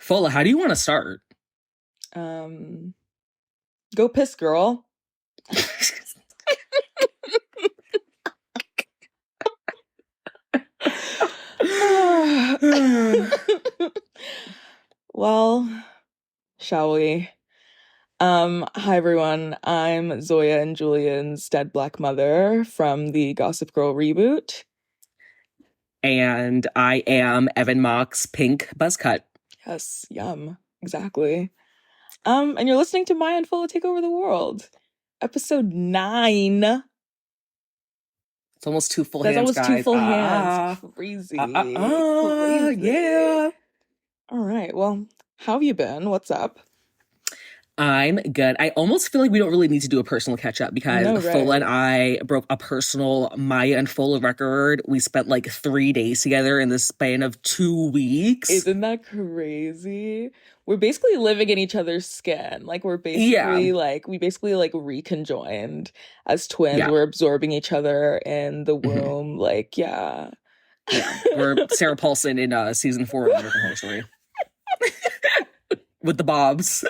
Fola, how do you want to start? Um, Go piss, girl. Well, shall we? Hi everyone. I'm Zoya and Julian's dead black mother from the Gossip Girl reboot. And I am Evan Mock's pink buzz cut. Yes, yum. Exactly. And you're listening to mayaandfolapod Take Over the World. Episode 9. It's almost two full That's hands, almost two guys. full hands. Crazy. Crazy. Yeah. All right. Well, how have you been? What's up? I'm good. I almost feel like we don't really need to do a personal catch up because No, Fola right. and I broke a personal Maya and Fola record. We spent like 3 days together in the span of 2 weeks. Isn't that crazy? We're basically living in each other's skin. Like we basically like reconjoined as twins. Yeah. We're absorbing each other in the Mhm. womb. Like, yeah. Yeah. We're Sarah Paulson in season 4 of American Horror Story. With the bobs.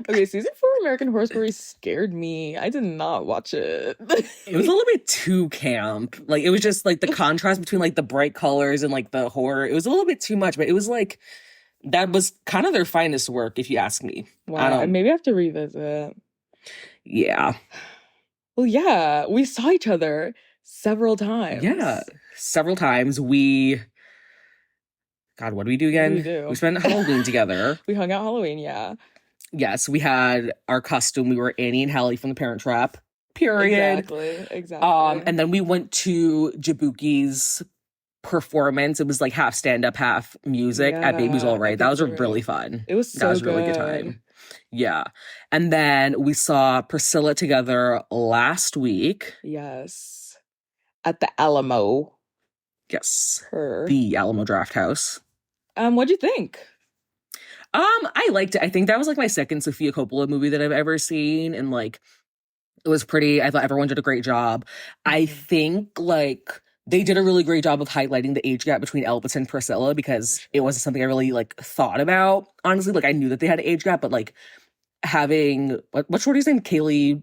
Okay, season 4 of American Horror Story scared me. I did not watch it. It was a little bit too camp. Like, it was just like the contrast between like the bright colors and like the horror. It was a little bit too much, but it was like that was kind of their finest work, if you ask me. Wow, maybe I have to revisit. Yeah. Well, yeah, we saw each other several times. Yeah. Several times. God, what do we do again? We do. We spent Halloween together. We hung out Halloween, yeah. Yes, we had our costume. We were Annie and Hallie from The Parent Trap. Period. Exactly. And then we went to Jabuki's performance. It was like half stand-up, half music at Baby's All Right. That was really fun. It was so That was a really good time. Yeah. And then we saw Priscilla together last week. Yes. At the Alamo. Yes. Her. The Alamo Draft House. What'd you think? I liked it. I think that was like my second Sofia Coppola movie that I've ever seen. And like, it was pretty. I thought everyone did a great job. I think like they did a really great job of highlighting the age gap between Elvis and Priscilla because it wasn't something I really like thought about. Honestly, like I knew that they had an age gap, but like having what's Shorty's name? Kaylee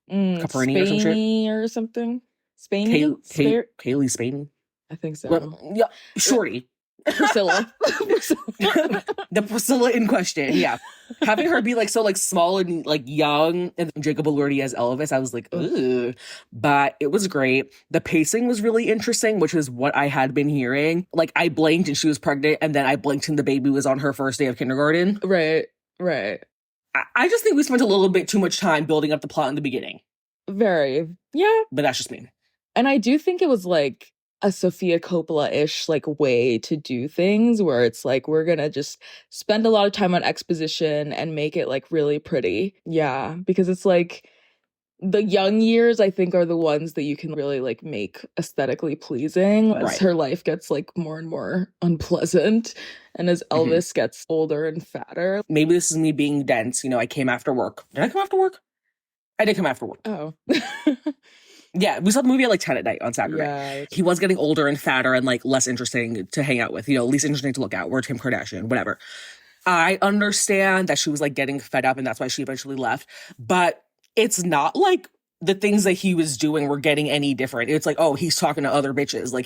Caperini or some shit? Or something. Spaney? Kaylee Spaney? I think so. Well, yeah, Shorty. Priscilla. The Priscilla in question, yeah. Having her be like so like small and like young and Jacob Elordi as Elvis, I was like, ugh. But it was great. The pacing was really interesting, which is what I had been hearing. Like I blinked and she was pregnant, and then I blinked and the baby was on her first day of kindergarten. Right. I just think we spent a little bit too much time building up the plot in the beginning. Very. Yeah. But that's just me. And I do think it was like a Sofia Coppola-ish like way to do things where it's like we're gonna just spend a lot of time on exposition and make it like really pretty. Yeah, because it's like the young years I think are the ones that you can really like make aesthetically pleasing as her life gets like more and more unpleasant and as Elvis gets older and fatter. Maybe this is me being dense. You know, I came after work. Did I come after work? I did come after work. Oh. Yeah, we saw the movie at like 10 at night on Saturday. Yeah. He was getting older and fatter and like less interesting to hang out with, you know, least interesting to look at. We're Kim Kardashian, whatever. I understand that she was like getting fed up and that's why she eventually left. But it's not like the things that he was doing were getting any different. It's like, oh, he's talking to other bitches. Like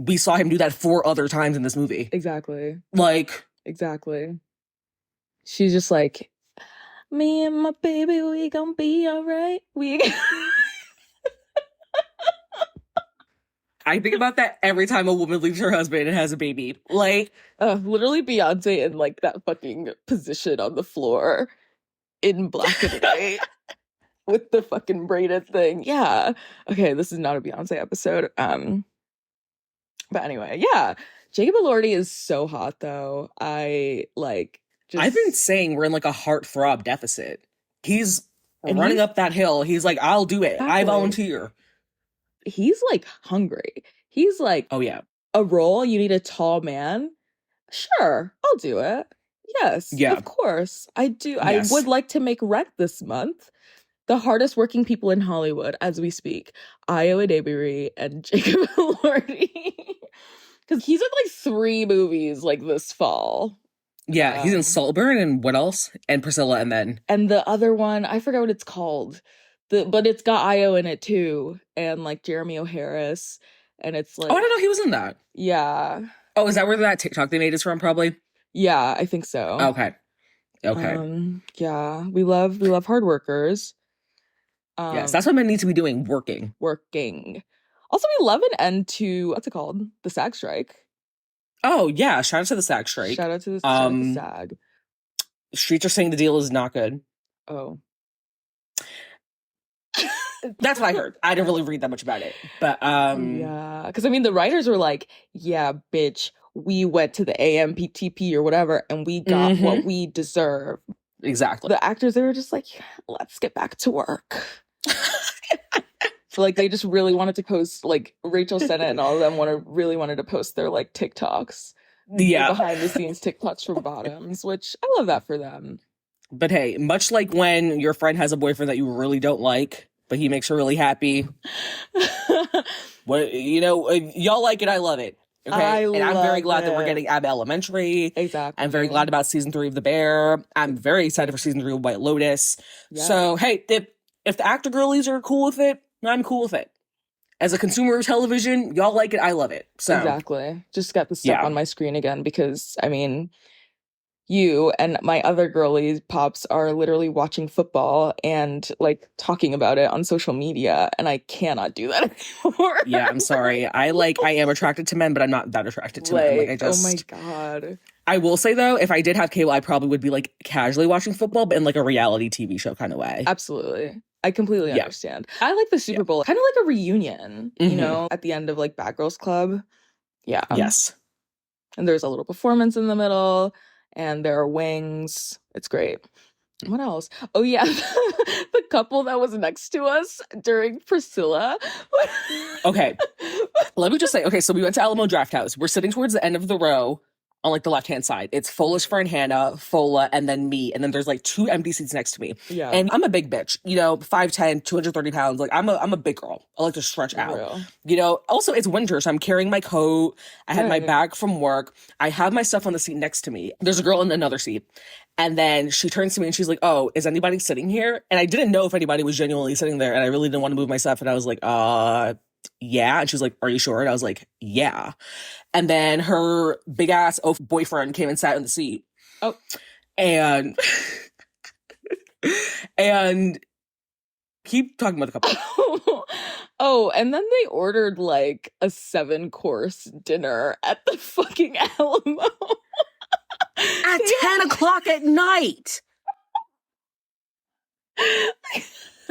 we saw him do that 4 other times in this movie. Exactly. Exactly. She's just like, me and my baby, we gonna be all right. I think about that every time a woman leaves her husband and has a baby. Like, literally Beyonce in like that fucking position on the floor in black and white with the fucking braided thing. Yeah. Okay, this is not a Beyonce episode. But anyway, yeah. Jacob Elordi is so hot though. I've been saying we're in like a heartthrob deficit. He's running up that hill. He's like, I'll do it. Exactly. I volunteer. He's like hungry. He's like, oh yeah, a role, you need a tall man. Sure, I'll do it. Yes, yeah, of course. I do. Yes. I would like to make rent this month. The hardest working people in Hollywood as we speak, Ayo Edebiri and Jacob Elordi. Because he's in like 3 movies like this fall. Yeah, he's in Saltburn and what else? And Priscilla, and the other one, I forgot what it's called. But it's got Io in it too, and like Jeremy O'Harris, and it's like, oh, I don't know he was in that. Yeah. Oh, is that where that TikTok they made is from? Probably. Yeah, I think so. Okay. Yeah, we love hard workers. Yes, that's what men need to be doing, working. Also, we love an end to, what's it called? The SAG strike. Oh yeah, shout out to the SAG strike. Shout out to the SAG. Streets are saying the deal is not good. Oh. That's what I heard. I didn't really read that much about it. But yeah, because I mean the writers were like, yeah, bitch, we went to the AMPTP or whatever and we got what we deserve. Exactly. The actors, they were just like, yeah, let's get back to work. So like they just really wanted to post, like Rachel Sennett and all of them really wanted to post their like TikToks. Yeah. Behind the scenes TikToks from Bottoms, which I love that for them. But hey, much like when your friend has a boyfriend that you really don't like, but he makes her really happy. What, y'all like it, I love it. Okay. And I'm very glad that we're getting Ab Elementary. Exactly. I'm very glad about season 3 of The Bear. I'm very excited for season 3 of White Lotus. Yeah. So hey, if the actor girlies are cool with it, I'm cool with it. As a consumer of television, y'all like it, I love it. So exactly. Just got the stuff on my screen again because I mean, you and my other girlies pops are literally watching football and like talking about it on social media, and I cannot do that anymore. Yeah, I'm sorry. I am attracted to men, but I'm not that attracted to men. Like, oh my God. I will say though, if I did have cable, I probably would be like casually watching football, but in like a reality TV show kind of way. Absolutely. I completely understand. I like the Super Bowl, kind of like a reunion, you know, at the end of like Bad Girls Club. Yeah. Yes. And there's a little performance in the middle, and there are wings. It's great. What else? Oh yeah, the couple that was next to us during Priscilla. Okay. Let me just say, okay, so we went to Alamo Drafthouse. We're sitting towards the end of the row on like the left-hand side. It's Fola's friend Hannah, Fola, and then me. And then there's like 2 empty seats next to me. Yeah. And I'm a big bitch, 5'10", 230 pounds. Like I'm a big girl. I like to stretch out. Also it's winter, so I'm carrying my coat. I had my bag from work. I have my stuff on the seat next to me. There's a girl in another seat. And then she turns to me and she's like, oh, is anybody sitting here? And I didn't know if anybody was genuinely sitting there. And I really didn't want to move my stuff. And I was like, yeah. And she was like, are you sure? And I was like, yeah. And then her big ass boyfriend came and sat in the seat. Oh. And keep talking about the couple. Oh, and then they ordered like a 7-course dinner at the fucking Alamo. At 10 o'clock at night.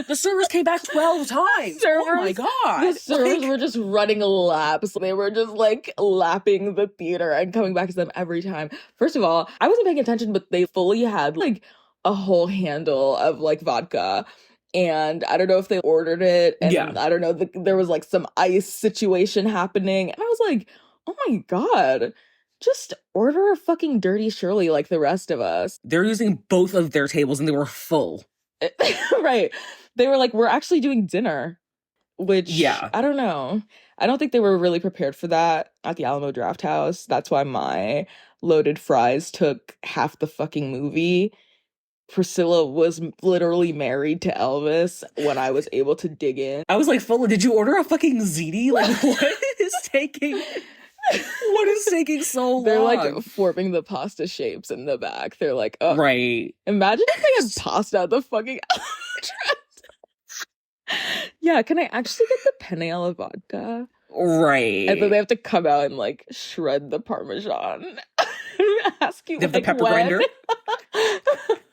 The servers came back 12 times. Oh my God. The servers were just running laps. They were just like lapping the theater and coming back to them every time. First of all, I wasn't paying attention, but they fully had like a whole handle of like vodka. And I don't know if they ordered it. And I don't know, there was like some ice situation happening. And I was like, oh my God. Just order a fucking Dirty Shirley like the rest of us. They're using both of their tables and they were full. Right. They were like, we're actually doing dinner. Which, I don't know. I don't think they were really prepared for that at the Alamo Drafthouse. That's why my loaded fries took half the fucking movie. Priscilla was literally married to Elvis when I was able to dig in. I was like, Fola, did you order a fucking ziti? Like, what is taking so long? They're like forming the pasta shapes in the back. They're like, oh. Right. Imagine if they had pasta at the fucking Yeah, can I actually get the penne alla vodka? Right. And then they have to come out and like shred the Parmesan. Ask you they have like, the pepper when? grinder.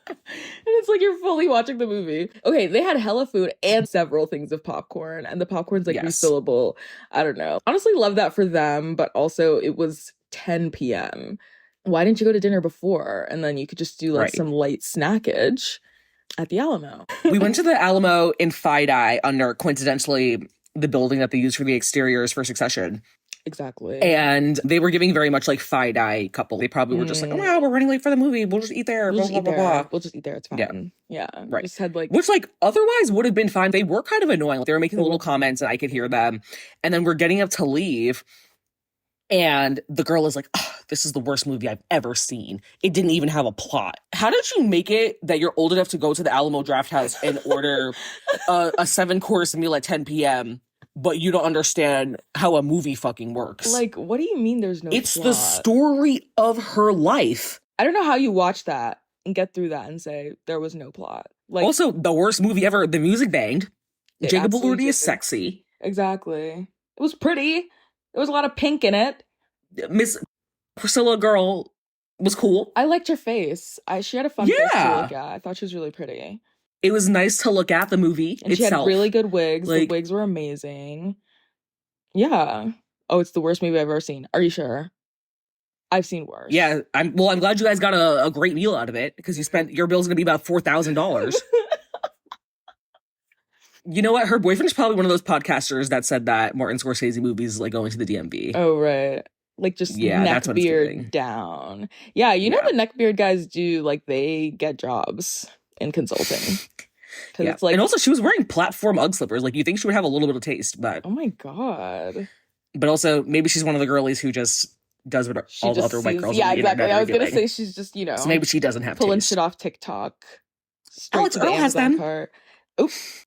And it's like you're fully watching the movie. Okay, they had hella food and several things of popcorn, and the popcorn's like refillable. I don't know. Honestly, love that for them, but also it was 10 p.m. Why didn't you go to dinner before? And then you could just do like some light snackage at the Alamo. We went to the Alamo in Fidei under, coincidentally, the building that they use for the exteriors for Succession. Exactly. And they were giving very much like Fidei couple. They probably were just like, oh, wow, we're running late for the movie. We'll just eat there. We'll just eat there. It's fine. Yeah. Right. Just had like... Which like otherwise would have been fine. They were kind of annoying. They were making little comments and I could hear them. And then we're getting up to leave. And the girl is like, oh, this is the worst movie I've ever seen. It didn't even have a plot. How did you make it that you're old enough to go to the Alamo Drafthouse and order a 7-course meal at 10 p.m., but you don't understand how a movie fucking works? Like, what do you mean there's no It's plot? the story of her life. I don't know how you watch that and get through that and say there was no plot. Like, also, the worst movie ever, the music banged. Jacob Elordi is sexy. Exactly. It was pretty. There was a lot of pink in it. Miss Priscilla girl was cool. I liked her face. She had a fun face to look at. I thought she was really pretty. It was nice to look at the movie and itself. She had really good wigs. Like, the wigs were amazing. Yeah. Oh, it's the worst movie I've ever seen. Are you sure? I've seen worse. Yeah. I'm glad you guys got a great meal out of it, because your bill's gonna be about $4,000. You know what? Her boyfriend's probably one of those podcasters that said that Martin Scorsese movies like going to the DMV. Oh, right. Like, just neck beard down. Yeah, you know the neck beard guys do, like, they get jobs in consulting. Yeah. It's like, and also she was wearing platform Ugg slippers. Like, you think she would have a little bit of taste, but... Oh my God. But also, maybe she's one of the girlies who just does what all the other white girls yeah, exactly. I was going to say she's just, you know... So maybe she doesn't have pulling taste. shit off TikTok. Alex Earl has them. Oops.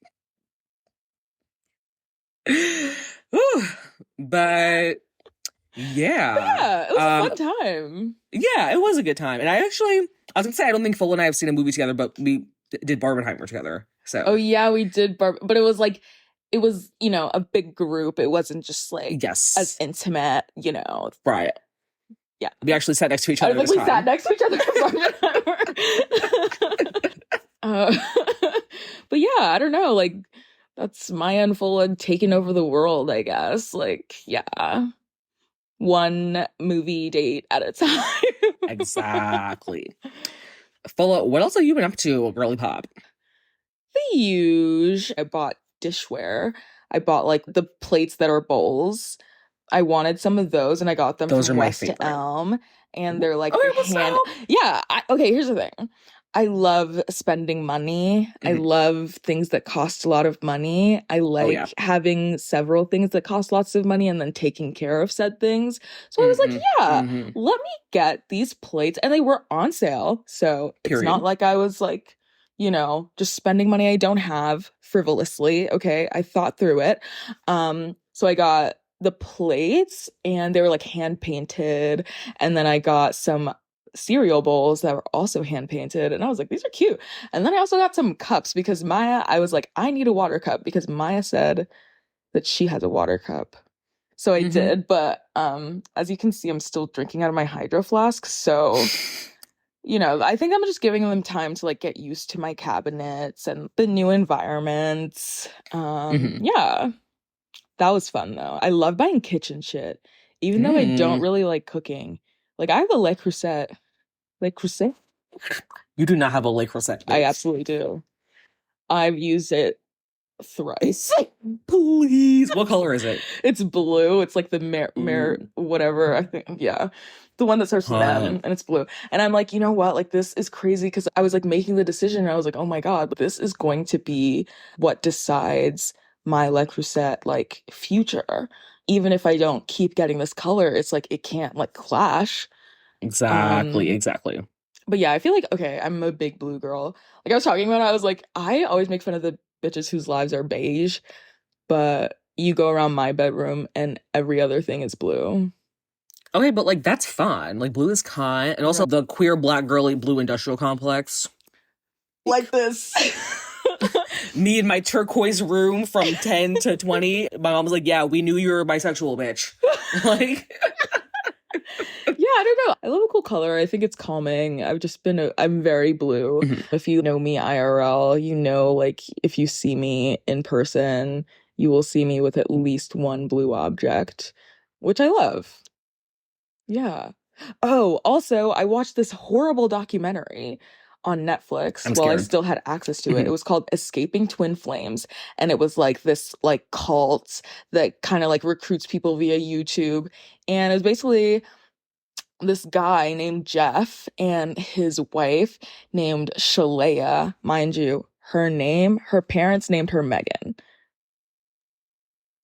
But yeah, it was a fun time. Yeah, it was a good time. And I was gonna say, I don't think Fola and I have seen a movie together, but we did Barbenheimer together. So yeah, we did but it was like, it was, you know, a big group. It wasn't just like as intimate, you know. Right. Yeah, we actually sat next to each other. We sat next to each other but yeah, I don't know, like, that's Maya and Fola taking over the world, I guess. Like, yeah. One movie date at a time. Exactly. Fola, what else have you been up to, girly pop? The huge. I bought dishware. I bought like the plates that are bowls. I wanted some of those, and I got them from West Elm. And they're like Yeah. Okay, here's the thing. I love spending money. Mm-hmm. I love things that cost a lot of money. I like having several things that cost lots of money and then taking care of said things. So I was like, let me get these plates. And they were on sale. So it's not like I was like, you know, just spending money I don't have frivolously. Okay, I thought through it. So I got the plates, and they were like hand painted. And then I got some cereal bowls that were also hand painted, and I was like, these are cute. And then I also got some cups, because I was like, I need a water cup, because Maya said that she has a water cup. So I did, but as you can see, I'm still drinking out of my hydro flask. So you know, I think I'm just giving them time to like get used to my cabinets and the new environments. Yeah, that was fun though. I love buying kitchen shit, even though I don't really like cooking. Like, I have a Le Creuset. Le Creuset? You do not have a Le Creuset. I absolutely do. I've used it thrice. Please. What color is it? It's blue. It's like the whatever, I think. Yeah. The one that starts with M, and it's blue. And I'm like, you know what? Like, this is crazy, because I was like making the decision, and I was like, oh my God, this is going to be what decides my Le Creuset like future. Even if I don't keep getting this color, it's like it can't like clash. Exactly. But yeah, I feel like, okay, I'm a big blue girl. Like I was talking about, I was like, I always make fun of the bitches whose lives are beige, but you go around my bedroom and every other thing is blue. Okay, but like that's fun. Like, blue is con, and also the queer black girly blue industrial complex. Like this. Me in my turquoise room from 10 to 20. My mom was like, yeah, we knew you were bisexual, bitch. Like, yeah, I don't know. I love a cool color. I think it's calming. I'm very blue. If you know me IRL, you know, like, if you see me in person, you will see me with at least one blue object, which I love. Yeah. Oh, also, I watched this horrible documentary on Netflix while I still had access to it. It was called Escaping Twin Flames, and it was like this like cult that kind of like recruits people via YouTube, and it was basically this guy named Jeff and his wife named Shalea. Mind you, her parents named her Megan,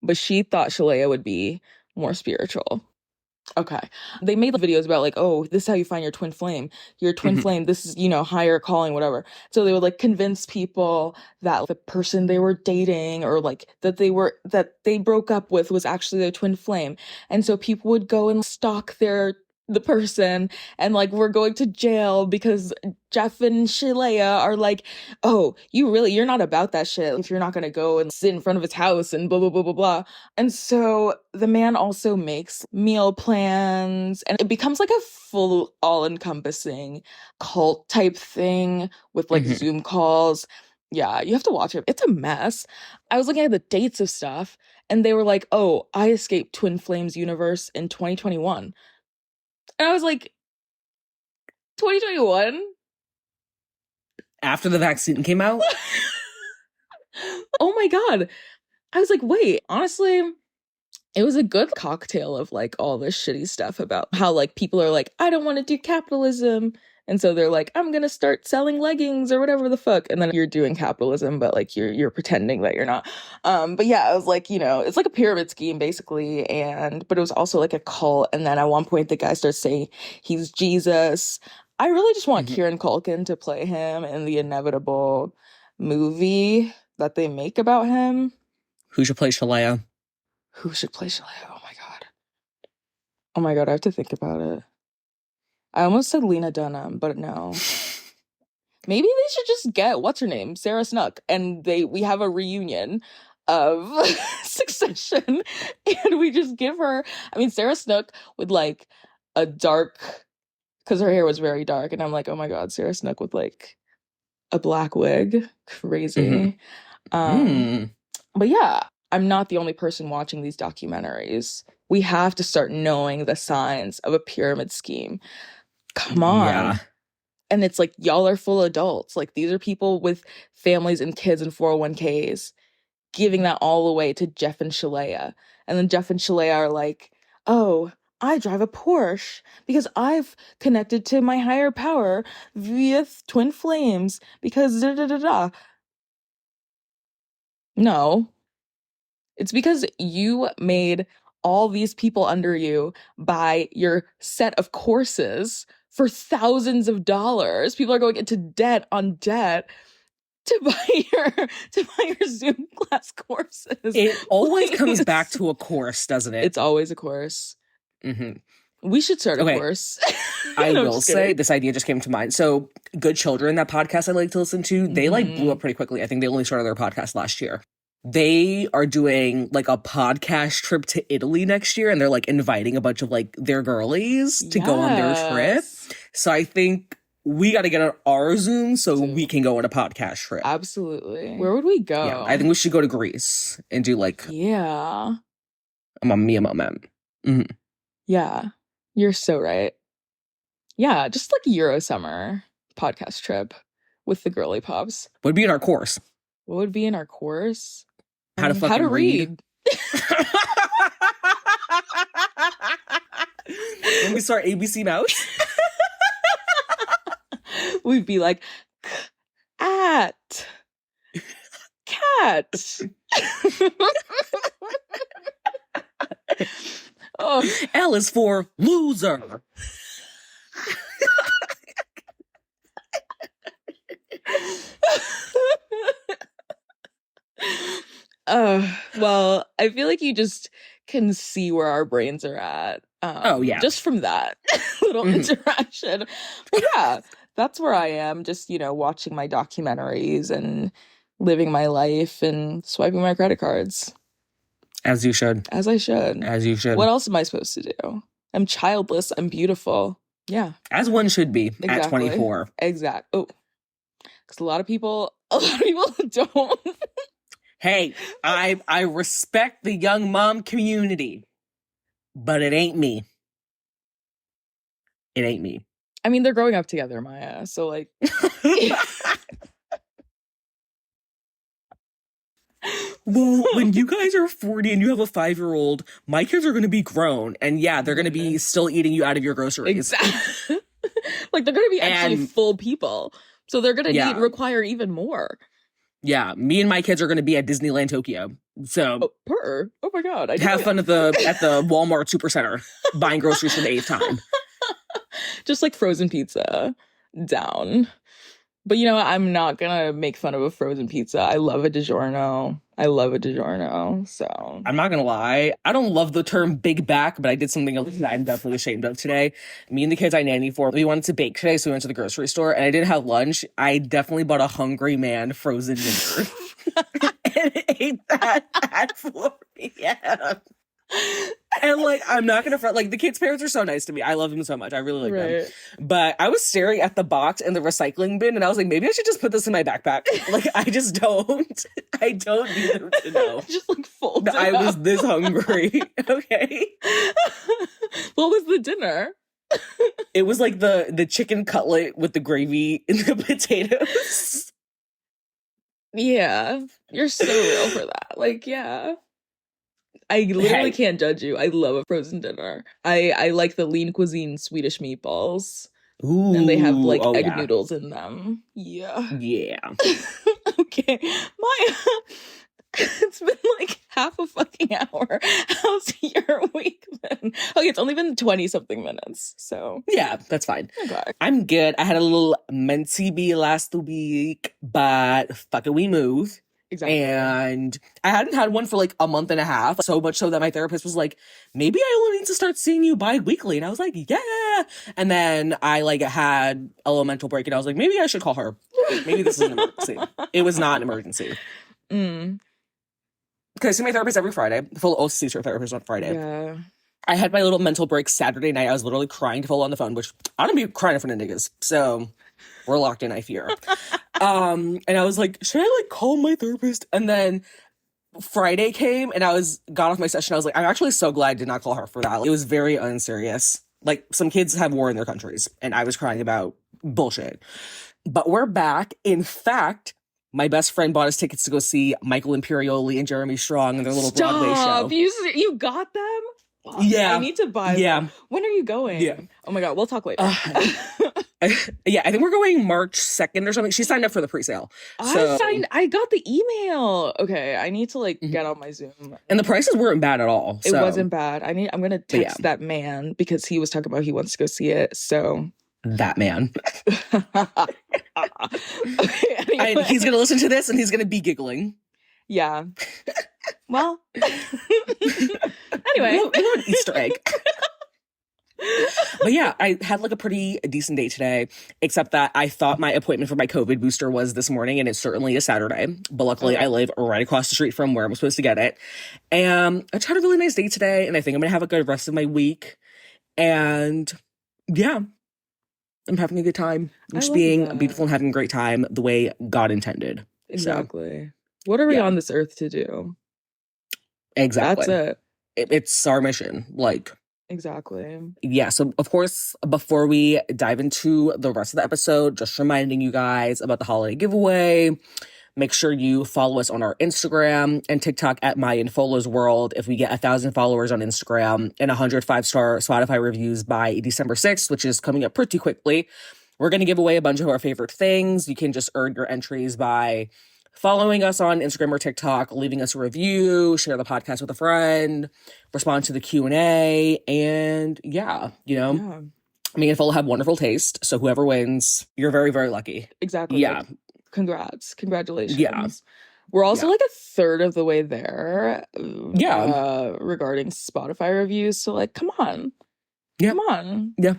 but she thought Shalea would be more spiritual. Okay. They made videos about like, oh, this is how you find your twin flame. Your twin Mhm. flame, this is, higher calling, whatever. So they would like convince people that the person they were dating or like that they broke up with was actually their twin flame. And so people would go and stalk the person and like we're going to jail because Jeff and Shaleia are like, oh, you're not about that shit if you're not gonna go and sit in front of his house and blah blah blah blah blah. And so the man also makes meal plans and it becomes like a full all-encompassing cult type thing with like Mhm. Zoom calls. Yeah, you have to watch it. It's a mess. I was looking at the dates of stuff and they were like, oh, I escaped Twin Flames universe in 2021. And I was like, 2021? After the vaccine came out. Oh my God. I was like, wait, honestly, it was a good cocktail of like all this shitty stuff about how like people are like, I don't want to do capitalism. And so they're like, I'm gonna start selling leggings or whatever the fuck. And then you're doing capitalism, but like you're pretending that you're not. But yeah, I was like, it's like a pyramid scheme basically. But it was also like a cult. And then at one point the guy starts saying he's Jesus. I really just want Mhm. Kieran Culkin to play him in the inevitable movie that they make about him. Who should play Shalaya? Who should play Shaleia? Oh my God. Oh my God, I have to think about it. I almost said Lena Dunham, but no. Maybe they should just get what's her name, Sarah Snook, and we have a reunion of Succession, and we just give her. I mean, Sarah Snook with like a dark, because her hair was very dark, and I'm like, oh my God, Sarah Snook with like a black wig, Mhm. crazy. Mm. But yeah, I'm not the only person watching these documentaries. We have to start knowing the signs of a pyramid scheme. Come Yeah. on. And it's like, y'all are full adults. Like, these are people with families and kids and 401ks giving that all away to Jeff and Shaleia. And then Jeff and Shaleia are like, oh, I drive a Porsche because I've connected to my higher power via twin flames because da da da da. No, it's because you made all these people under you buy your set of courses for thousands of dollars. People are going into debt on debt to buy your Zoom class courses. It always comes back Please. to a course, doesn't it? It's always a course. Hmm. We should start a Okay. course. I No, I'm will just say kidding. this idea just came to mind. So, Good Children, that podcast I like to listen to, they like blew Mhm. up pretty quickly. I think they only started their podcast last year. They are doing like a podcast trip to Italy next year, and they're like inviting a bunch of like their girlies to go on their trip. Yes. So I think we got to get on our Zoom so we Dude. can go on a podcast trip. Absolutely. Where would we go? Yeah, I think we should go to Greece and do like Yeah. a Mamma Mia moment. Mhm. Yeah. You're so right. Yeah, just like Euro summer podcast trip with the girly pops. Would be in our course. What would be in our course? How to How fucking to read. read. When we start ABC Mouse. We'd be like, at cat. Oh. L is for loser. Well, I feel like you just can see where our brains are at. Oh, yeah. Just from that little interaction. But yeah, that's where I am, just, watching my documentaries and living my life and swiping my credit cards. As you should. As I should. As you should. What else am I supposed to do? I'm childless. I'm beautiful. Yeah. As one should be at Exactly. 24. Exactly. Oh, because a lot of people don't. Hey, I respect the young mom community, but it ain't me. It ain't me. I mean, they're growing up together, Maya. So like, well, when you guys are 40 and you have a 5-year-old, my kids are going to be grown, and yeah, they're going to be still eating you out of your groceries. Exactly. Like they're going to be actually And- full people, so they're going to Yeah. require even more. Yeah, me and my kids are going to be at Disneyland Tokyo. So Oh my God. have fun at the Walmart Supercenter buying groceries for the 8th time. Just like frozen pizza down. But you know what? I'm not gonna make fun of a frozen pizza. I love a DiGiorno. So I'm not gonna lie, I don't love the term big back, but I did something else that I'm definitely ashamed of today. Me and the kids I nanny for, we wanted to bake today, so we went to the grocery store, and I didn't have lunch. I definitely bought a Hungry Man frozen dinner and ate that at 4 p.m. And like, I'm not gonna front, like, the kids' parents are so nice to me. I love them so much. I really like them. But I was staring at the box in the recycling bin, and I was like, maybe I should just put this in my backpack. Like, I just don't. I don't need them to know. Just like fold that I was this hungry. Okay. What was the dinner? It was like the chicken cutlet with the gravy and the potatoes. Yeah, you're so real for that. Like, yeah. I literally can't judge you. I love a frozen dinner. I like the lean cuisine Swedish meatballs. Ooh, and they have like egg noodles in them. Yeah. Okay. Maya, it's been like half a fucking hour. How's your week been? Okay, it's only been 20-something minutes. So yeah, that's fine. Okay. I'm good. I had a little mentee bee last week, but fucking we move. Exactly. And I hadn't had one for like a month and a half. So much so that my therapist was like, maybe I only need to start seeing you bi-weekly. And I was like, yeah. And then I like had a little mental break and I was like, maybe I should call her. Maybe this is an emergency. It was not an emergency. Because I see my therapist every Friday. Full also sees her therapist on Friday. Yeah. I had my little mental break Saturday night. I was literally crying to Full on the phone, which I don't be crying in front of niggas. So we're locked in, I fear. And I was like, should I like call my therapist? And then Friday came and got off my session. I was like, I'm actually so glad I did not call her for that. It was very unserious. Like, some kids have war in their countries and I was crying about bullshit. But we're back. In fact, my best friend bought us tickets to go see Michael Imperioli and Jeremy Strong in their little Broadway show. You got them? Oh, yeah. I need to buy them. When are you going? Yeah. Oh my God, we'll talk later. Yeah, I think we're going March 2nd or something. She signed up for the pre-sale. I got the email. Okay, I need to like get on my Zoom. And the prices weren't bad at all. It wasn't bad. I'm gonna text that man because he was talking about he wants to go see it. So that man. Okay, anyway. He's gonna listen to this and he's gonna be giggling. Yeah. Well. Anyway, an Easter egg. But yeah, I had like a pretty decent day today, except that I thought my appointment for my COVID booster was this morning, and it certainly is Saturday. But luckily, I live right across the street from where I'm supposed to get it. And I had a really nice day today, and I think I'm gonna have a good rest of my week. And yeah, I'm having a good time. I'm just being beautiful and having a great time the way God intended. Exactly. So, what are we on this earth to do? Exactly. That's it. It's our mission. Like, exactly. Yeah, so of course, before we dive into the rest of the episode, just reminding you guys about the holiday giveaway. Make sure you follow us on our Instagram and TikTok at mayaandfolapod. If we get 1,000 followers on Instagram and 100 5-star Spotify reviews by December 6th, which is coming up pretty quickly, we're going to give away a bunch of our favorite things. You can just earn your entries by following us on Instagram or TikTok, leaving us a review, share the podcast with a friend, respond to the Q&A, and yeah, you know, me and Fola have wonderful taste, so whoever wins, you're very, very lucky. Exactly. Yeah. Congratulations. Yeah. We're also like a third of the way there. Yeah. Regarding Spotify reviews, so like, come on. Yeah. Come on. Yeah.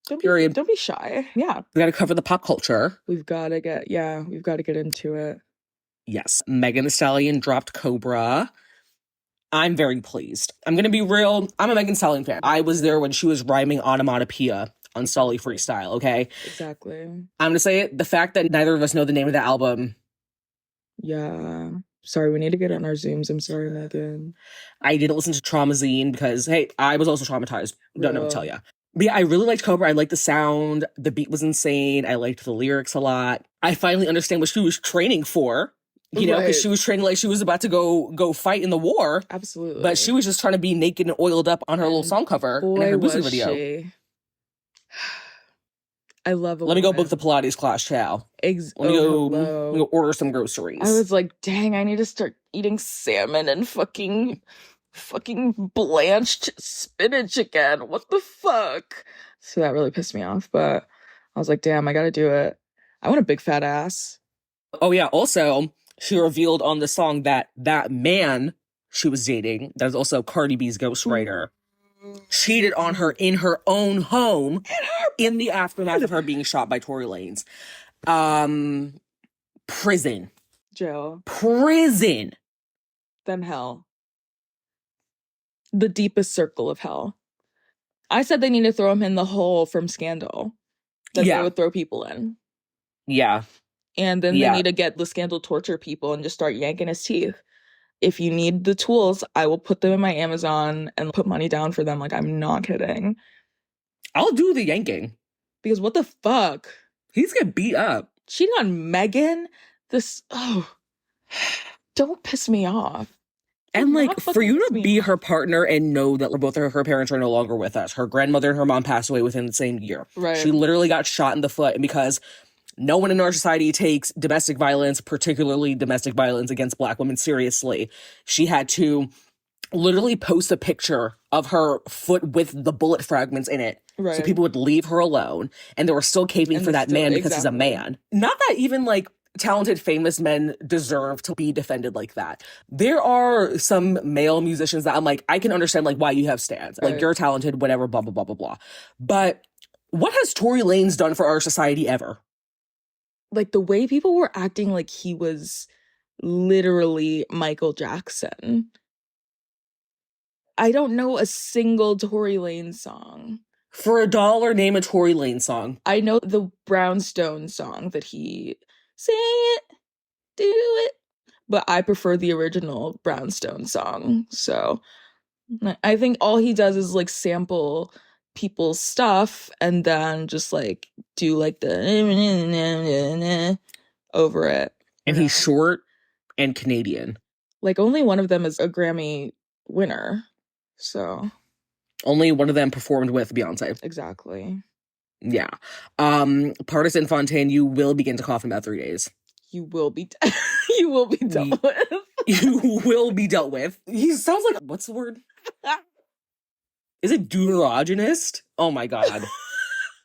Don't be shy. Yeah. We got to cover the pop culture. We've got to get into it. Yes. Megan Thee Stallion dropped Cobra. I'm very pleased. I'm going to be real. I'm a Megan Thee Stallion fan. I was there when she was rhyming onomatopoeia on Sully Freestyle, okay? Exactly. I'm going to say it. The fact that neither of us know the name of the album. Yeah. Sorry, we need to get on our Zooms. I'm sorry, Megan. I didn't listen to Traumazine because, hey, I was also traumatized. Don't know what to tell you. But yeah, I really liked Cobra. I liked the sound. The beat was insane. I liked the lyrics a lot. I finally understand what she was training for. You know, because she was training like she was about to go fight in the war. Absolutely. But she was just trying to be naked and oiled up on her little song cover in her music video. She. I love it. Let me go book the Pilates class, chow. Let me go order some groceries. I was like, dang, I need to start eating salmon and fucking blanched spinach again. What the fuck? So that really pissed me off, but I was like, damn, I gotta do it. I want a big fat ass. Oh yeah, also, she revealed on the song that that man she was dating, that is also Cardi B's ghostwriter, cheated on her in her own home in the aftermath of her being shot by Tory Lanez. Prison. Jail. Prison. Then hell. The deepest circle of hell. I said they need to throw him in the hole from Scandal that they would throw people in. Yeah. And then they need to get the Scandal torture people and just start yanking his teeth. If you need the tools, I will put them in my Amazon and put money down for them. Like, I'm not kidding. I'll do the yanking. Because what the fuck? He's gonna beat up. Cheating on Megan? Don't piss me off. And like, for you to be her partner and know that both of her parents are no longer with us. Her grandmother and her mom passed away within the same year. Right. She literally got shot in the foot, and because no one in our society takes domestic violence, particularly domestic violence against Black women, seriously, she had to literally post a picture of her foot with the bullet fragments in it. Right. So people would leave her alone, and they were still caping for that man because he's a man. Not that even like talented, famous men deserve to be defended like that. There are some male musicians that I'm like, I can understand like why you have stands. Like, you're talented, whatever, blah, blah, blah, blah, blah. But what has Tory Lanez done for our society ever? Like, the way people were acting like he was literally Michael Jackson. I don't know a single Tory Lanez song. For $1, name a Tory Lanez song. I know the Brownstone song that he say it, do it, but I prefer the original Brownstone song. So I think all he does is like sample people's stuff and then just like do like the over it. And he's short and Canadian. Like, only one of them is a Grammy winner. So only one of them performed with Beyonce. Exactly. Yeah. Partisan Fontaine, you will begin to cough in about 3 days. You will be you will be dealt with. You will be dealt with. He sounds like, what's the word? Is it deuterogenist? Oh my god.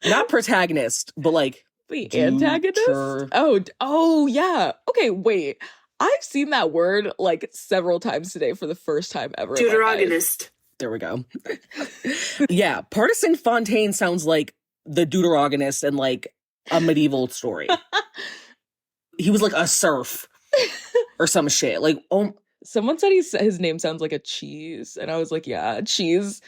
Not protagonist, but like the antagonist? Oh yeah. Okay, wait. I've seen that word like several times today for the first time ever. Deuterogenist. There we go. Yeah, Partisan Fontaine sounds like the deuterogenist in like a medieval story. He was like a serf or some shit. Like, oh, someone said his name sounds like a cheese, and I was like, yeah, a cheese.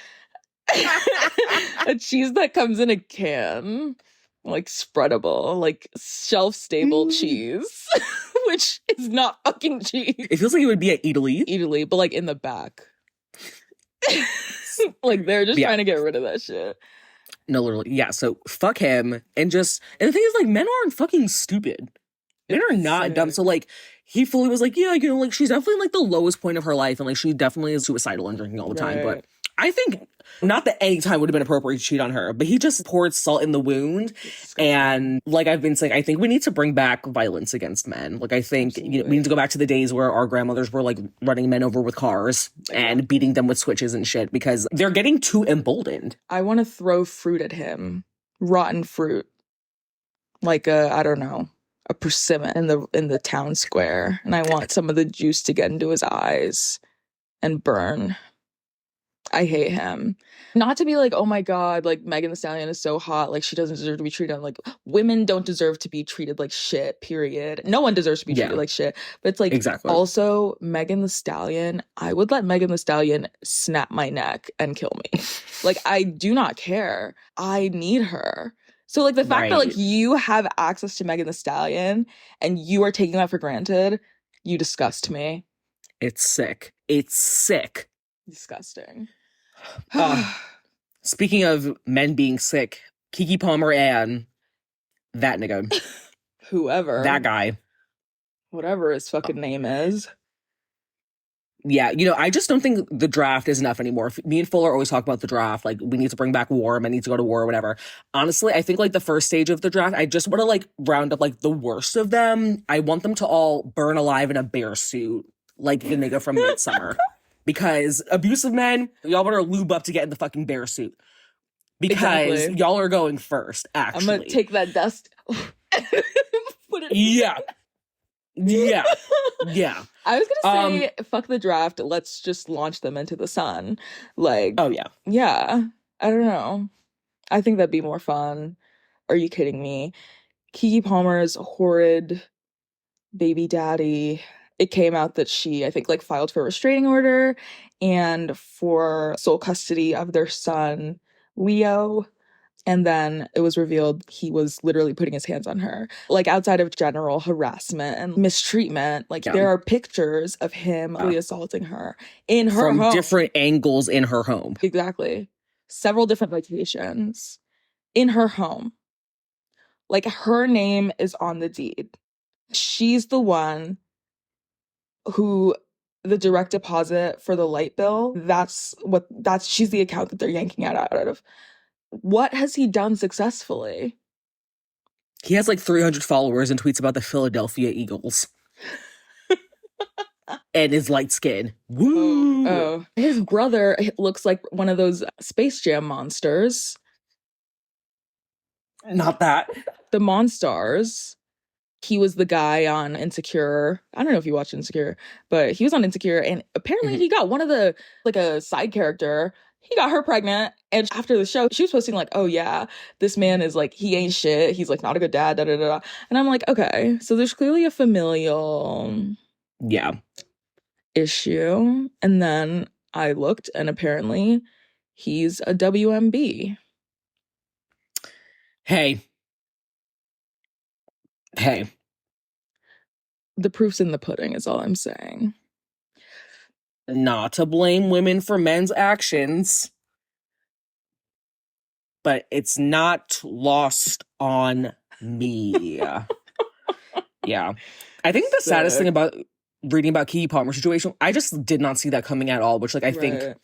A cheese that comes in a can, like spreadable, like shelf-stable cheese, which is not fucking cheese. It feels like it would be at Italy, but like in the back. Like, they're just trying to get rid of that shit. No, literally. Yeah, so fuck him. And the thing is, like, men aren't fucking stupid. Men are not dumb. So, like, he fully was like, yeah, you know, like, she's definitely, like, the lowest point of her life. And, like, she definitely is suicidal and drinking all the time. But I think, not that any time would have been appropriate to cheat on her, but he just poured salt in the wound. And like I've been saying, I think we need to bring back violence against men. Like, I think we need to go back to the days where our grandmothers were like running men over with cars and beating them with switches and shit, because they're getting too emboldened. I want to throw fruit at him. Rotten fruit. Like I don't know, a persimmon in the town square. And I want some of the juice to get into his eyes and burn. I hate him. Not to be like, oh my god, like Megan Thee Stallion is so hot, like she doesn't deserve to be treated like women don't deserve to be treated like shit, period. No one deserves to be treated like shit. But it's like, also Megan Thee Stallion, I would let Megan Thee Stallion snap my neck and kill me. Like, I do not care. I need her. So like the fact that like you have access to Megan Thee Stallion and you are taking that for granted, you disgust me. It's sick. It's sick. Disgusting. Speaking of men being sick, Keke Palmer and that nigga. Whoever. That guy. Whatever his fucking name is. Yeah, you know, I just don't think the draft is enough anymore. Me and Fuller always talk about the draft. Like, we need to bring back war. Men need to go to war or whatever. Honestly, I think, like, the first stage of the draft, I just want to, like, round up, like, the worst of them. I want them to all burn alive in a bear suit like the nigga from Midsummer. Because abusive men, y'all better lube up to get in the fucking bear suit. Because Exactly. y'all are going first, I'm gonna actually. take that dust. Put it. Yeah. Yeah. Yeah. I was gonna say, fuck the draft. Let's just launch them into the sun. Like, Oh, yeah. yeah. I don't know. I think that'd be more fun. Are you kidding me? Keke Palmer's horrid baby daddy. It came out that she, I think, like filed for a restraining order and for sole custody of their son, Leo. And then it was revealed he was literally putting his hands on her. Like outside of general harassment and mistreatment, like there are pictures of him really assaulting her in her home. From different angles in her home. Exactly. Several different locations in her home. Like her name is on the deed. She's the one who the direct deposit for the light bill, she's the account that they're yanking out of. What has he done successfully? He has like 300 followers and tweets about the Philadelphia Eagles. And his light skin. Woo! Oh. His brother looks like one of those Space Jam monsters. Not that. The Monstars. He was the guy on Insecure. I don't know if you watched Insecure, but he was on Insecure, and apparently he got one of the, like a side character, he got her pregnant, and after the show, she was posting like, oh yeah, this man is like, he ain't shit, he's like not a good dad, da da da. And I'm like, okay, so there's clearly a familial issue. And then I looked, and apparently he's a WMB. Hey. The proof's in the pudding is all I'm saying. Not to blame women for men's actions, but it's not lost on me. Yeah. I think the saddest thing about reading about Keke Palmer's situation, I just did not see that coming at all, which like I think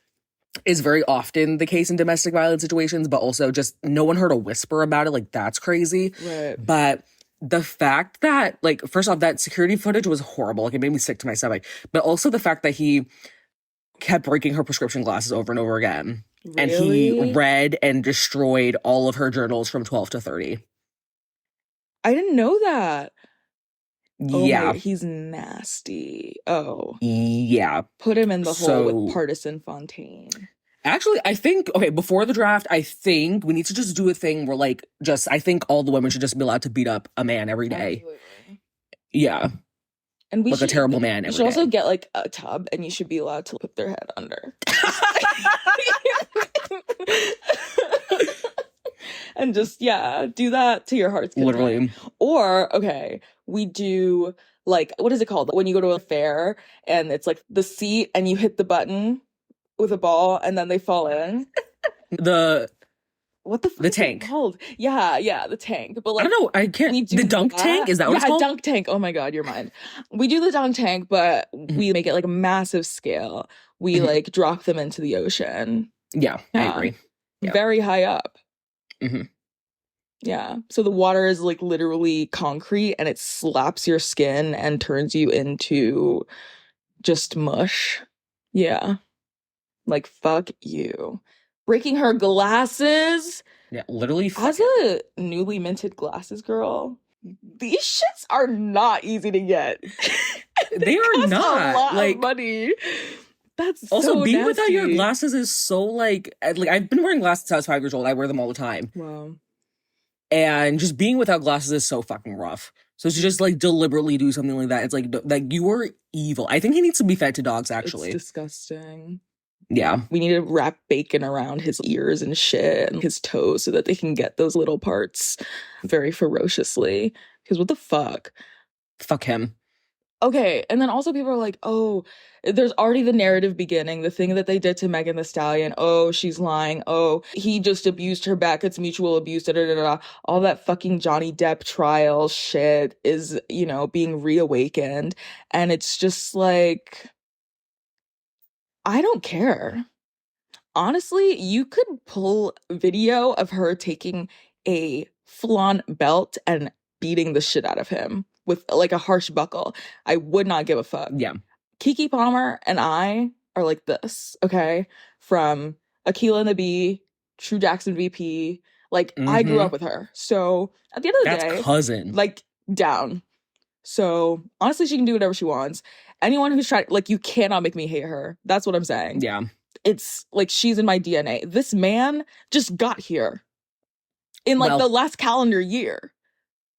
is very often the case in domestic violence situations, but also just no one heard a whisper about it. Like that's crazy. Right. But the fact that, like, first off, that security footage was horrible. Like, it made me sick to my stomach. But also the fact that he kept breaking her prescription glasses over and over again. Really? And he read and destroyed all of her journals from 12 to 30. I didn't know that. Yeah. Oh my, he's nasty. Oh. Yeah. Put him in the hole with Partisan Fontaine. Actually, I think, okay, before the draft, I think we need to just do a thing where, like, I think all the women should just be allowed to beat up a man every day. Absolutely. Yeah. And we like should, a terrible man every day. You should also day. get, like, a tub, and you should be allowed to put their head under. And just, do that to your heart's content. Literally. Or, okay, we do, like, what is it called? When you go to a fair, and it's, like, the seat, and you hit the button with a ball, and then they fall in. What the fuck the tank called? Yeah, the tank. But like, I don't know, I can't. The dunk tank, is that what it's called? Dunk tank. Oh my god, your mind. We do the dunk tank, but we make it like a massive scale. We like drop them into the ocean. Yeah, I agree. Yeah. Very high up. Mm-hmm. Yeah. So the water is like literally concrete, and it slaps your skin and turns you into just mush. Yeah. Like, fuck you. Breaking her glasses. Yeah, literally. As a newly minted glasses girl, these shits are not easy to get. They are not. A lot of money. That's also so being nasty. without your glasses is so like I've been wearing glasses since I was 5 years old. I wear them all the time. Wow. And just being without glasses is so fucking rough. So to just like deliberately do something like that, it's like you are evil. I think he needs to be fed to dogs. Actually, it's disgusting. Yeah. We need to wrap bacon around his ears and shit and his toes so that they can get those little parts very ferociously. Because what the fuck? Fuck him. Okay, and then also people are like, oh, there's already the narrative beginning, the thing that they did to Megan Thee Stallion. Oh, she's lying. Oh, he just abused her back. It's mutual abuse. Da, da, da, da. All that fucking Johnny Depp trial shit is, being reawakened. And it's just like, I don't care. Honestly, you could pull video of her taking a full-on belt and beating the shit out of him with like a harsh buckle. I would not give a fuck. Yeah. Kiki Palmer and I are like this, okay? From Akilah and the Bee, True Jackson VP. Like, I grew up with her. So at the end of the That's day, cousin. like, down. So honestly, she can do whatever she wants. Anyone who's tried, like, you cannot make me hate her. That's what I'm saying. Yeah. It's like she's in my DNA. This man just got here in like the last calendar year.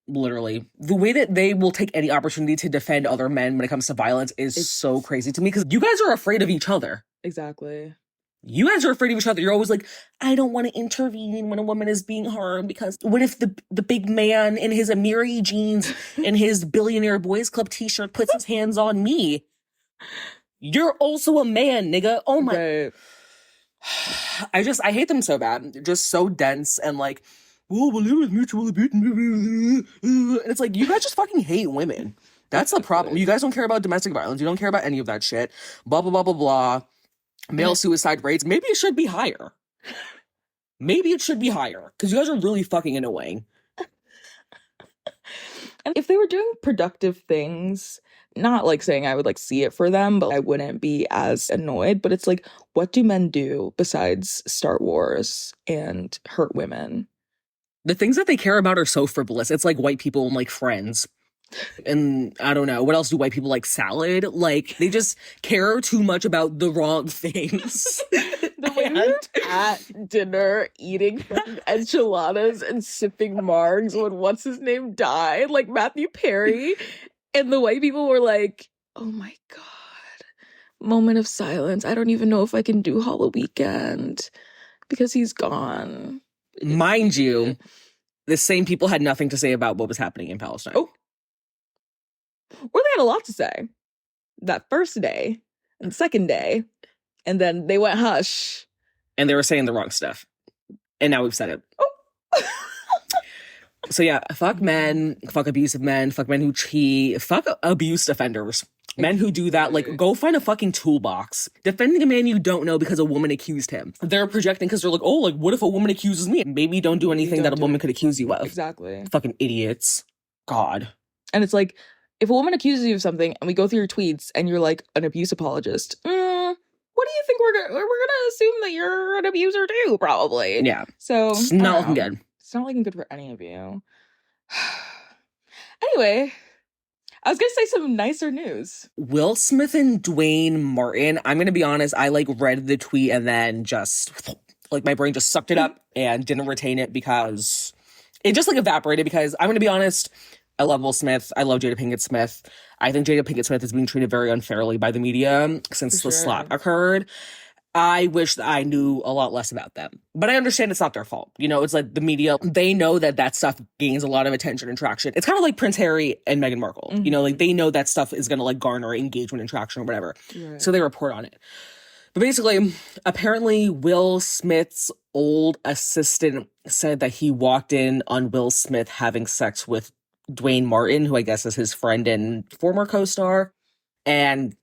Literally. The way that they will take any opportunity to defend other men when it comes to violence is so crazy to me, because you guys are afraid of each other. Exactly. You guys are afraid of each other. You're always like, I don't want to intervene when a woman is being harmed, because what if the big man in his Amiri jeans and his billionaire boys club t-shirt puts his hands on me? You're also a man, nigga. Oh my. Right. I hate them so bad. Just so dense and like, well, there was mutual abuse. And it's like, you guys just fucking hate women. That's the problem. You guys don't care about domestic violence. You don't care about any of that shit. Blah, blah, blah, blah, blah. Male suicide rates. Maybe it should be higher. Maybe it should be higher. Because you guys are really fucking annoying. And if they were doing productive things, not like saying I would like see it for them, but I wouldn't be as annoyed. But it's like, what do men do besides start wars and hurt women? The things that they care about are so frivolous. It's like white people and like Friends. And I don't know, what else do white people like? Salad? Like, they just care too much about the wrong things. The way we were at dinner eating enchiladas and sipping margs when what's his name died, like Matthew Perry, and the white people were like, oh my god, moment of silence. I don't even know if I can do Hollow Weekend because he's gone. Mind you, the same people had nothing to say about what was happening in Palestine. Oh. Or they had a lot to say that first day and second day, and then they went hush. And they were saying the wrong stuff. And now we've said it. Oh. So yeah, fuck men, fuck abusive men, fuck men who cheat, fuck abuse offenders. Men who do that, like, go find a fucking toolbox. Defending a man you don't know because a woman accused him. They're projecting because they're like, oh, like, what if a woman accuses me? Maybe don't do anything that a woman could accuse you of. Exactly. Fucking idiots. God. And it's like, if a woman accuses you of something and we go through your tweets and you're like an abuse apologist, what do you think we're gonna assume that you're an abuser too? Probably. Yeah. So it's not looking good. It's not looking good for any of you. Anyway, I was gonna say some nicer news. Will Smith and Dwayne Martin. I'm gonna be honest. I like read the tweet and then just like my brain just sucked it up and didn't retain it because it just like evaporated. Because I'm gonna be honest. I love Will Smith. I love Jada Pinkett Smith. I think Jada Pinkett Smith is being treated very unfairly by the media since the slap occurred. I wish that I knew a lot less about them. But I understand it's not their fault. You know, it's like the media, they know that stuff gains a lot of attention and traction. It's kind of like Prince Harry and Meghan Markle. Mm-hmm. You know, like they know that stuff is going to like garner engagement and traction or whatever. Right. So they report on it. But basically, apparently Will Smith's old assistant said that he walked in on Will Smith having sex with Dwayne Martin, who I guess is his friend and former co-star. And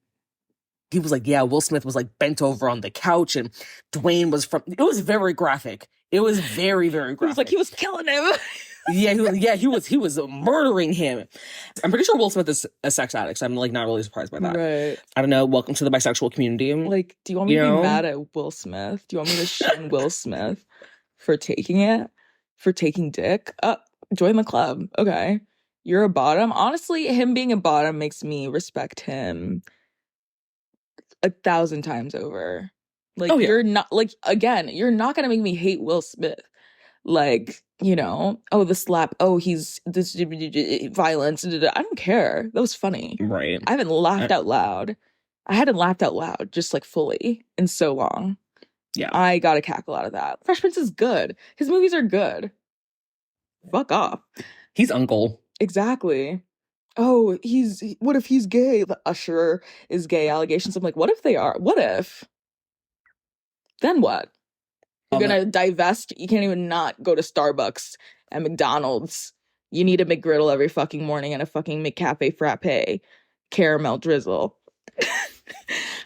he was like, yeah, Will Smith was like bent over on the couch and Dwayne was it was very graphic. It was very, very graphic. He was like, he was killing him. he was murdering him. I'm pretty sure Will Smith is a sex addict, so I'm like not really surprised by that. Right. I don't know. Welcome to the bisexual community. Like, do you want me to be mad at Will Smith? Do you want me to shun Will Smith for taking it? For taking dick? Join the club. Okay. You're a bottom. Honestly, him being a bottom makes me respect him 1,000 times over. Like, you're not, like, again, you're not gonna make me hate Will Smith. Like, you know, oh, the slap, oh, he's this violence. I don't care. That was funny. Right. I haven't laughed out loud. I hadn't laughed out loud, just like fully, in so long. Yeah. I got a cackle out of that. Fresh Prince is good. His movies are good. Fuck off. He's uncle. Exactly. Oh, what if he's gay? The Usher is gay allegations. I'm like, what if they are? What if? Then what? You're gonna divest? You can't even not go to Starbucks and McDonald's. You need a McGriddle every fucking morning and a fucking McCafe frappe. Caramel drizzle.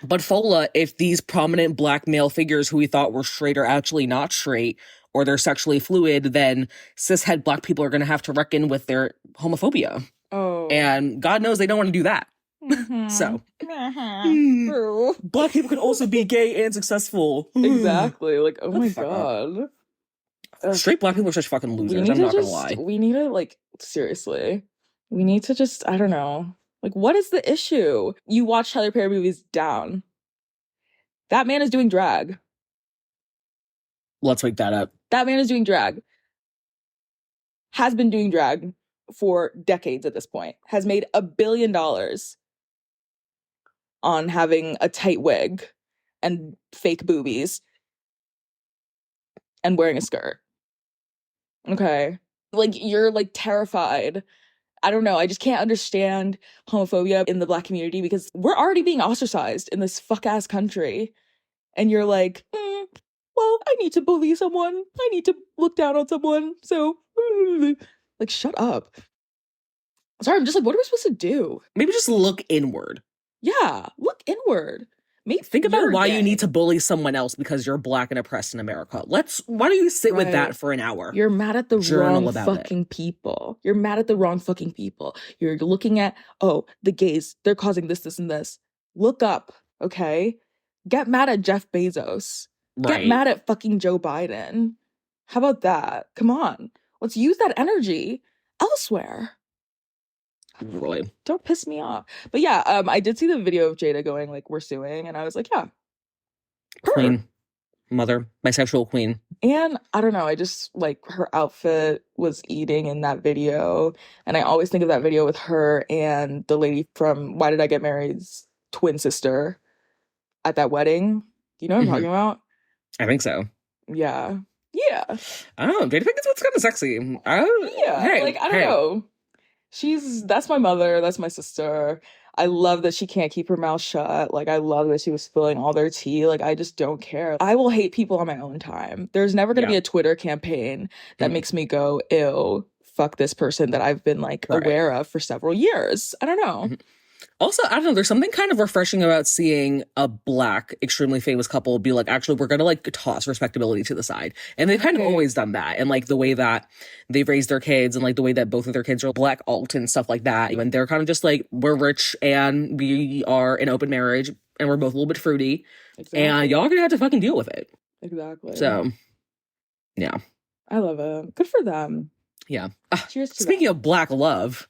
But Fola, if these prominent black male figures who we thought were straight are actually not straight, or they're sexually fluid, then cishet black people are going to have to reckon with their homophobia. Oh. And God knows they don't want to do that. So, True. Black people can also be gay and successful. Exactly. Like, oh Shut the my fuck up. god. Ugh. Straight Black people are such fucking losers. I'm not gonna lie. We need to, like, seriously. We need to just, I don't know. Like, what is the issue? You watch Tyler Perry movies down. That man is doing drag. Let's wake that up. That man is doing drag. Has been doing drag for decades at this point. Has made $1 billion on having a tight wig and fake boobies and wearing a skirt. Okay. Like, you're, like, terrified. I don't know. I just can't understand homophobia in the Black community because we're already being ostracized in this fuck-ass country. And you're like, well, I need to bully someone. I need to look down on someone. So, like, shut up. Sorry, I'm just like, what are we supposed to do? Maybe just look inward. Yeah, look inward. Maybe Think about why gay. you need to bully someone else because you're Black and oppressed in America. Why don't you sit with that for an hour? You're mad at the Journal wrong about fucking people. You're mad at the wrong fucking people. You're looking at, oh, the gays, they're causing this, this, and this. Look up, okay? Get mad at Jeff Bezos. Right. Get mad at fucking Joe Biden. How about that? Come on. Let's use that energy elsewhere. Really. Don't piss me off. But yeah, I did see the video of Jada going like, we're suing, and I was like, yeah. Queen. Mother. Bisexual queen. And I don't know, I just like her outfit was eating in that video. And I always think of that video with her and the lady from Why Did I Get Married's twin sister at that wedding. Do you know what I'm talking about? I think so. Yeah. Yeah. I don't know. Jada Pinkett's what's kind of sexy. Yeah. Like, I don't know. That's my mother. That's my sister. I love that she can't keep her mouth shut. Like, I love that she was spilling all their tea. Like, I just don't care. I will hate people on my own time. There's never going to be a Twitter campaign that makes me go, ew, fuck this person that I've been, like, aware of for several years. I don't know. Also, I don't know, there's something kind of refreshing about seeing a Black, extremely famous couple be like, actually, we're going to, like, toss respectability to the side. And they've kind of always done that. And, like, the way that they've raised their kids and, like, the way that both of their kids are Black alt and stuff like that. And they're kind of just like, we're rich and we are in open marriage and we're both a little bit fruity. Exactly. And y'all are going to have to fucking deal with it. Exactly. So, yeah. I love it. Good for them. Yeah. Cheers to Speaking of Black love...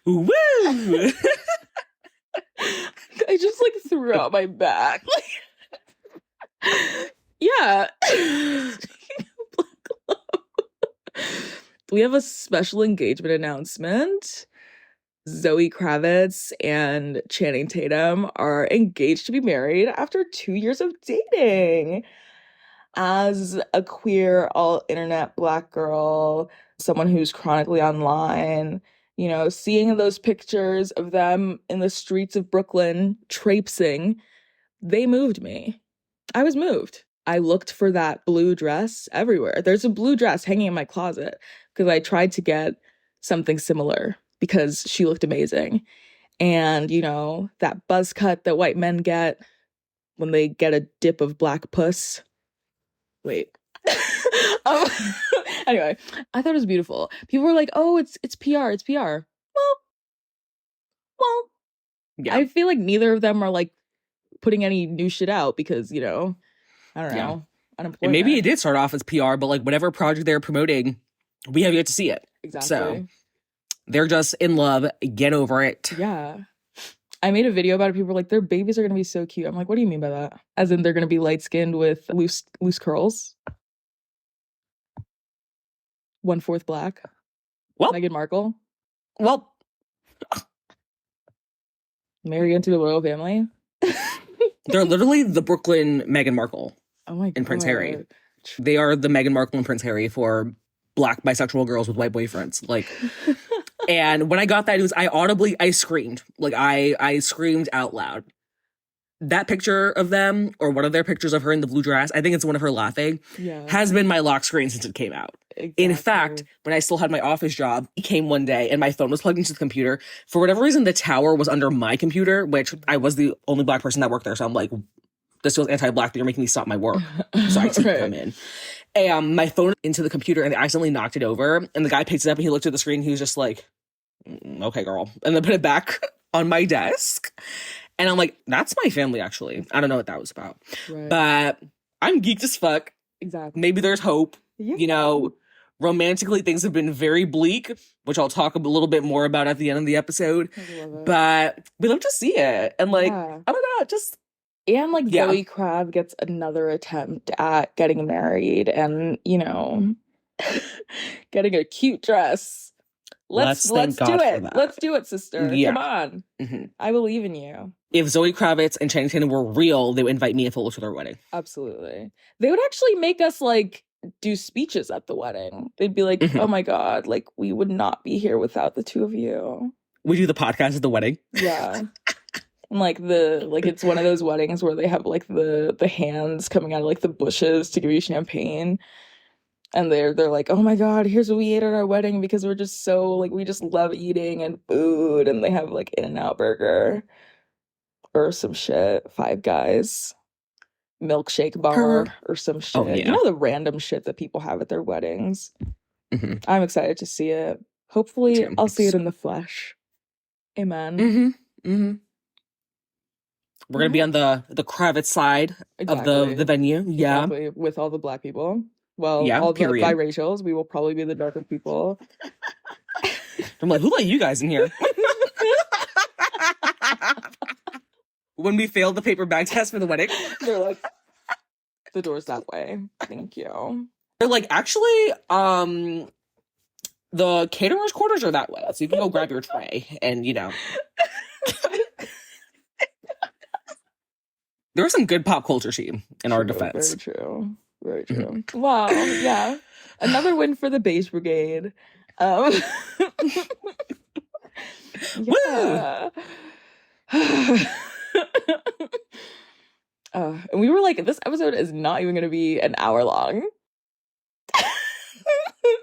Woo! I just like threw out my back. Yeah. We have a special engagement announcement. Zoe Kravitz and Channing Tatum are engaged to be married after 2 years of dating. As a queer, all-internet Black girl, someone who's chronically online, you know, seeing those pictures of them in the streets of Brooklyn traipsing, they moved me. I was moved. I looked for that blue dress everywhere. There's a blue dress hanging in my closet because I tried to get something similar because she looked amazing. And, you know, that buzz cut that white men get when they get a dip of Black puss. Wait. Anyway, I thought it was beautiful. People were like, "Oh, it's PR, it's PR." Well, yeah. I feel like neither of them are like putting any new shit out because, you know, I don't know. Unemployment. And maybe it did start off as PR, but like whatever project they're promoting, we have yet to see it. Exactly. So they're just in love. Get over it. Yeah. I made a video about it. People were like, their babies are going to be so cute. I'm like, what do you mean by that? As in they're going to be light-skinned with loose curls? 1/4 Black? Well, Meghan Markle? Well. Marry into the royal family? They're literally the Brooklyn Meghan Markle. Oh my God. And Prince Harry. They are the Meghan Markle and Prince Harry for Black bisexual girls with white boyfriends. Like... And when I got that news, I screamed. Like, I screamed out loud. That picture of them, or one of their pictures of her in the blue dress, I think it's one of her laughing, has been my lock screen since it came out. In fact, Exactly. when I still had my office job, he came one day and my phone was plugged into the computer. For whatever reason, the tower was under my computer, which I was the only Black person that worked there. So I'm like, this feels anti-Black, but you're making me stop my work so IT can come Right. in. And my phone into the computer and they accidentally knocked it over. And the guy picked it up and he looked at the screen and he was just like, okay, girl. And then put it back on my desk. And I'm like, that's my family, actually. I don't know what that was about. Right. But I'm geeked as fuck. Exactly. Maybe there's hope. Yeah. You know, romantically, things have been very bleak, which I'll talk a little bit more about at the end of the episode. I love it. But we love to see it. And like, Yeah. I don't know, just And like Yeah. Zoe Crab gets another attempt at getting married and, you know, getting a cute dress. Let's Let's thank do God for it. that. Let's do it, sister. Yeah. Come on. Mhm. I believe in you. If Zoe Kravitz and Channing Tatum were real, they would invite me and Fola to their wedding. Absolutely. They would actually make us like do speeches at the wedding. They'd be like, Mhm. oh my God, like we would not be here without the two of you. We do the podcast at the wedding. Yeah. And like it's one of those weddings where they have like the hands coming out of like the bushes to give you champagne. And they're like, oh my God, here's what we ate at our wedding because we're just so like we just love eating and food. And they have like In-N-Out Burger or some shit, Five Guys, milkshake bar or some shit. Oh, yeah. You know the random shit that people have at their weddings. Mhm. I'm excited to see it. Hopefully Too. I'll see it in the flesh. Amen. Mm-hmm. Mm-hmm. We're gonna be on the Kravitz side of the venue. Yeah. Exactly. With all the Black people. Well, Yeah, all the period. biracials. We will probably be the darker people. I'm like, who let you guys in here? When we failed the paper bag test for the wedding, They're like, the door's that way. Thank you. they're like, actually, the caterer's quarters are that way, so you can go grab your tray, and you know. There was some good pop culture tea in our defense. Very true. Very true. Wow. Yeah. Another win for the beige brigade. Yeah. And we were like, this episode is not even going to be an hour long.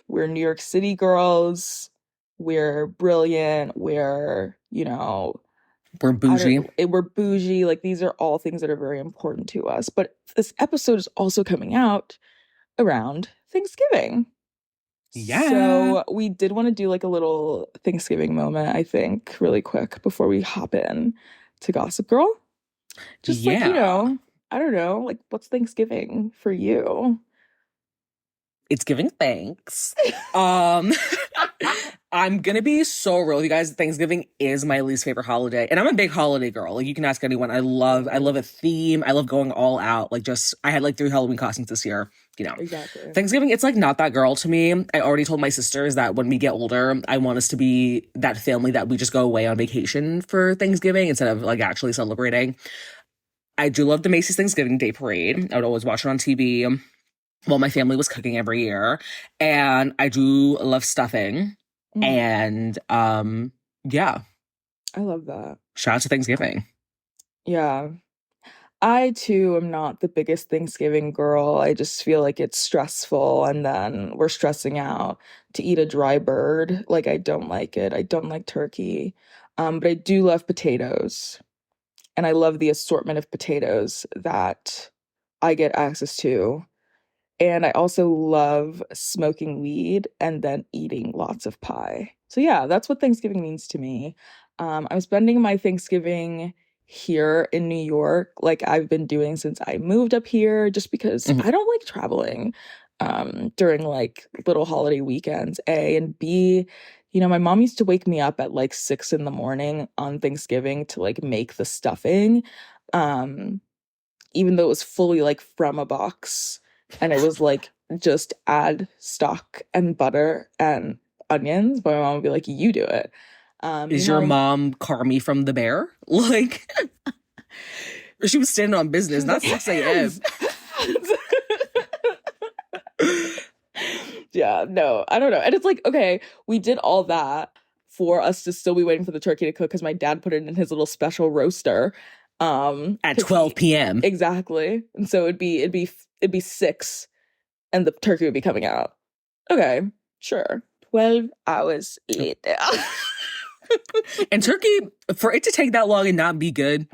We're New York City girls. We're brilliant. We're, you know, We're bougie. We're bougie. Like, these are all things that are very important to us. But this episode is also coming out around Thanksgiving. Yeah. So we did want to do like a little Thanksgiving moment, I think, really quick before we hop in to Gossip Girl. Just like, you know, I don't know, like what's Thanksgiving for you? It's giving thanks. I'm gonna be so real with you guys. Thanksgiving is my least favorite holiday, and I'm a big holiday girl. Like, you can ask anyone. I love a theme. I love going all out. Like, just I had like 3 Halloween costumes this year. You know, Exactly. Thanksgiving, it's like not that girl to me. I already told my sisters that when we get older, I want us to be that family that we just go away on vacation for Thanksgiving instead of like actually celebrating. I do love the Macy's Thanksgiving Day Parade. I would always watch it on TV while my family was cooking every year. And I do love stuffing. And yeah. I love that. Shout out to Thanksgiving. Yeah. I too am not the biggest Thanksgiving girl. I just feel like it's stressful and then we're stressing out to eat a dry bird. Like, I don't like it. I don't like turkey. But I do love potatoes. And I love the assortment of potatoes that I get access to. And I also love smoking weed and then eating lots of pie. So yeah, that's what Thanksgiving means to me. I'm spending my Thanksgiving here in New York, like I've been doing since I moved up here, just because I don't like traveling during like little holiday weekends, A, and B, you know, my mom used to wake me up at like 6 a.m. on Thanksgiving to like make the stuffing, even though it was fully like from a box. And it was like, just add stock and butter and onions. But my mom would be like, you do it. Is your mom Carmi from The Bear? Like, she was standing on business, not 6 a.m. Yeah, no, I don't know. And it's like, okay, we did all that for us to still be waiting for the turkey to cook because my dad put it in his little special roaster. At 12 p.m. Exactly. And so it'd be 6 and the turkey would be coming out. Okay, sure. 12 hours later. And Turkey, for it to take that long and not be good.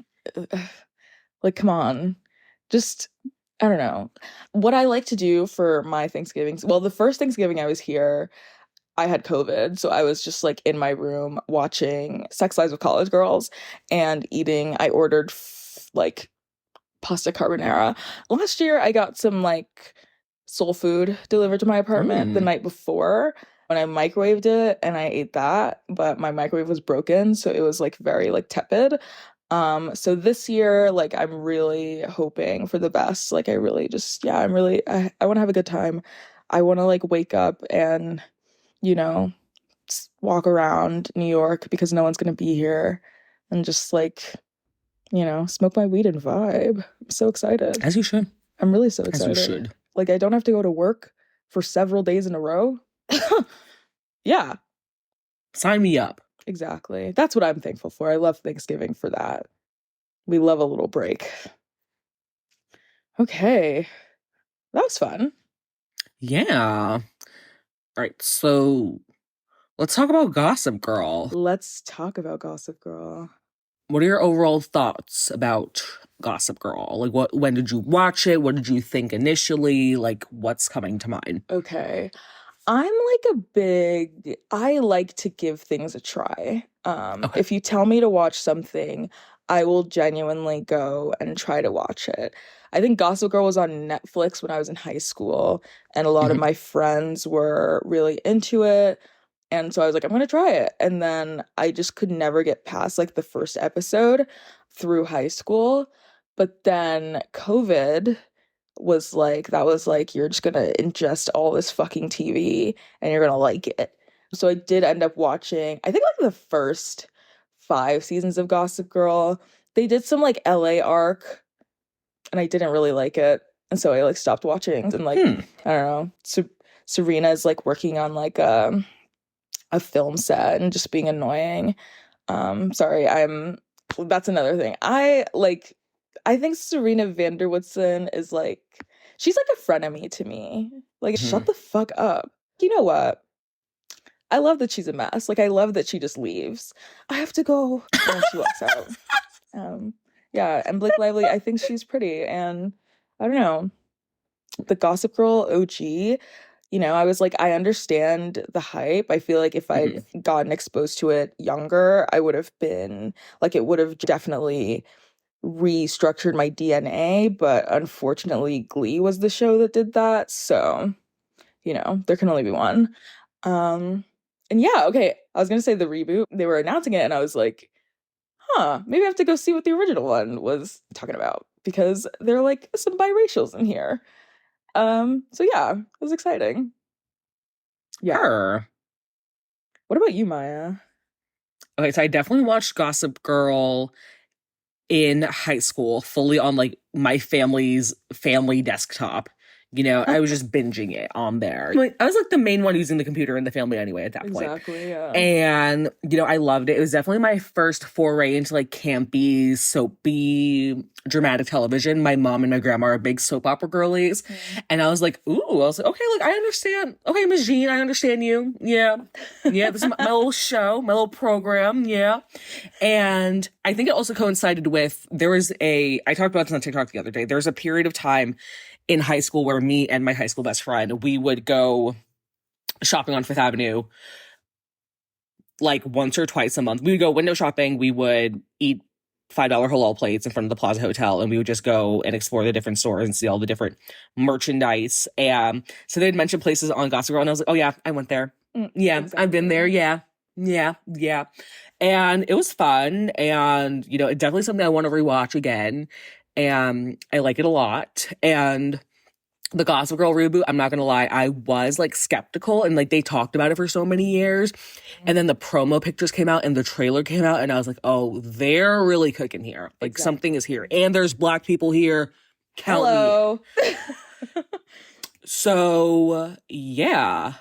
Like, come on. Just, I don't know. What I like to do for my Thanksgivings, well, the first Thanksgiving I was here, I had COVID. So I was just like in my room watching Sex Lives with College Girls and eating. I ordered like pasta carbonara. Last year, I got some like soul food delivered to my apartment the night before when I microwaved it and I ate that, but my microwave was broken, so it was like very like tepid. So this year, like I'm really hoping for the best. Like I really just, yeah, I want to have a good time. I want to like wake up and, you know, walk around New York because no one's gonna be here and just like, smoke my weed and vibe. I'm so excited. As you should. I'm really so As you excited. should. Like I don't have to go to work for several days in a row. Yeah. Sign me up. Exactly. That's what I'm thankful for. I love Thanksgiving for that. We love a little break. Okay. That was fun. Yeah. All right, so let's talk about Gossip Girl. Let's talk about Gossip Girl. What are your overall thoughts about Gossip Girl? Like, when did you watch it? What did you think initially? Like, what's coming to mind? Okay. I'm like I like to give things a try. Okay. If you tell me to watch something, I will genuinely go and try to watch it. I think Gossip Girl was on Netflix when I was in high school, and a lot of my friends were really into it. And so I was like, I'm gonna try it. And then I just could never get past like the first episode through high school. But then COVID that was like, you're just gonna ingest all this fucking TV and you're gonna like it. So I did end up watching, I think like the first 5 seasons of Gossip Girl. They did some like LA arc and I didn't really like it. And so I like stopped watching and like, I don't know. Serena is like working on like a film set and just being annoying. Sorry, that's another thing. I think Serena Vanderwoodson is like, she's like a frenemy to me. Like, shut the fuck up. You know what? I love that she's a mess. Like, I love that she just leaves. I have to go. And she walks out. Yeah, and Blake Lively, I think she's pretty. And I don't know. The Gossip Girl OG, I was like, I understand the hype. I feel like if I'd gotten exposed to it younger, I would have been like, it would have definitely restructured my DNA, but unfortunately Glee was the show that did that, so there can only be one. And yeah, okay, I was gonna say the reboot, they were announcing it and I was like, maybe I have to go see what the original one was talking about because there are like some biracials in here. So yeah, it was exciting. Yeah. What about you, Maya? Okay, so I definitely watched Gossip Girl in high school, fully on like my family's family desktop. I was just binging it on there. Like, I was like the main one using the computer in the family anyway at that point. Exactly, yeah. And, I loved it. It was definitely my first foray into like campy, soapy, dramatic television. My mom and my grandma are big soap opera girlies. And I was like, okay, like I understand. Okay, Ms. Jean, I understand you. Yeah. Yeah, this is my little show, my little program. Yeah. And I think it also coincided with, I talked about this on TikTok the other day. There was a period of time in high school where me and my high school best friend, we would go shopping on Fifth Avenue like once or twice a month. We would go window shopping. We would eat $5 halal plates in front of the Plaza Hotel, and we would just go and explore the different stores and see all the different merchandise. And so they'd mention places on Gossip Girl, and I was like, oh yeah, I went there. Yeah, exactly. I've been there. Yeah. And it was fun, and it's definitely something I want to rewatch again. And I like it a lot. And the Gossip Girl reboot, I'm not gonna lie, I was like skeptical, and like they talked about it for so many years, and then the promo pictures came out and the trailer came out, and I was like, oh, they're really cooking here. Like something is here, and there's Black people here. Hello. So yeah.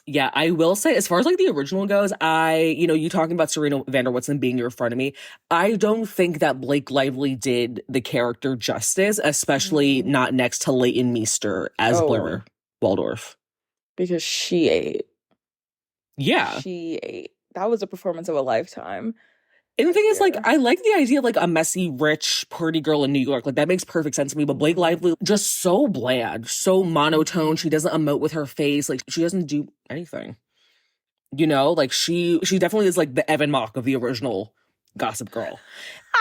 Yeah, I will say, as far as like the original goes, you talking about Serena Vanderwoodson being your frenemy, I don't think that Blake Lively did the character justice, especially not next to Leighton Meester as Blair Waldorf. Because she ate. Yeah. She ate. That was a performance of a lifetime. And the thing is, like, Yeah. I like the idea of, like, a messy, rich, party girl in New York. Like, that makes perfect sense to me. But Blake Lively, just so bland, so monotone. She doesn't emote with her face. Like, she doesn't do anything. You know? Like, she definitely is, like, the Evan Mock of the original Gossip Girl.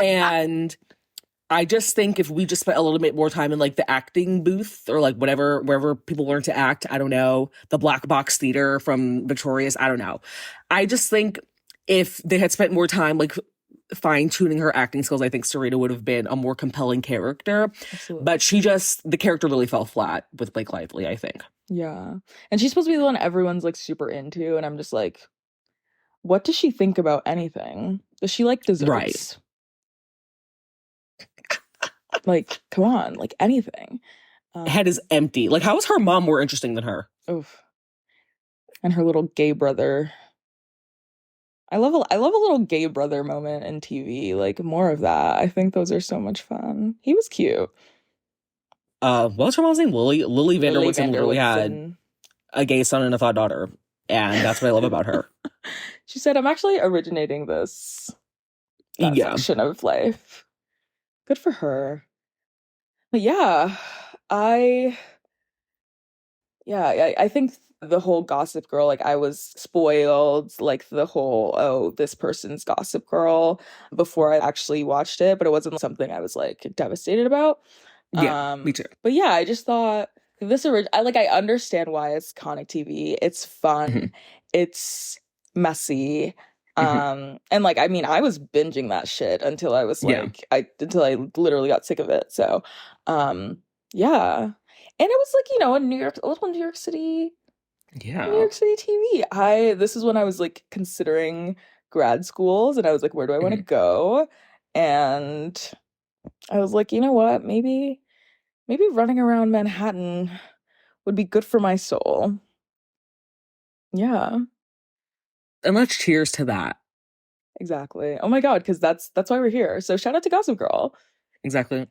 And I just think if we just spent a little bit more time in, like, the acting booth or, like, whatever, wherever people learn to act, I don't know, the Black Box Theater from Victorious, I don't know. I just think if they had spent more time, like, fine-tuning her acting skills, I think Serena would have been a more compelling character. Absolutely. But the character really fell flat with Blake Lively, I think. Yeah. And she's supposed to be the one everyone's like super into, and I'm just like, what does she think about anything? Does she like desserts? Right. Like, come on, like anything. Head is empty. Like, how is her mom more interesting than her? Oof. And her little gay brother. I love a little gay brother moment in TV. Like more of that. I think those are so much fun. He was cute. What's her mom's name? Lily Lily Vanderwoodson literally had Vanderwoodson. a gay son and a thought daughter. And that's what I love about her. She said, I'm actually originating that Yeah. section of life. Good for her. But yeah, I think the whole Gossip Girl, like I was spoiled, like the whole, oh, this person's Gossip Girl before I actually watched it, but it wasn't something I was like devastated about. Yeah, me too. But yeah, I just thought I understand why it's iconic TV. It's fun. Mhm. It's messy. Mhm. And like I mean, I was binging that shit until I was Yeah. like until I literally got sick of it. So, yeah. And it was like, you know, a little New York City Yeah. TV. This is when I was like considering grad schools and I was like, where do I want to Mhm. go? And I was like, you know what? Maybe running around Manhattan would be good for my soul. Yeah, And much cheers to that. exactly. Oh my God, because that's why we're here. So shout out to Gossip Girl. Exactly.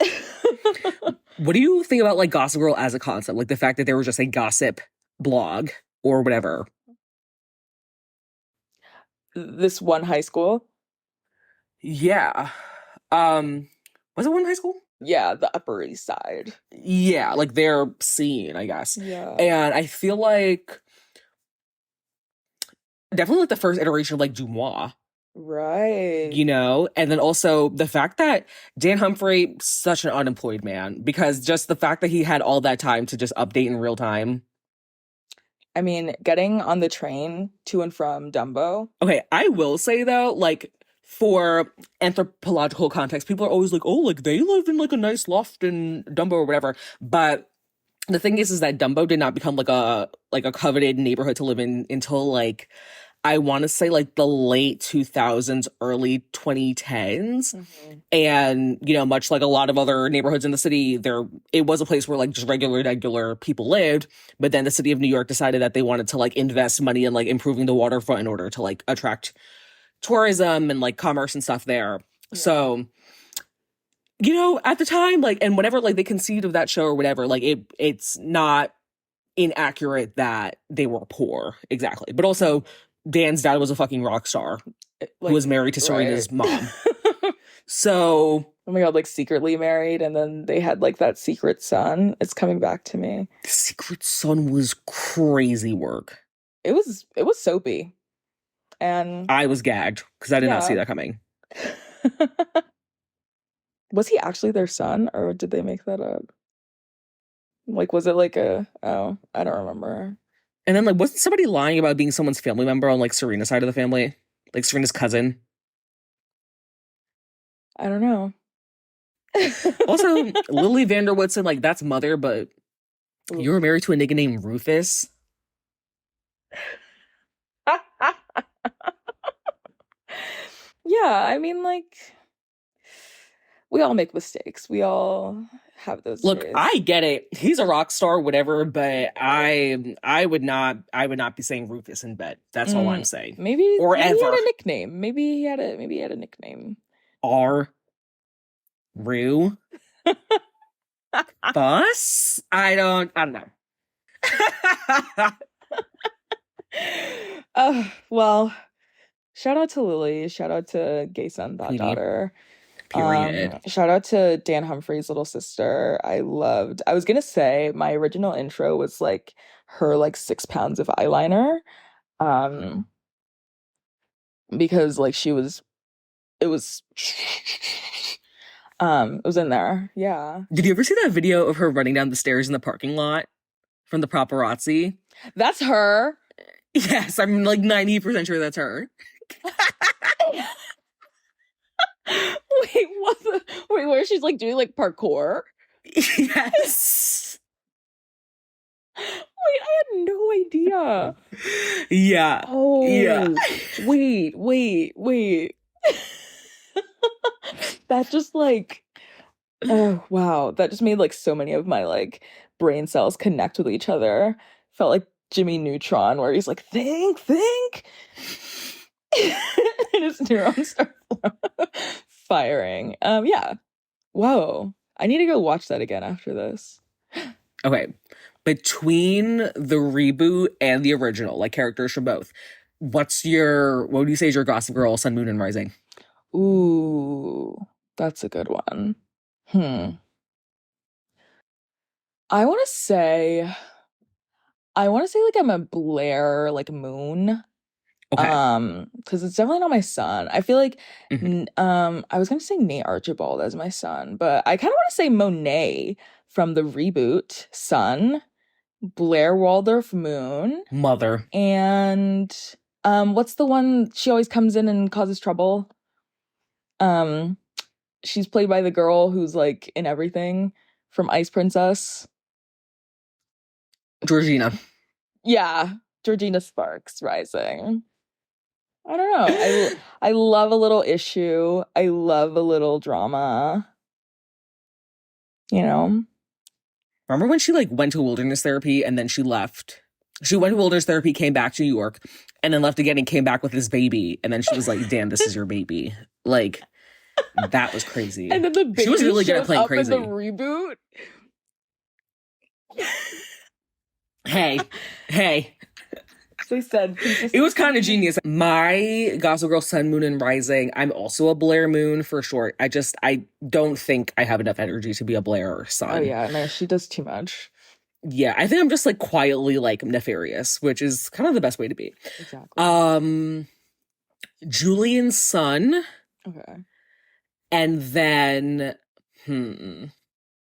What do you think about like Gossip Girl as a concept? Like the fact that there was just a gossip blog or whatever. This one high school. Yeah. Was it one high school? Yeah, the Upper East Side. Yeah, like their scene, I guess. Yeah. And I feel like definitely like the first iteration of like Dumois, Right. you know? And then also the fact that Dan Humphrey, such an unemployed man, because just the fact that he had all that time to just update in real time. I mean, getting on the train to and from Dumbo. Okay, I will say though, like for anthropological context, people are always like, oh, like they lived in like a nice loft in Dumbo or whatever. But the thing is that Dumbo did not become like a coveted neighborhood to live in until like I want to say like the late 2000s, early 2010s. Mm-hmm. And, you know, much like a lot of other neighborhoods in the city, it was a place where like just regular people lived. But then the city of New York decided that they wanted to like invest money in like improving the waterfront in order to like attract tourism and like commerce and stuff there. Yeah. So, you know, at the time, like, and whenever like they conceived of that show or whatever, like it's not inaccurate that they were poor exactly. But also, Dan's dad was a fucking rock star who was married to Serena's mom. So, oh my God, like secretly married, and then they had like that secret son. It's coming back to me. the secret son was crazy work. It was soapy, and I was gagged because I did not see Yeah. that coming. Was he actually their son, or did they make that up? Like, was it like oh, I don't remember. And then like, wasn't somebody lying about being someone's family member on like Serena's side of the family, like Serena's cousin? I don't know. Also, Lily Vanderwoodson, like that's mother, but you were married to a nigga named Rufus. Yeah, I mean, like, we all make mistakes. We all have those Look, days. I get it. He's a rock star, whatever, but I would not be saying Rufus in bed. That's all I'm saying. Maybe Or he had ever. a nickname. Maybe he had a nickname. R. Rue. Bus? I don't know. Well, shout out to Lily. Shout out to Gay Son, That Petey. Daughter. Period. Shout out to Dan Humphrey's little sister. I was gonna say my original intro was like her like 6 pounds of eyeliner. Um, because like it was in there. Yeah. Did you ever see that video of her running down the stairs in the parking lot from the paparazzi? That's her. Yes, I'm like 90% sure that's her. Wait, where she's like doing like parkour? Yes. Wait, I had no idea. Yeah. Oh, Yeah. wait. That just like, oh, wow. That just made like so many of my like brain cells connect with each other. Felt like Jimmy Neutron, where he's like, think. And his neurons start firing. Yeah. Whoa. I need to go watch that again after this. Okay. Between the reboot and the original, like characters from both, what would you say is your Gossip Girl, Sun, Moon, and Rising? Ooh, that's a good one. I want to say like I'm a Blair like Moon. Okay. Because it's definitely not my son. I feel like Mhm. I was gonna say Nate Archibald as my son, but I kind of want to say Monet from the reboot son, Blair Waldorf Moon, Mother. and what's the one she always comes in and causes trouble? She's played by the girl who's like in everything from Ice Princess. Georgina. Yeah, Georgina Sparks Rising. I don't know. I love a little issue. I love a little drama. You know? Remember when she like went to wilderness therapy and then she left? She went to wilderness therapy, came back to New York, and then left again and came back with this baby. And then she was like, damn, this is your baby. Like, that was crazy. And then the baby she was really good at playing up crazy. in the reboot. Hey. They said it was kind of genius. My Gossip Girl, Sun, Moon, and Rising, I'm also a Blair Moon for short. I don't think I have enough energy to be a Blair Sun. Oh yeah, no, she does too much. Yeah, I think I'm just like quietly like nefarious, which is kind of the best way to be. Exactly. Julian's Sun. Okay. And then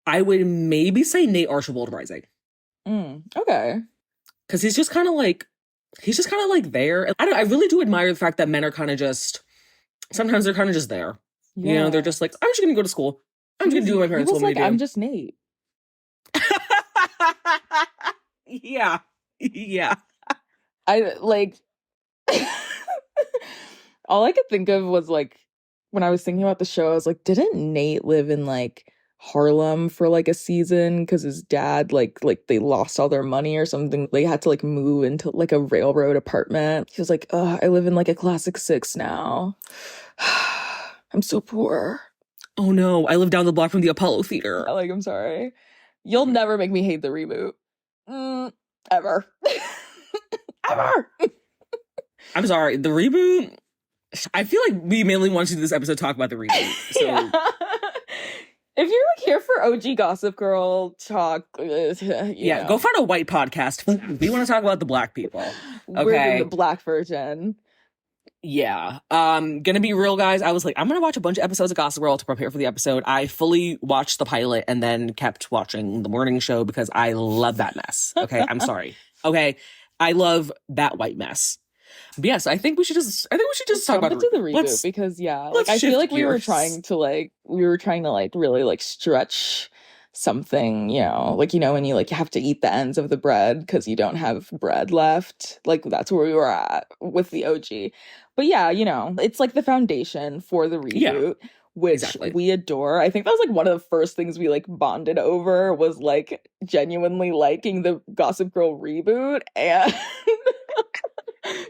I would maybe say Nate Archibald Rising. Okay. Because he's just kind of like there. I really do admire the fact that men are kind of just, sometimes they're kind of just there. Yeah. You know, they're just like, I'm just going to go to school. I'm just going to do what my parents told me to do. I'm just Nate. Yeah. I like all I could think of was like when I was thinking about the show, I was like, didn't Nate live in like Harlem for like a season because his dad like they lost all their money or something? They had to like move into like a railroad apartment. He was like, I live in like a classic 6 now. I'm so poor. Oh no, I live down the block from the Apollo Theater. Like, I'm sorry. You'll never make me hate the reboot. Ever. Ever. I'm sorry. The reboot? I feel like we mainly want to do this episode talk about the reboot. So. Yeah. If you're like here for OG Gossip Girl talk, yeah, go find a white podcast. We want to talk about the black people. Okay. We're the black version. Yeah. Gonna be real, guys. I was like, I'm gonna watch a bunch of episodes of Gossip Girl to prepare for the episode. I fully watched the pilot and then kept watching the morning show because I love that mess. Okay, I'm sorry. Okay, I love that white mess. But yes, I think we should just talk about the reboot because I feel like we were trying to really like stretch something, like, when you like have to eat the ends of the bread because you don't have bread left. Like that's where we were at with the OG. But yeah, it's like the foundation for the reboot, which we adore. I think that was like one of the first things we like bonded over was like genuinely liking the Gossip Girl reboot and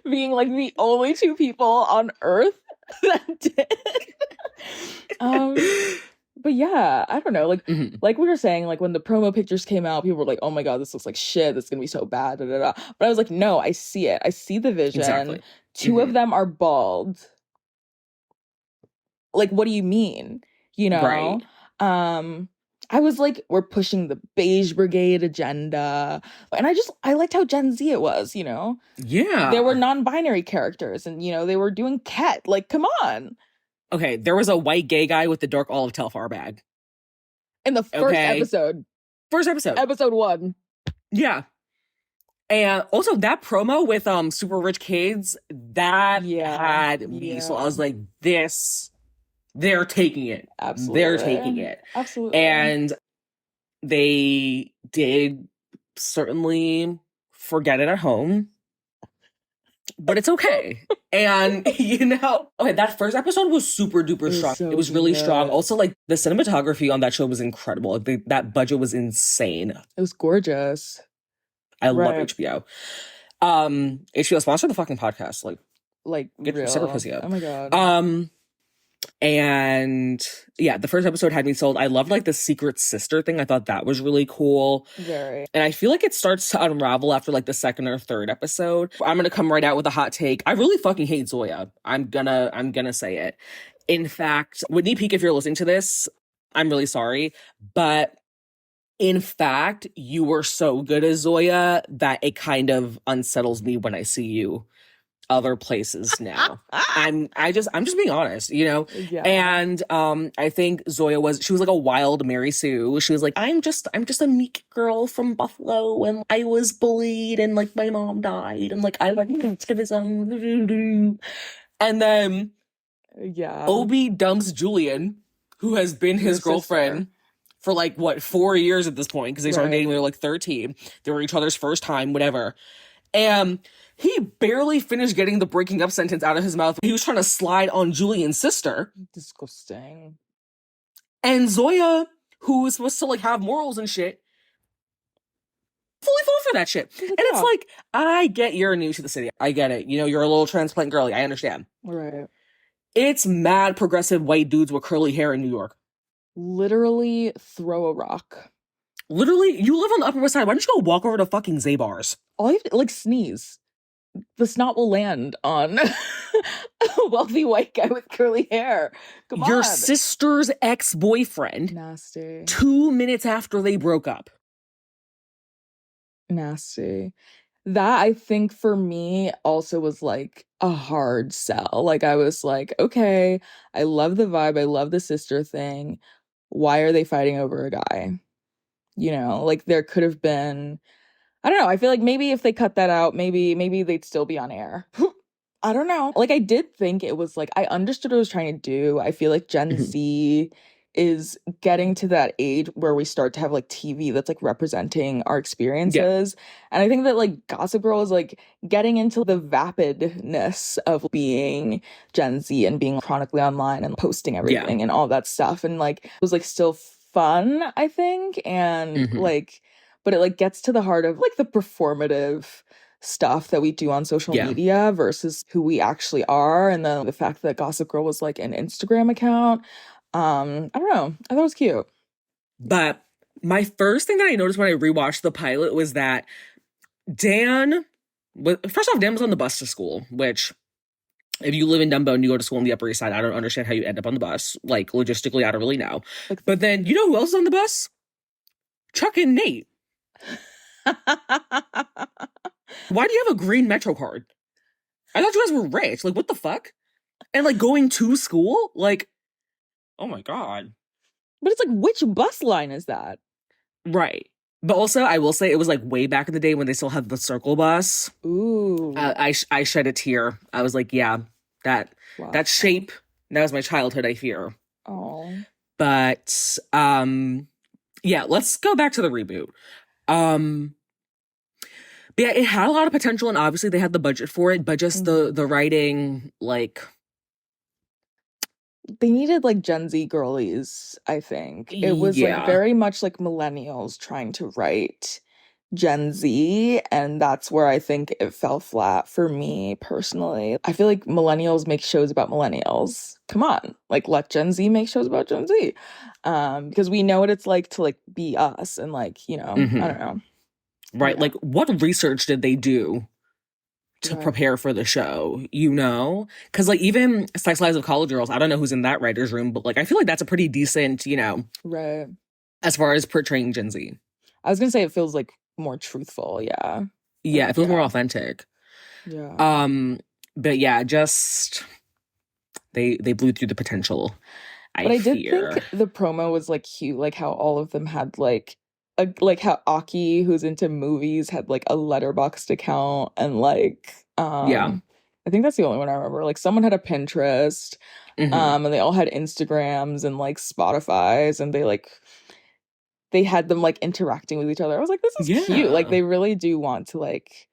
being like the only two people on Earth that did. But yeah, I don't know. Mhm. Like we were saying, like when the promo pictures came out, people were like, "Oh my God, this looks like shit. This is gonna be so bad." Da, da, da. But I was like, "No, I see it. I see the vision. Exactly. Two of Hmm. them are bald. Like, what do you mean? You know?" Right. Um, I was like, "We're pushing the beige brigade agenda," and I liked how Gen Z it was. There were Yeah. non-binary characters, and they were doing Ket. Like, come on! Okay, there was a white gay guy with the dark olive Telfar bag. In the first Okay. episode, First episode. episode one. Yeah. And also that promo with super rich kids, that Yeah, had me. So I yeah, was like, this, they're taking it. They're taking absolutely, it. absolutely. And they did certainly forget it at home, but it's okay. And okay, that first episode was super duper It was strong. It so was really strong. good. Also, like the cinematography on that show was incredible. Like, that budget was insane. It was gorgeous. I love Right. HBO. HBO sponsored the fucking podcast. Like, Like set your real. pussy up. Oh my God. Um, and yeah, the first episode had me sold. I loved like the secret sister thing. I thought that was really cool. Very. And I feel like it starts to unravel after like the second or third episode. I'm gonna come right out with a hot take. I really fucking hate Zoya. I'm gonna say it. In fact, Whitney Peak, if you're listening to this, I'm really sorry. But in fact, you were so good as Zoya that it kind of unsettles me when I see you other places now. I'm just being honest, Yeah. And I think she was like a wild Mary Sue. She was like, I'm just a meek girl from Buffalo and I was bullied and like my mom died and like I like activism. And then Yeah. Obi dumps Julian, who has been Your his sister. girlfriend for like what 4 years at this point, because they started Right. dating when they were like 13. They were each other's first time, whatever. And he barely finished getting the breaking up sentence out of his mouth. He was trying to slide on Julian's sister. Disgusting. And Zoya, who is supposed to like have morals and shit, fully fall for that shit. She's And like, it's yeah. like, I get you're new to the city. I get it. You're a little transplant girly. I understand. Right. It's mad progressive white dudes with curly hair in New York. Literally throw a rock. Literally, you live on the Upper West Side. Why don't you go walk over to fucking Zabar's? All you have to, like, sneeze. The snot will land on a wealthy white guy with curly hair. Come Your on. sister's ex-boyfriend, Nasty. 2 minutes after they broke up. Nasty. That I think for me also was like a hard sell. Like I was like, okay, I love the vibe. I love the sister thing. Why are they fighting over a guy? Like there could have been, I don't know. I feel like maybe if they cut that out, maybe they'd still be on air. I don't know. Like I did think it was like I understood what it was trying to do. I feel like Gen Mhm. Z is getting to that age where we start to have like TV that's like representing our Yeah, experiences. And I think that like Gossip Girl is like getting into the vapidness of being Gen Z and being chronically online and posting yeah. everything and all that stuff. And like it was like still fun, I think. And Hmm. like, but it like gets to the heart of like the performative stuff that we do on social Yeah. media versus who we actually are. And then the fact that Gossip Girl was like an Instagram account. I don't know. I thought it was cute. But my first thing that I noticed when I rewatched the pilot was that Dan first off, Dan was on the bus to school, which if you live in Dumbo and you go to school on the Upper East Side, I don't understand how you end up on the bus. Like logistically, I don't really know. Like, But then you know who else is on the bus? Chuck and Nate. Why do you have a green Metro card? I thought you guys were rich. Like, what the fuck? And like going to school? Like, oh my God. but it's like, which bus line is that? Right. But also, I will say it was like way back in the day when they still had the circle bus. Ooh, I shed a tear. I was like, yeah, that wow. that shape, that was my childhood, I fear. Oh, But yeah, let's go back to the reboot. Um but yeah, it had a lot of potential and obviously they had the budget for it, but just the writing, like, they needed like Gen Z girlies, I think. It was like yeah. very much like millennials trying to write Gen Z, and that's where I think it fell flat for me personally. I feel like millennials make shows about millennials. Come on, like let Gen Z make shows about Gen Z. Because we know what it's like to like be us and like, I Hmm. don't know. Right. Yeah. Like, what research did they do to Right. prepare for the show? Because like even Sex Lives of College Girls, I don't know who's in that writer's room, but like I feel like that's a pretty decent, Right. as far as portraying Gen Z. I was gonna say it feels like more truthful, yeah. Like, Yeah, it feels more yeah. authentic. Yeah. Um, but yeah, just they blew through the potential, I But I did fear. think the promo was like cute, like how all of them had like how Aki, who's into movies, had like a Letterboxd account and like Yeah. I think that's the only one I remember. Like someone had a Pinterest, Hmm. and they all had Instagrams and like Spotify's and they had them like interacting with each other. I was like, this is cute. Like Yeah. they really do want to like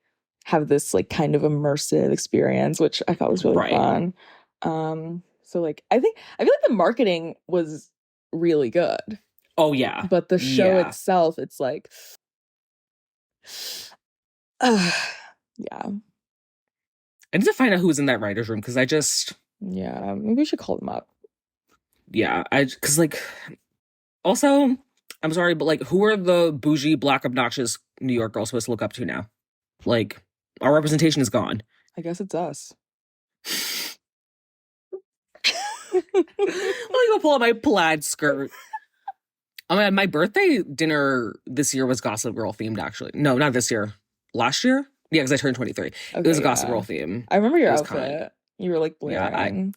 have this like kind of immersive experience, which I thought was really Right. fun. So like I feel like the marketing was really good, Oh yeah. but the show Yeah. itself, it's like, yeah, I need to find out who was in that writer's room because I just, yeah. Maybe we should call them up. yeah, because like, also, I'm sorry, but like, who are the bougie, black, obnoxious New York girls supposed to look up to now? Like, our representation is gone. I guess it's us. Let me go pull out my plaid skirt. Oh my birthday dinner this year was Gossip Girl themed, actually. No, not this year. Last year? Yeah, because I turned 23. It was Okay, a Gossip yeah. Girl theme. I remember It your was kind. outfit. You were like Yeah, I blaring.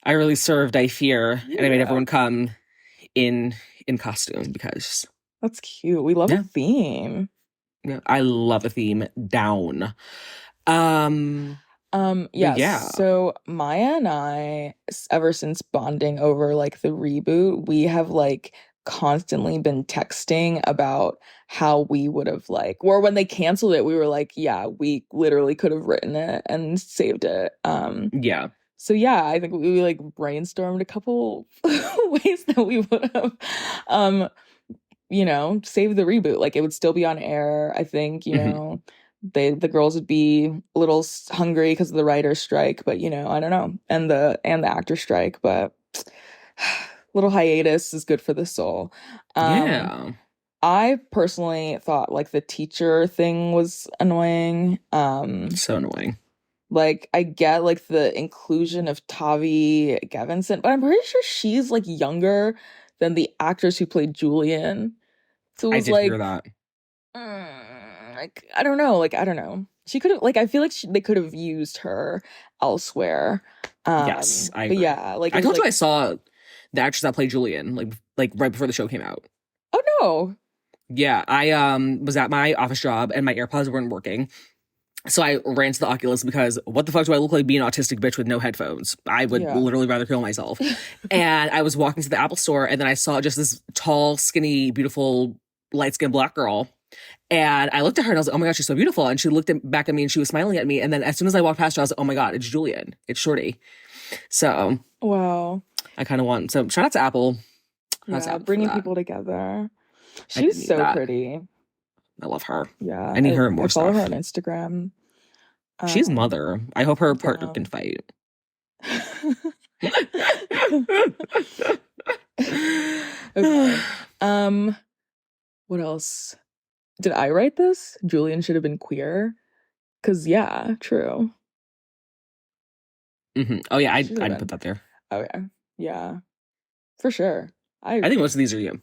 I really served, I fear, and I made Yeah, everyone come in in costume because that's cute. We love a yeah, theme. yeah, I love a theme down. But Yeah, yeah, so Maya and I, ever since bonding over like the reboot, we have like constantly been texting about how we would have like, or when they canceled it, we were like, yeah, we literally could have written it and saved it. yeah. So yeah, I think we like brainstormed a couple ways that we would have um save the reboot. Like it would still be on air. I think, Hmm. the girls would be a little hungry because of the writer's strike, but I don't know, and the actor strike, but little hiatus is good for the soul. Um, Yeah. I personally thought like the teacher thing was annoying. So annoying. Like I get like the inclusion of Tavi Gevinson, but I'm pretty sure she's like younger than the actress who played Julian. So it I was did hear like, that. like I don't know, like I don't know. She could have like I feel like they could have used her elsewhere. Yes, I But agree. yeah, like it I was told you like, I saw the actress that played Julian, like right before the show came out. oh no. Yeah, I was at my office job and my AirPods weren't working. So I ran to the Oculus because what the fuck do I look like being an autistic bitch with no headphones? I would Yeah. literally rather kill myself. And I was walking to the Apple store and then I saw just this tall, skinny, beautiful, light-skinned black girl. And I looked at her and I was like, oh my God, she's so beautiful. And she looked back at me and she was smiling at me. And then as soon as I walked past her, I was like, oh my God, it's Julian. It's Shorty. So Wow. I kind of want, so shout out to Apple. Shout out to Yeah, Apple for bringing that. people together. I did She's need so that. pretty. I love her. Yeah. I need her in I more follow her stuff. on Instagram. She's mother. I hope her partner Yeah. can fight. Okay. What else? Did I write this? Julian should have been queer. Cause yeah, true. Oh yeah, Should have I'd put been. that there. Okay. Yeah. For sure. I I think agree. most of these are you.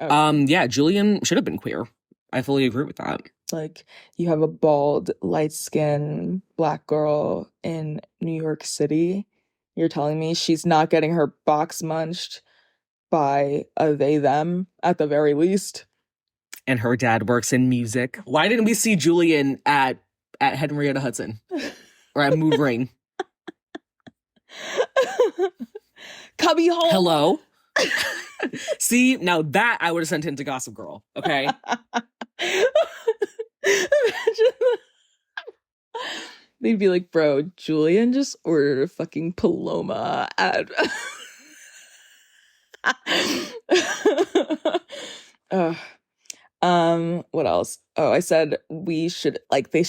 Okay. Yeah, Julian should have been queer. I fully agree with that. Like you have a bald, light-skinned black girl in New York City. You're telling me she's not getting her box munched by a they them at the very least. And her dad works in music. Why didn't we see Julian at Henrietta Hudson or at Mood Ring? Cubby hole. Hello. See, now that I would have sent him to Gossip Girl. Okay. Imagine. They'd be like, bro, Julian just ordered a fucking Paloma at. What else? Oh, I said they should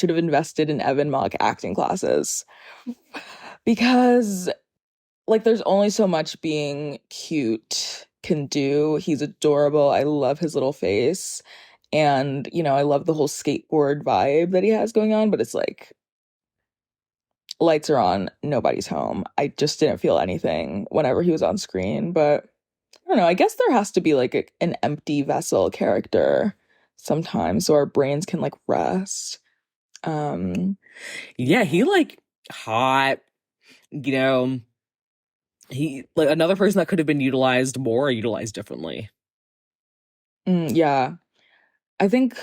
have invested in Evan Mock acting classes because like there's only so much being cute can do. He's adorable. I love his little face. And, I love the whole skateboard vibe that he has going on, but it's like lights are on, nobody's home. I just didn't feel anything whenever he was on screen, but I don't know. I guess there has to be like an empty vessel character sometimes so our brains can like rest. Yeah, he like hot, you know, he like another person that could have been utilized more or utilized differently. Yeah. I think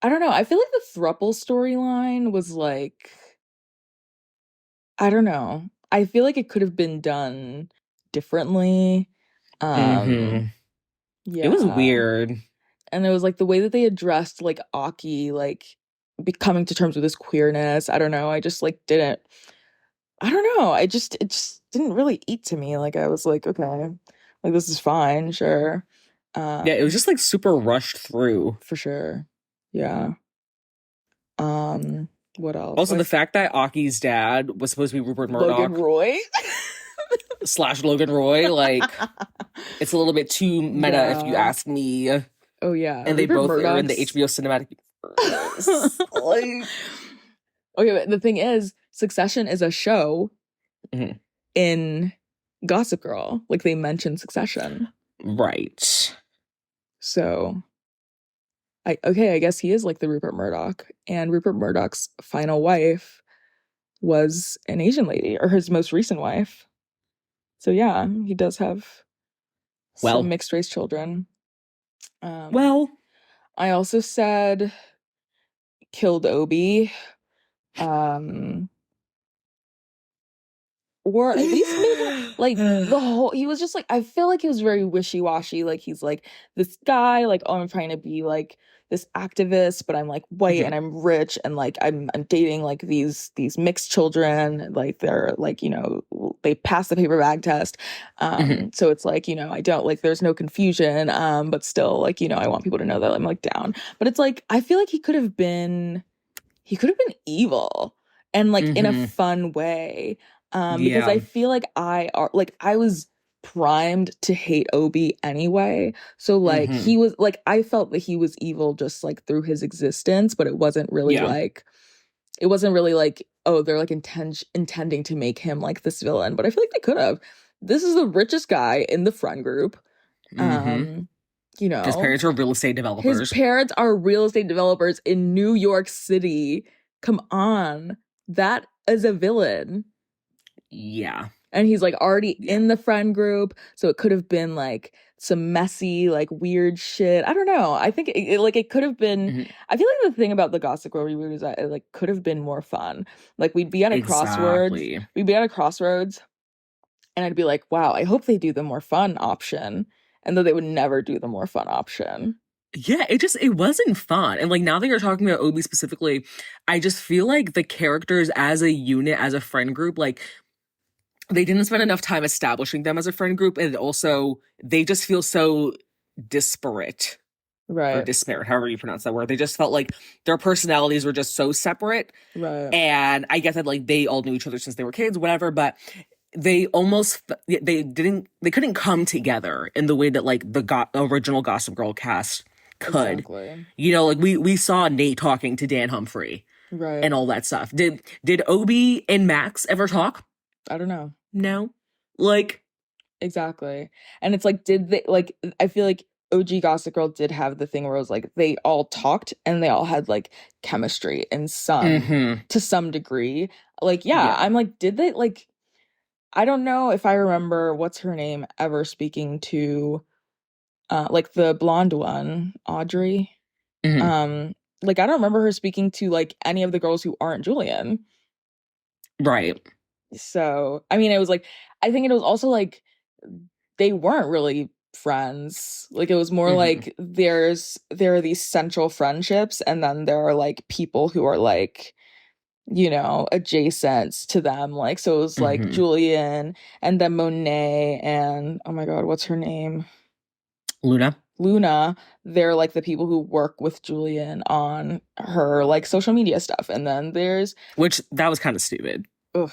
I don't know. I feel like the thruple storyline was like I don't know. I feel like it could have been done differently. Mm-hmm. It was Yeah. weird. And it was like the way that they addressed like Aki like becoming to terms with his queerness. I don't know. I just like didn't I don't know. It just didn't really eat to me. Like I was like, okay, like this is fine, sure. Yeah, it was Um, just like super rushed through. for sure. Yeah. Um, what else? Also, the fact that Aki's dad was supposed to be Rupert Logan Murdoch Roy. slash Logan Roy, like it's a little bit too meta if you Yeah. ask me. Oh yeah. And they Rupert both are in the Murdoch's HBO cinematic universe. Like, Okay, but the thing is, Succession is a show mhm. in Gossip Girl. Like they mention Succession. Right. So I guess he is like the Rupert Murdoch. And Rupert Murdoch's final wife was an Asian lady, or his most recent wife. So yeah, he does have some Well, mixed race children. Um, well, I also said killed Obi. Um, or at least made him like the whole he was just like I feel like he was very wishy-washy. Like he's like this guy, like, oh, I'm trying to be like this activist, but I'm like white and Mhm, I'm rich and like I'm dating like these mixed children. Like they're like, they pass the paper bag test. mhm. So it's like, I don't like there's no confusion. But still like, I want people to know that I'm like down. But it's like I feel like he could have been evil and like in a Mhm. fun way. Because Yeah. I feel like I was primed to hate Obi anyway. So like Mhm. he was like I felt that he was evil just like through his existence, but Yeah. it wasn't really like, oh, they're like intending to make him like this villain. But I feel like they could have. This is the richest guy in the friend group. Mhm. Um, His parents are real estate his developers. parents are real estate developers in New York City. Come on. That is a villain. Yeah. And he's like already Yeah. in the friend group. So it could have been like some messy, like weird shit. I don't know. I think it could have been. Mhm. I feel like the thing about the Gossip Girl reboot is that it like could have been more fun. Like we'd be at a crossroads. Exactly. We'd be at a crossroads and I'd be like, wow, I hope they do the more fun option. And though they would never do the more fun option. Yeah, it wasn't fun. And like now that you're talking about Obi specifically, I just feel like the characters as a unit, as a friend group, like they didn't spend enough time establishing them as a friend group, and also they just feel so disparate or Right. disparate, however you pronounce that word. They just felt like their personalities were just so separate. Right. And I get that like they all knew each other since they were kids, whatever, but they couldn't come together in the way that like the original Gossip Girl cast could. Exactly. Like we saw Nate talking to Dan Humphrey Right. and all that stuff. Did Obi and Max ever talk? I don't know. No. Like, Exactly. And it's like, did they like I feel like OG Gossip Girl did have the thing where it was like they all talked and they all had like chemistry in some mm-hmm. to some degree. Like, yeah, Yeah. I'm like, did they like I don't know if I remember what's her name ever speaking to like the blonde one, Audrey. Mm-hmm. Um, like I don't remember her speaking to like any of the girls who aren't Julian. Right. So, I mean, it was like, I think it was also like they weren't really friends. Like it was more Mm-hmm. like there are these central friendships, and then there are like people who are like, adjacent to them. Like, so it was like Mm-hmm. Julian and then Monet and oh my God, what's her name? Luna. Luna, they're like the people who work with Julian on her like social media stuff. And then there's Which that was kind of stupid. ugh,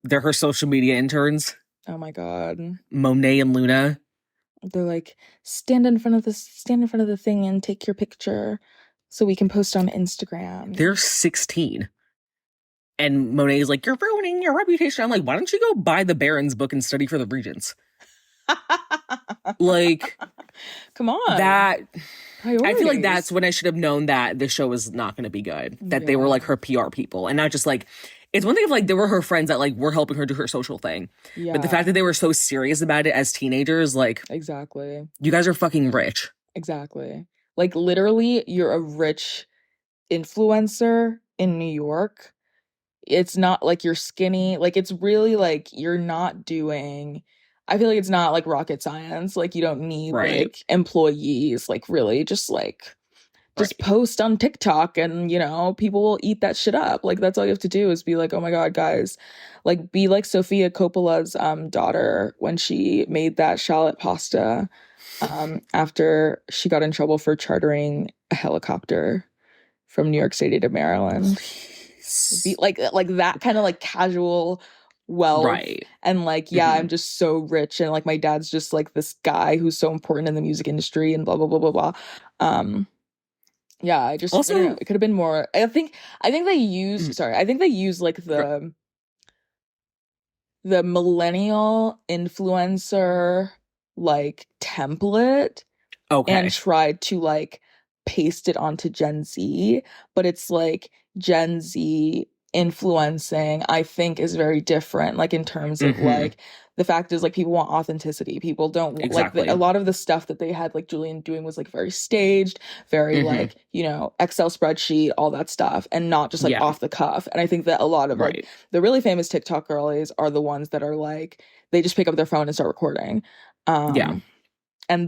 They're her social media interns, oh my God. Monet and Luna. They're like, stand in front of the thing and take your picture so we can post on Instagram. They're 16. And Monet is like, you're ruining your reputation. I'm like, why don't you go buy the Baron's book and study for the Regents? Like, come on. that. Priorities. I feel like that's when I should have known that the show was not going to be good. That they were like her PR people and not just like, it's one thing if like they were her friends that like were helping her do her social thing. Yeah. But the fact that they were so serious about it as teenagers, like, exactly. You guys are fucking rich. Exactly. Like literally, you're a rich influencer in New York. It's not like you're skinny. Like it's really like you're not doing. I feel like it's not like rocket science. Like you don't need like employees. Like really, just post on TikTok and people will eat that shit up. Like that's all you have to do is be like, oh my God, guys, like be like Sofia Coppola's daughter when she made that shallot pasta after she got in trouble for chartering a helicopter from New York City to Maryland. Be like that kind of like casual wealth. Right. And like, yeah, I'm just so rich and like my dad's just like this guy who's so important in the music industry and blah blah blah blah blah. Yeah, I just also it could have been more. I think they used I think they used like the millennial influencer like template and tried to like paste it onto Gen Z, but it's like Gen Z influencing, I think, is very different, like in terms of like the fact is like people want authenticity. People don't like a lot of the stuff that they had like Julian doing was like very staged, very like Excel spreadsheet, all that stuff, and not just like off the cuff. And I think that a lot of like the really famous TikTok girlies are the ones that are like they just pick up their phone and start recording. And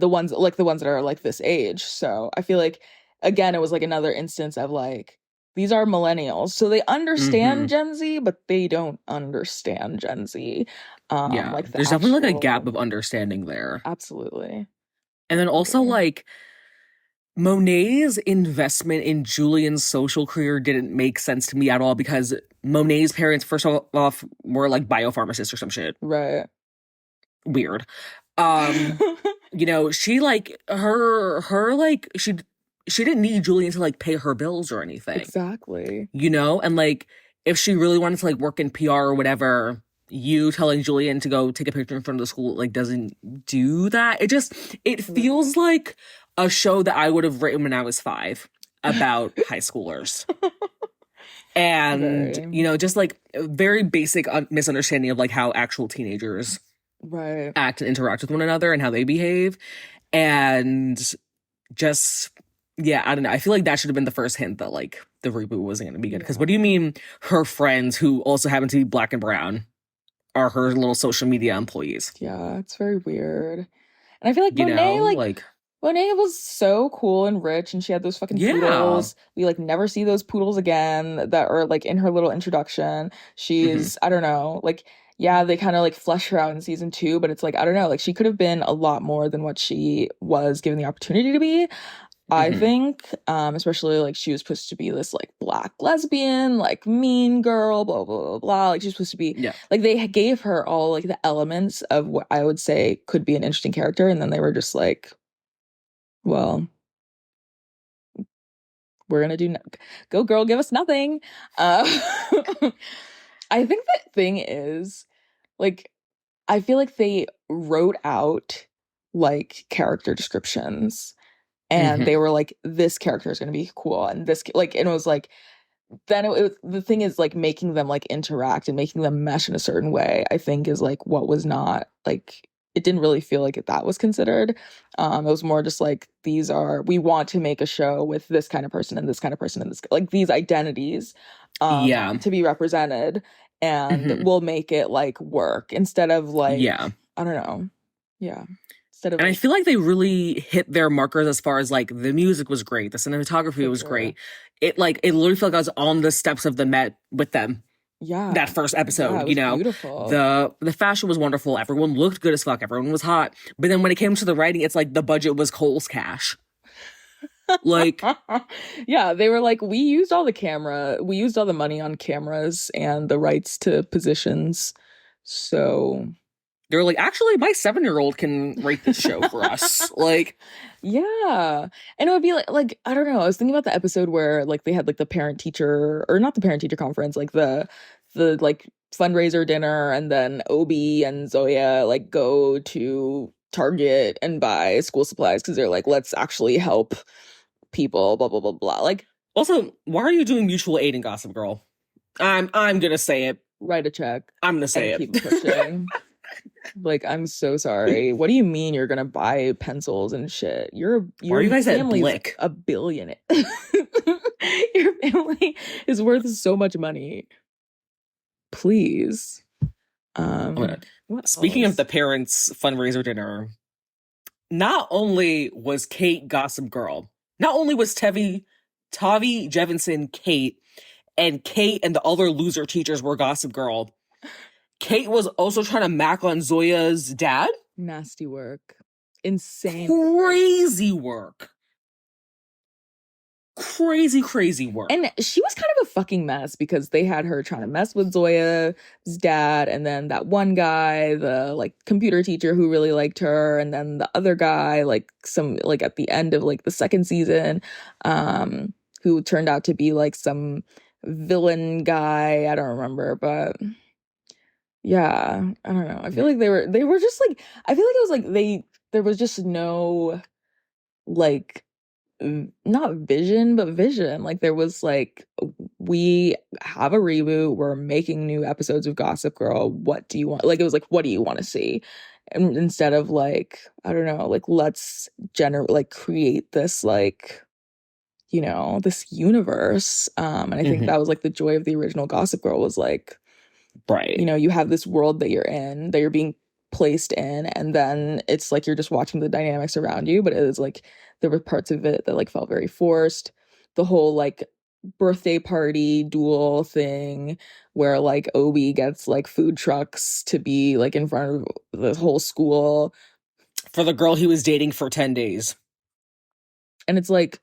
the ones that are like this age. So I feel like again it was like another instance of like these are millennials, so they understand Gen Z, but they don't understand Gen Z. Like there's definitely like a gap of understanding there. Absolutely. And then also like Monet's investment in Julian's social career didn't make sense to me at all because Monet's parents, first off, were like biopharmacists or some shit. Right. Weird. She like her like she didn't need Julian to like pay her bills or anything. Exactly. And like if she really wanted to like work in PR or whatever, you telling Julian to go take a picture in front of the school like doesn't do that. It feels like a show that I would have written when I was 5 about high schoolers. And just like a very basic misunderstanding of like how actual teenagers act and interact with one another and how they behave. And just I don't know. I feel like that should have been the first hint that like the reboot wasn't going to be good. Because what do you mean her friends who also happen to be black and brown are her little social media employees? Yeah, it's very weird. And I feel like Monet was so cool and rich and she had those fucking poodles. We like never see those poodles again that are like in her little introduction. She's I don't know, like they kind of like flesh her out in season 2, but it's like I don't know, like she could have been a lot more than what she was given the opportunity to be. I think, especially like she was supposed to be this like black lesbian, like mean girl, blah, blah, blah, blah. Like she's supposed to be like they gave her all like the elements of what I would say could be an interesting character. And then they were just like, well, we're going to do go girl, give us nothing. I think the thing is like, I feel like they wrote out like character descriptions. And they were like, this character is going to be cool. And this, like, and it was like, then the thing is like making them like interact and making them mesh in a certain way, I think is like what was not like, it didn't really feel like that was considered. It was more just like, we want to make a show with this kind of person and this kind of person and this, like these identities to be represented and we'll make it like work instead of like, I don't know. Yeah. And I feel like they really hit their markers as far as like the music was great, the cinematography was great. It literally felt like I was on the steps of the Met with them Yeah. that first Yeah, it episode, was beautiful. the fashion was wonderful, everyone looked good as fuck, everyone was hot, but then when it came to the writing, it's like the budget was Cole's cash. Like, Yeah, they were like, we used all the money on cameras and the rights to positions. So, they're like, actually, my 7-year-old can write this show for us. Like, yeah. And it would be like I don't know, I was thinking about the episode where like they had like the parent teacher or not the parent teacher conference, like the like fundraiser dinner and then Obi and Zoya like go to Target and buy school supplies because they're like, let's actually help people, blah blah blah blah. Like, also, why are you doing mutual aid in Gossip Girl? I'm gonna say it. write a check I'm gonna say and it. keep pushing. Like, I'm so sorry. What do you mean you're gonna buy pencils and shit? Why are you Your guys at family's Blick? a billionaire. Your family is worth so much money. Please. Oh my God. What Speaking else? of the parents' fundraiser dinner, not only was Kate Gossip Girl, not only was Tavi Jevinson Kate, and Kate and the other loser teachers were Gossip Girl, Kate was also trying to mac on Zoya's dad. Nasty work. Insane. Crazy work. Crazy work. And she was kind of a fucking mess because they had her trying to mess with Zoya's dad, and then that one guy, the like computer teacher who really liked her, and then the other guy, like some like at the end of like the second season, who turned out to be like some villain guy. I don't remember, but yeah, I don't know. I feel like they were just like I feel like it was like there was just no like not vision but vision. Like there was like, we have a reboot, we're making new episodes of Gossip Girl, what do you want? Like it was like, what do you want to see? And instead of like, I don't know, like let's generate like create this like, you know, this universe. And I think Mhm. that was like the joy of the original Gossip Girl was like, Right. you know, you have this world that you're in, that you're being placed in, and then it's like you're just watching the dynamics around you, but it was like there were parts of it that like felt very forced. The whole like birthday party duel thing where like Obi gets like food trucks to be like in front of the whole school, For the girl he was dating for 10 days. and it's like,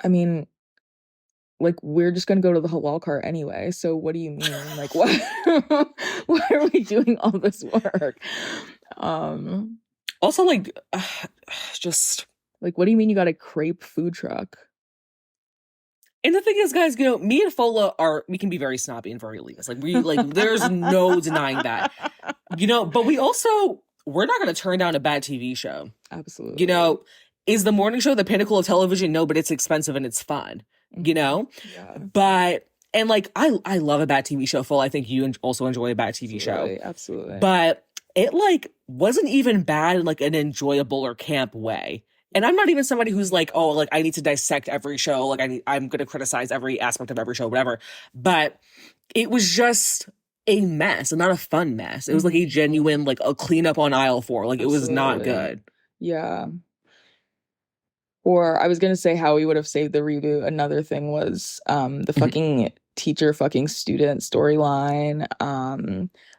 I mean, like we're just gonna go to the halal cart anyway, so what do you mean? Like what why are we doing all this work? Also, like, just. Like, what do you mean you got a crepe food truck? And the thing is, guys, me and Fola we can be very snobby and very elitist. There's no denying that. But we're not going to turn down a bad TV show. Absolutely. Is the morning show the pinnacle of television? No, but it's expensive and it's fun, Yeah. But, and like, I love a bad TV show, Fola. I think you also enjoy a bad TV show. Absolutely. But it, like, wasn't even bad in, like, an enjoyable or camp way. And I'm not even somebody who's like, oh, like, I need to dissect every show. Like, I'm going to criticize every aspect of every show, whatever. But it was just a mess and not a fun mess. It was like a genuine, like, a cleanup on aisle 4. Like, it was not good. Yeah. Or I was going to say how we would have saved the reboot. Another thing was the fucking teacher fucking student storyline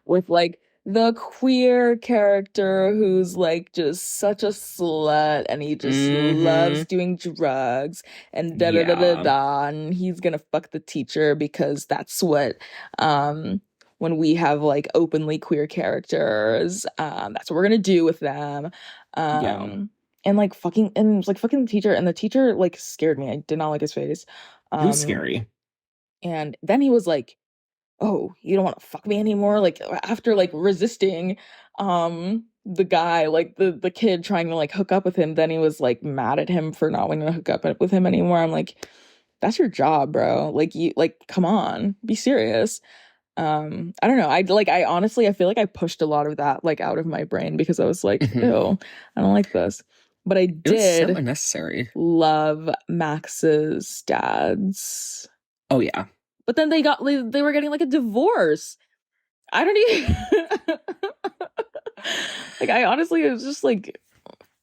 with like the queer character who's like just such a slut and he just loves doing drugs and da da da da da, and he's gonna fuck the teacher because that's what when we have like openly queer characters, that's what we're gonna do with them. And like fucking the teacher, and the teacher like scared me. I did not like his face. He was scary. And then he was like, oh, you don't want to fuck me anymore? Like after like resisting the guy, like the kid trying to like hook up with him, then he was like mad at him for not wanting to hook up with him anymore. I'm like, that's your job, bro. Like you like come on, be serious. I don't know. I honestly I feel like I pushed a lot of that like out of my brain because I was like, ew, I don't like this. But I did It was so unnecessary. Love Max's dads. Oh yeah. But then they were getting like a divorce. I don't even like I honestly was just like,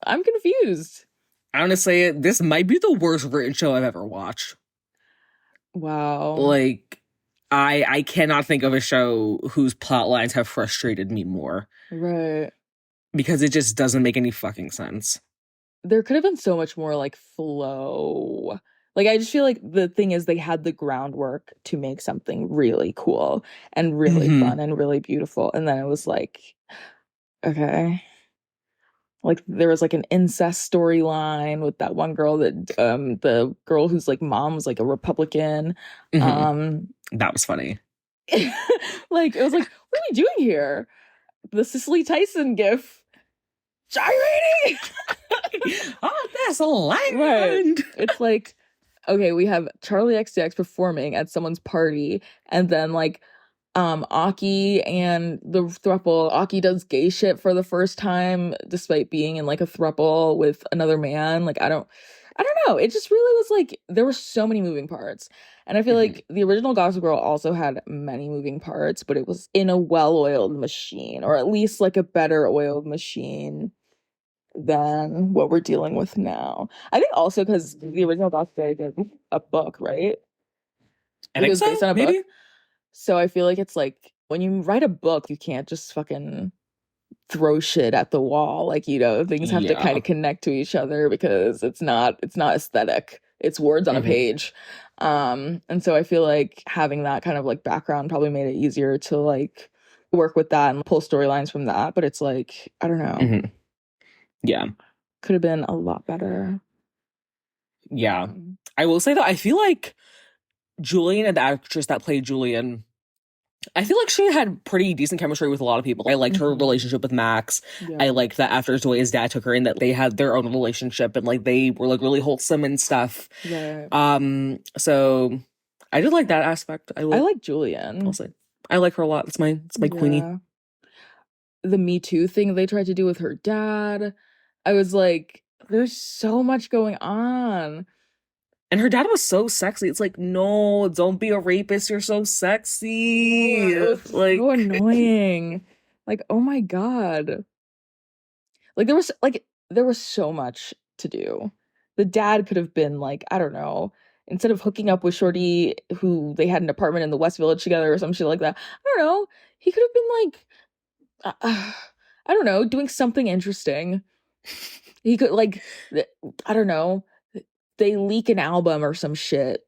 I'm confused. I want to say it, this might be the worst written show I've ever watched. Wow. Like I cannot think of a show whose plot lines have frustrated me more Right. because it just doesn't make any fucking sense. There could have been so much more like flow. Like I just feel like the thing is they had the groundwork to make something really cool and really Hmm. fun and really beautiful. And then it was like, okay. Like there was like an incest storyline with that one girl that the girl whose like mom was like a Republican. Hmm. Um That was funny. like it was like, what are we doing here? The Cicely Tyson gif. Gyrating! Oh, that's a Right. land. It's like, okay, we have Charlie XCX performing at someone's party, and then like Aki and the throuple. Aki does gay shit for the first time, despite being in like a throuple with another man. Like I don't know. It just really was like there were so many moving parts. And I feel Mhm. like the original Gossip Girl also had many moving parts, but it was in a well-oiled machine, or at least like a better oiled machine than what we're dealing with now. I think also because the original Gossip Girl is a book, right? I Like it think was based so, on a book. maybe. So I feel like it's like when you write a book, you can't just fucking throw shit at the wall. Like, things have to kind Yeah. of connect to each other because it's not aesthetic. It's words on a Hmm. page. And so I feel like having that kind of like background probably made it easier to like work with that and pull storylines from that. But it's like, I don't know. Hmm. Yeah. Could have been a lot better. Yeah. Um, I will say that I feel like Julian and the actress that played Julian, I feel like she had pretty decent chemistry with a lot of people. I liked her mhm. relationship with Max. I Yeah. liked that after Zoe's dad took her in, that they had their own relationship and like they were like really wholesome and stuff. Right. So I did like that aspect. I like I'll Julian. say I like her a lot. It's my queenie. Yeah. The Me Too thing they tried to do with her dad. I was like, there's so much going on. And her dad was so sexy. It's like, no, don't be a rapist. You're so Ugh, sexy. it was so Like, annoying. Like, oh my God. Like there was so much to do. The dad could have been like, I don't know, instead of hooking up with Shorty who they had an apartment in the West Village together or some shit like that. I don't know. He could have been like I don't know, doing something interesting. He could like I don't know. They leak an album or some shit.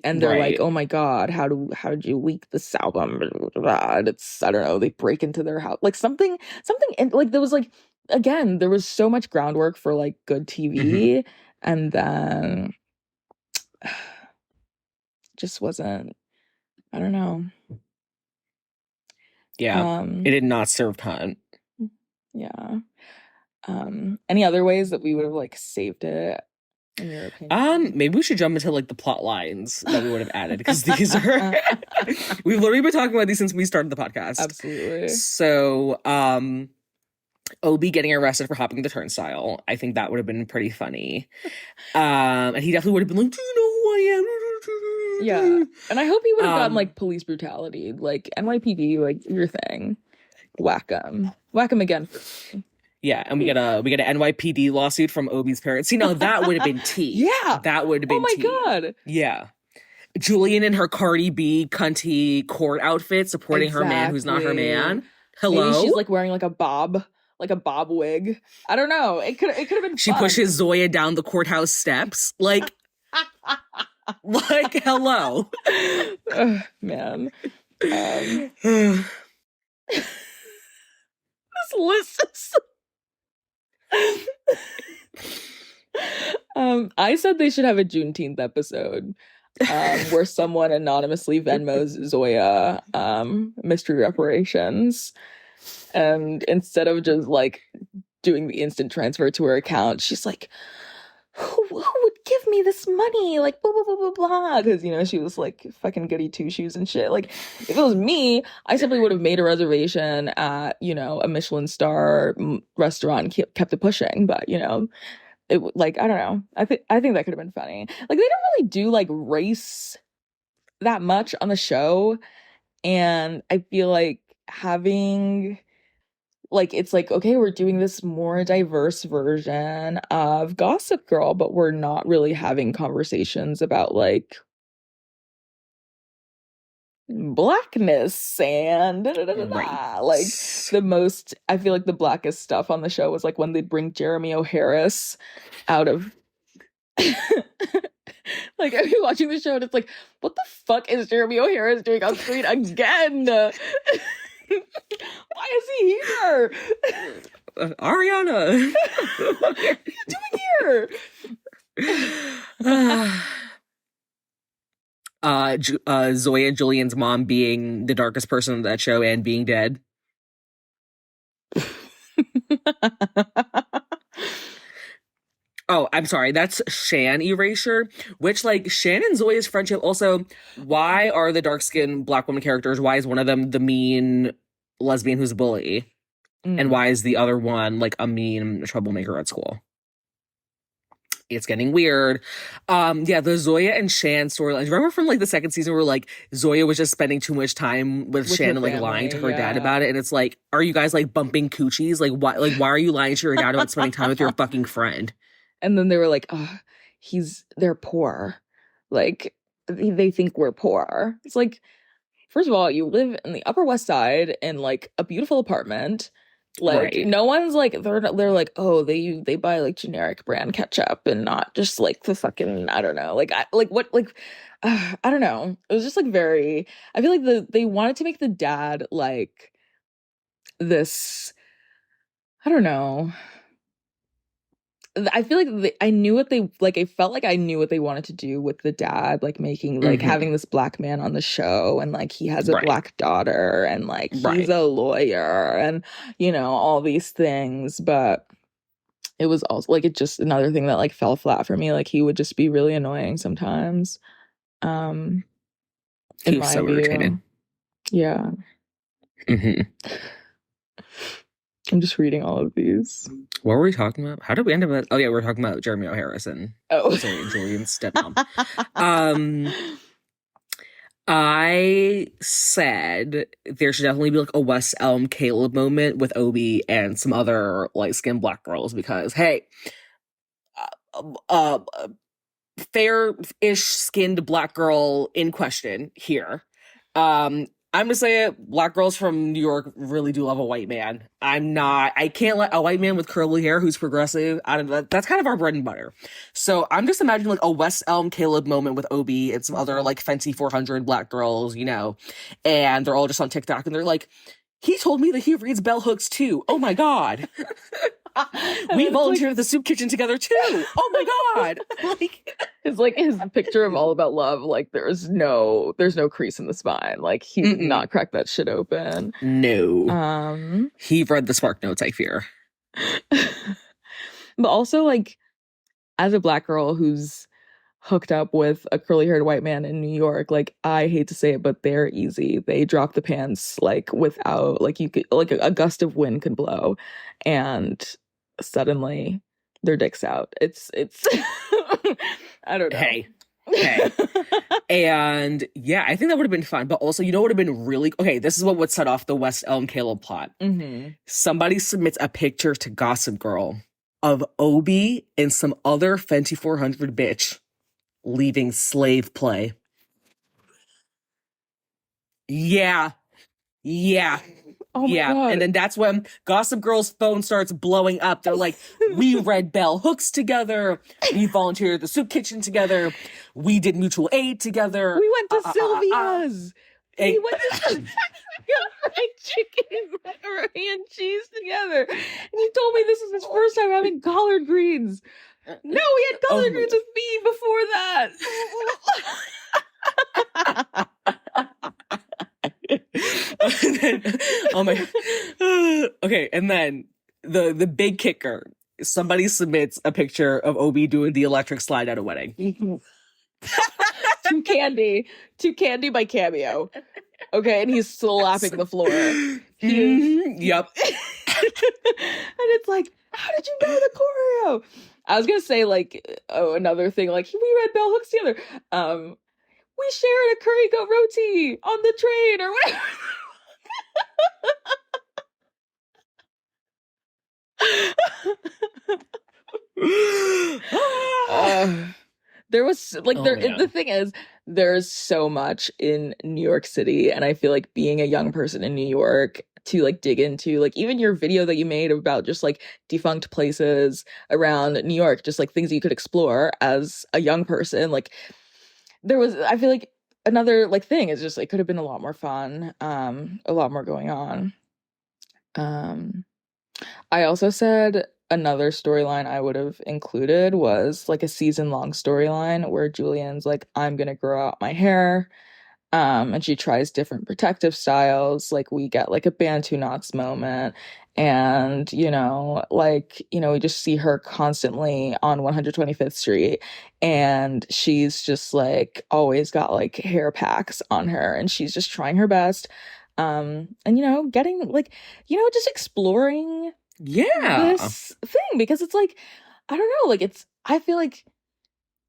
And they're like, right. "Oh my God, how did you leak this album?" And it's I don't know. They break into their house, like something, and like there was like again, there was so much groundwork for like good Hmm. TV, and then just wasn't. I don't know. Yeah. It Um, did not serve time. yeah. Any other ways that we would have like saved it, in your opinion? Maybe we should jump into like the plot lines that we would have added because these are we've literally been talking about these since we started the podcast. Absolutely. So, Obi getting arrested for hopping the turnstile. I think that would have been pretty funny. And he definitely would have been like, "Do you know who I Yeah. am?" And I hope he would have gotten Um, like police brutality, like NYPD, like your thing. Whack him. Whack him again. yeah, and we get an NYPD lawsuit from Obi's parents. See, now that would have been tea. Yeah. That would have Oh been my tea. God. Yeah. Julian in her Cardi B cunty court outfit supporting her man who's not her Exactly. man. Maybe Hello? she's like wearing like a bob wig. I don't know. It could have been She fun. pushes Zoya down the courthouse steps. Like hello. Ugh, man. Um, this list is I said they should have a Juneteenth episode where someone anonymously Venmos Zoya mystery reparations. And instead of just like doing the instant transfer to her account, she's like, who would give me this money? Like, blah, blah, blah, blah, blah. Because, she was like fucking goody two shoes and shit. Like, if it was me, I simply would have made a reservation at, a Michelin star restaurant and kept it pushing. But, like, I don't know. I think that could have been funny. Like, they don't really do like race that much on the show. And I feel like having like it's like okay, we're doing this more diverse version of Gossip Girl, but we're not really having conversations about like blackness and da, da, da, da, Right. da. Like I feel like the blackest stuff on the show was like when they'd bring Jeremy O'Harris out of like I'd be watching the show and it's like, what the fuck is Jeremy O'Harris doing on screen again? Why is he here? Ariana. What are you doing here? Zoya Julian's mom being the darkest person on that show and being dead. Oh, I'm sorry. That's Shan Erasure, which, like, Shan and Zoya's friendship also, why are the dark-skinned black woman characters, why is one of them the mean lesbian who's a bully? And why is the other one, like, a mean troublemaker at school? It's getting weird. Yeah, the Zoya and Shan storylines. Remember from, like, the second season where, like, Zoya was just spending too much time with Shan and, like, lying to her dad about it? And it's like, are you guys, like, bumping coochies? Why are you lying to your dad about spending time with your fucking friend? And then they were like, oh, they're poor. Like, they think we're poor. It's like, first of all, you live in the Upper West Side in like a beautiful apartment. Like, Right. no one's like, they're like, oh, they buy like generic brand ketchup and not just like the fucking, I don't know. Like, I don't know. It was just like I feel like they wanted to make the dad like this, I don't know. I feel like I knew what they like. I felt like I knew what they wanted to do with the dad, like making like having this black man on the show, and like he has a black daughter, and like he's a lawyer, and all these things. But it was also like it just another thing that like fell flat for me. Like he would just be really annoying sometimes. In He's my so view, irritated. Yeah. I'm just reading all of these. What were we talking about? How did we end up at... Oh, yeah, we were talking about Jeremy O'Harris and Julian's stepmom. I said there should definitely be like a West Elm Caleb moment with Obi and some other light-skinned black girls because, hey, fair-ish skinned black girl in question here. I'm gonna say it, black girls from New York really do love a white man. I can't let a white man with curly hair who's progressive out of that. That's kind of our bread and butter. So I'm just imagining like a West Elm Caleb moment with Obi and some other like Fenty 400 black girls, and they're all just on TikTok and they're like, he told me that he reads bell hooks too. Oh my God. We volunteered at the soup kitchen together too. Oh my God. Like his picture of All About Love, like there's no crease in the spine. Like he did not crack that shit open. No. He read the Spark Notes, I fear. But also like as a black girl who's hooked up with a curly-haired white man in New York, like I hate to say it, but they're easy. They drop the pants like without like you could like a gust of wind could blow and suddenly their dick's out. It's I don't know. Hey. And yeah, I think that would have been fun. But also, what would have been really okay, this is what would set off the West Elm Caleb plot. Somebody submits a picture to Gossip Girl of Obi and some other Fenty 400 bitch leaving slave play. Yeah. Oh my God. And then that's when Gossip Girl's phone starts blowing up. They're like, we read bell hooks together. We volunteered at the soup kitchen together. We did mutual aid together. We went to Sylvia's. We went to fried chicken, macaroni and cheese together. And he told me this is his first time having collard greens. No, we had collard greens with me before that. Oh my. Okay, and then the big kicker. Somebody submits a picture of Obi doing the electric slide at a wedding. To Candy by Cameo. Okay, and he's slapping the floor. Yep. And it's like, how did you know the choreo? I was gonna say like, another thing, like we read bell hooks together. We shared a curry goat roti on the train or whatever. There was like Oh the man. thing is there's so much in New York City, and I feel like being a young person in New York to like dig into like even your video that you made about just like defunct places around New York, just like things that you could explore as a young person, like there was I feel like another like thing is just it could have been a lot more fun, a lot more going on. Um I also said another storyline I would have included was like a season-long storyline where Julian's like, I'm gonna grow out my hair. And she tries different protective styles. Like we get like a Bantu knots moment. And, we just see her constantly on 125th Street. And she's just like always got like hair packs on her and she's just trying her best. And getting like, just exploring Yeah. this thing because it's like I don't know, like it's I feel like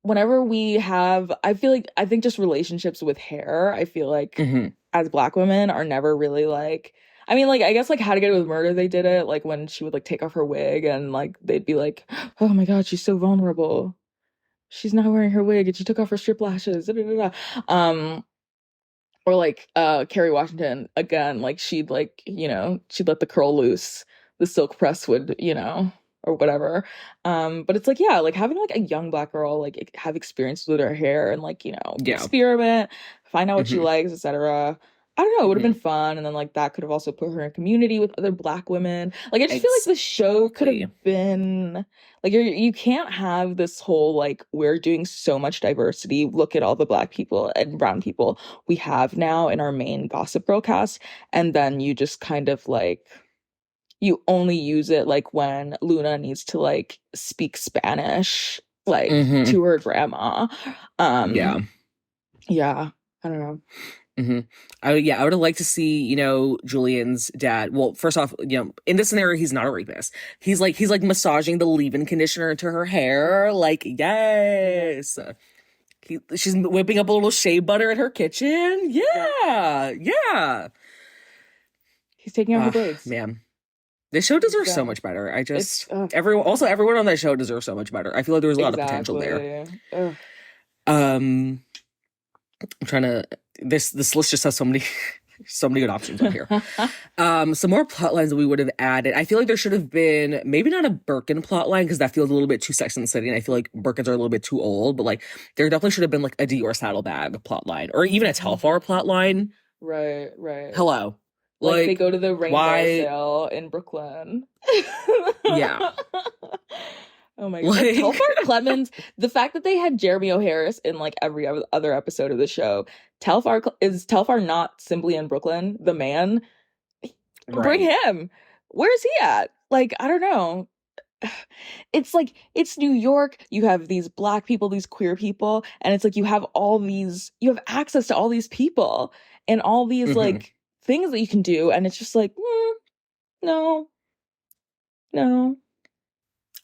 whenever we have I think just relationships with hair, I feel like Hmm. as Black women are never really like I mean like I guess like How to Get Away with Murder they did it like when she would like take off her wig and like they'd be like, oh my god, she's so vulnerable, she's not wearing her wig and she took off her strip lashes, da, da, da, da. Or like Kerry Washington again, like she'd let the curl loose, the silk press would, or whatever. But it's like, yeah, like having like a young Black girl like have experience with her hair and like, Yeah. experiment, find out what she Hmm. likes, etc. I don't know, it would have been Hmm. fun. And then like that could have also put her in community with other Black women. Like I just feel like the show could Exactly. have been like you can't have this whole like we're doing so much diversity. Look at all the Black people and brown people we have now in our main Gossip Girl cast, and then you just kind of like you only use it like when Luna needs to like speak Spanish like Hmm. to her grandma. Yeah. Yeah, I don't know. Hmm. I would have liked to see, Julian's dad. Well, first off, in this scenario, he's not a rapist. He's like massaging the leave-in conditioner into her hair. Like, yes. She's whipping up a little shea butter in her kitchen. Yeah. Yeah. Yeah. He's taking out her Ah, braids. man. This show deserves so Yeah. much better. I It's just everyone on that show deserves so much better. I feel like there was a lot of potential there. exactly. Ugh. Um, I'm trying to this list just has so many so many good options on here. Some more plot lines that we would have added. I feel like there should have been maybe not a Birkin plot line because that feels a little bit too Sex and the City, and I feel like Birkins are a little bit too old. But like, there definitely should have been like a Dior saddlebag plot line, or even a Telfar plot line. Right, right. Hello, Like they like go to the rainbow why? sale in Brooklyn. Yeah, Oh my God. Like like Telfar Clemens, the fact that they had Jeremy O'Harris in like every other episode of the show. Is Telfar not simply in Brooklyn? The man? Bring right. him. Where's he at? Like, I don't know. It's like it's New York. You have these Black people, these queer people, and it's like you have access to all these people and all these Hmm. like things that you can do, and it's just like, no, no,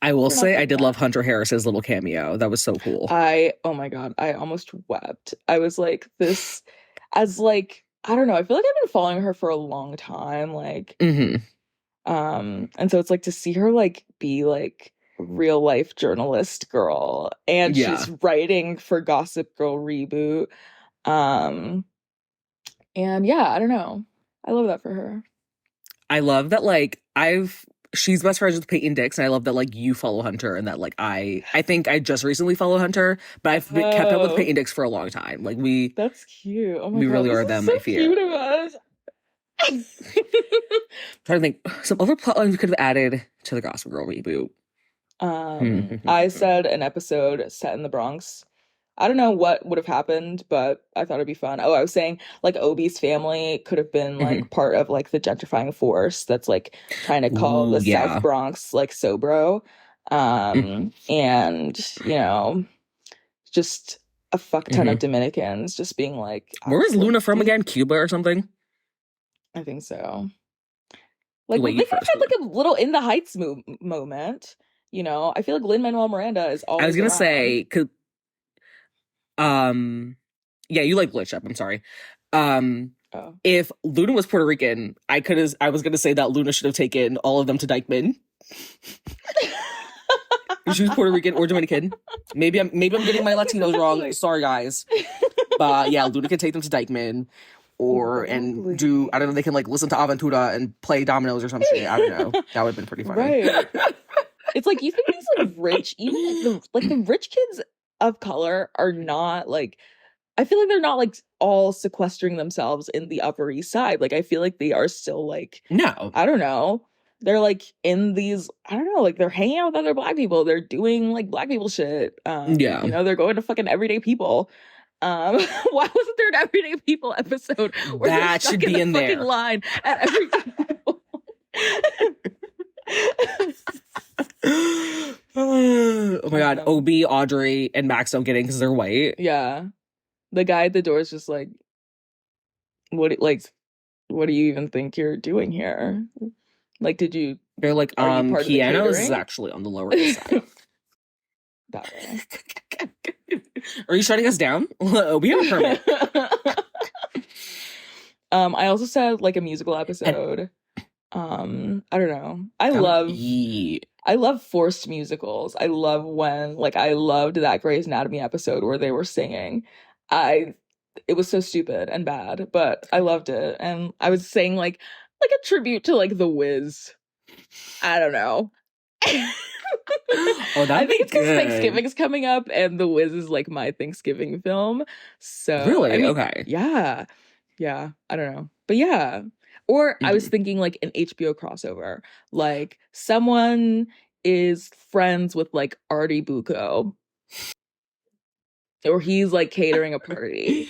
I will we're not say I doing did love that. Hunter Harris's little cameo. That was so cool. Oh my God, I almost wept. I was like, this, as like, I don't know, I feel like I've been following her for a long time, like, Hmm. and so it's like to see her like be like real life journalist girl, and Yeah. she's writing for Gossip Girl reboot. Um, and yeah, I don't know. I love that for her. I love that like she's best friends with Peyton Dix, and I love that like you follow Hunter and that like I think I just recently followed Hunter, but kept up with Oh, Peyton Dix for a long time. Like we that's cute. Oh my we God, really this are is them, so I fear. cute of us. Trying to think some other plot lines we could have added to the Gossip Girl reboot. I said an episode set in the Bronx. I don't know what would have happened, but I thought it'd be fun. Oh, I was saying like Obi's family could have been like part of like the gentrifying force that's like trying to call Ooh, the South yeah. Bronx like Sobro. Mm. And just a fuck ton of Hmm. Dominicans just being like, Where was Luna from dude, again? Cuba or something? I think so. Like Wait, they you could have first, had Luna. like a little in the heights moment. I feel like Lin-Manuel Miranda is I was always gonna around. say, um, yeah, you like Glitch Up. I'm sorry. Um, Oh. if Luna was Puerto Rican, I was gonna say that Luna should have taken all of them to Dykeman. She was Puerto Rican or Dominican. Maybe I'm getting my Latinos wrong. Sorry, guys. But yeah, Luna can take them to Dykeman. And do, I don't know, they can like listen to Aventura and play dominoes or some shit. I don't know. That would have been pretty funny. Right. It's like, you think these like rich, even like the rich kids of color are not like, I feel like they're not like all sequestering themselves in the Upper East Side. Like, I feel like they are still like, No. I don't know. They're like in these, I don't know, like they're hanging out with other Black people. They're doing like Black people shit. Yeah. You know, they're going to fucking Everyday People. Why wasn't there an Everyday People episode where that should be in there line at Everyday People? Oh my god, Obi, Audrey, and Max don't get in because they're white. Yeah. The guy at the door is just like, what do you even think you're doing here? Like, they're like, pianos is actually on the lower east side. That way. Are you shutting us down? We have a permit. I also said like a musical episode. I don't know. I love forced musicals. I love when, like, I loved that Grey's Anatomy episode where they were singing. It was so stupid and bad, but I loved it. And I was saying like a tribute to like The Wiz. I don't know. I think it's because Thanksgiving's coming up and The Wiz is like my Thanksgiving film. So really, I mean, okay, yeah, I don't know, but yeah. Or I was thinking like an HBO crossover, like someone is friends with like Artie Bucco, or he's like catering a party,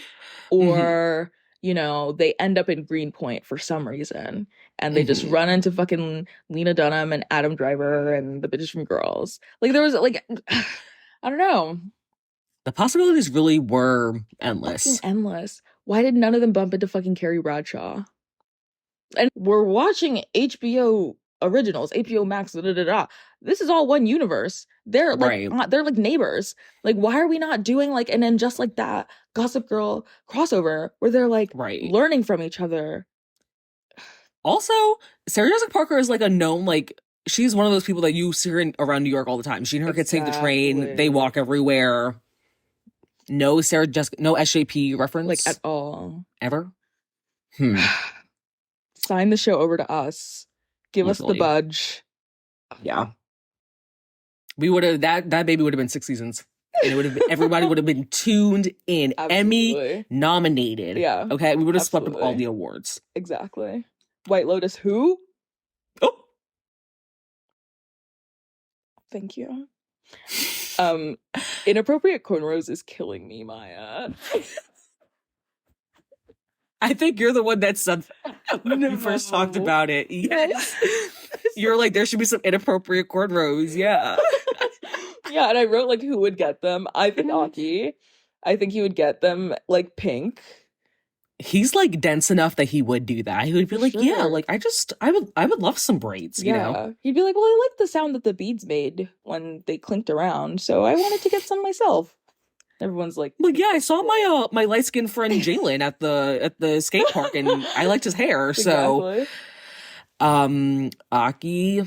or you know, they end up in Greenpoint for some reason, and they just run into fucking Lena Dunham and Adam Driver and the bitches from Girls. Like there was like, I don't know. The possibilities really were endless. Fucking endless. Why did none of them bump into fucking Carrie Bradshaw? And we're watching HBO originals, HBO Max, This is all one universe. They're like they're like neighbors. Like, why are we not doing like an And Just Like That Gossip Girl crossover where they're like learning from each other? Also, Sarah Jessica Parker is like a known, like, she's one of those people that you see her around New York all the time. She and her kids take the train, they walk everywhere. No Sarah Jessica, no SJP reference, like, at all, ever. Sign the show over to us. Give us the budge. Yeah. We would have, that baby would have been 6 seasons. And it would have been, everybody would have been tuned in. Emmy nominated. Yeah. Okay. We would have swept up all the awards. Exactly. White Lotus who? Oh. Thank you. Inappropriate cornrows is killing me, Maya. I think you're the one that said that when you first talked about it. Yes. You're like, there should be some inappropriate cornrows. Yeah. Yeah, and I wrote like who would get them. I think Aki. I think he would get them like pink. He's like dense enough that he would do that. He would be like, yeah, like I would love some braids, you know? He'd be like, well, I like the sound that the beads made when they clinked around, so I wanted to get some myself. Everyone's like, yeah, I saw my light-skinned friend Jalen at the skate park and I liked his hair. So Aki,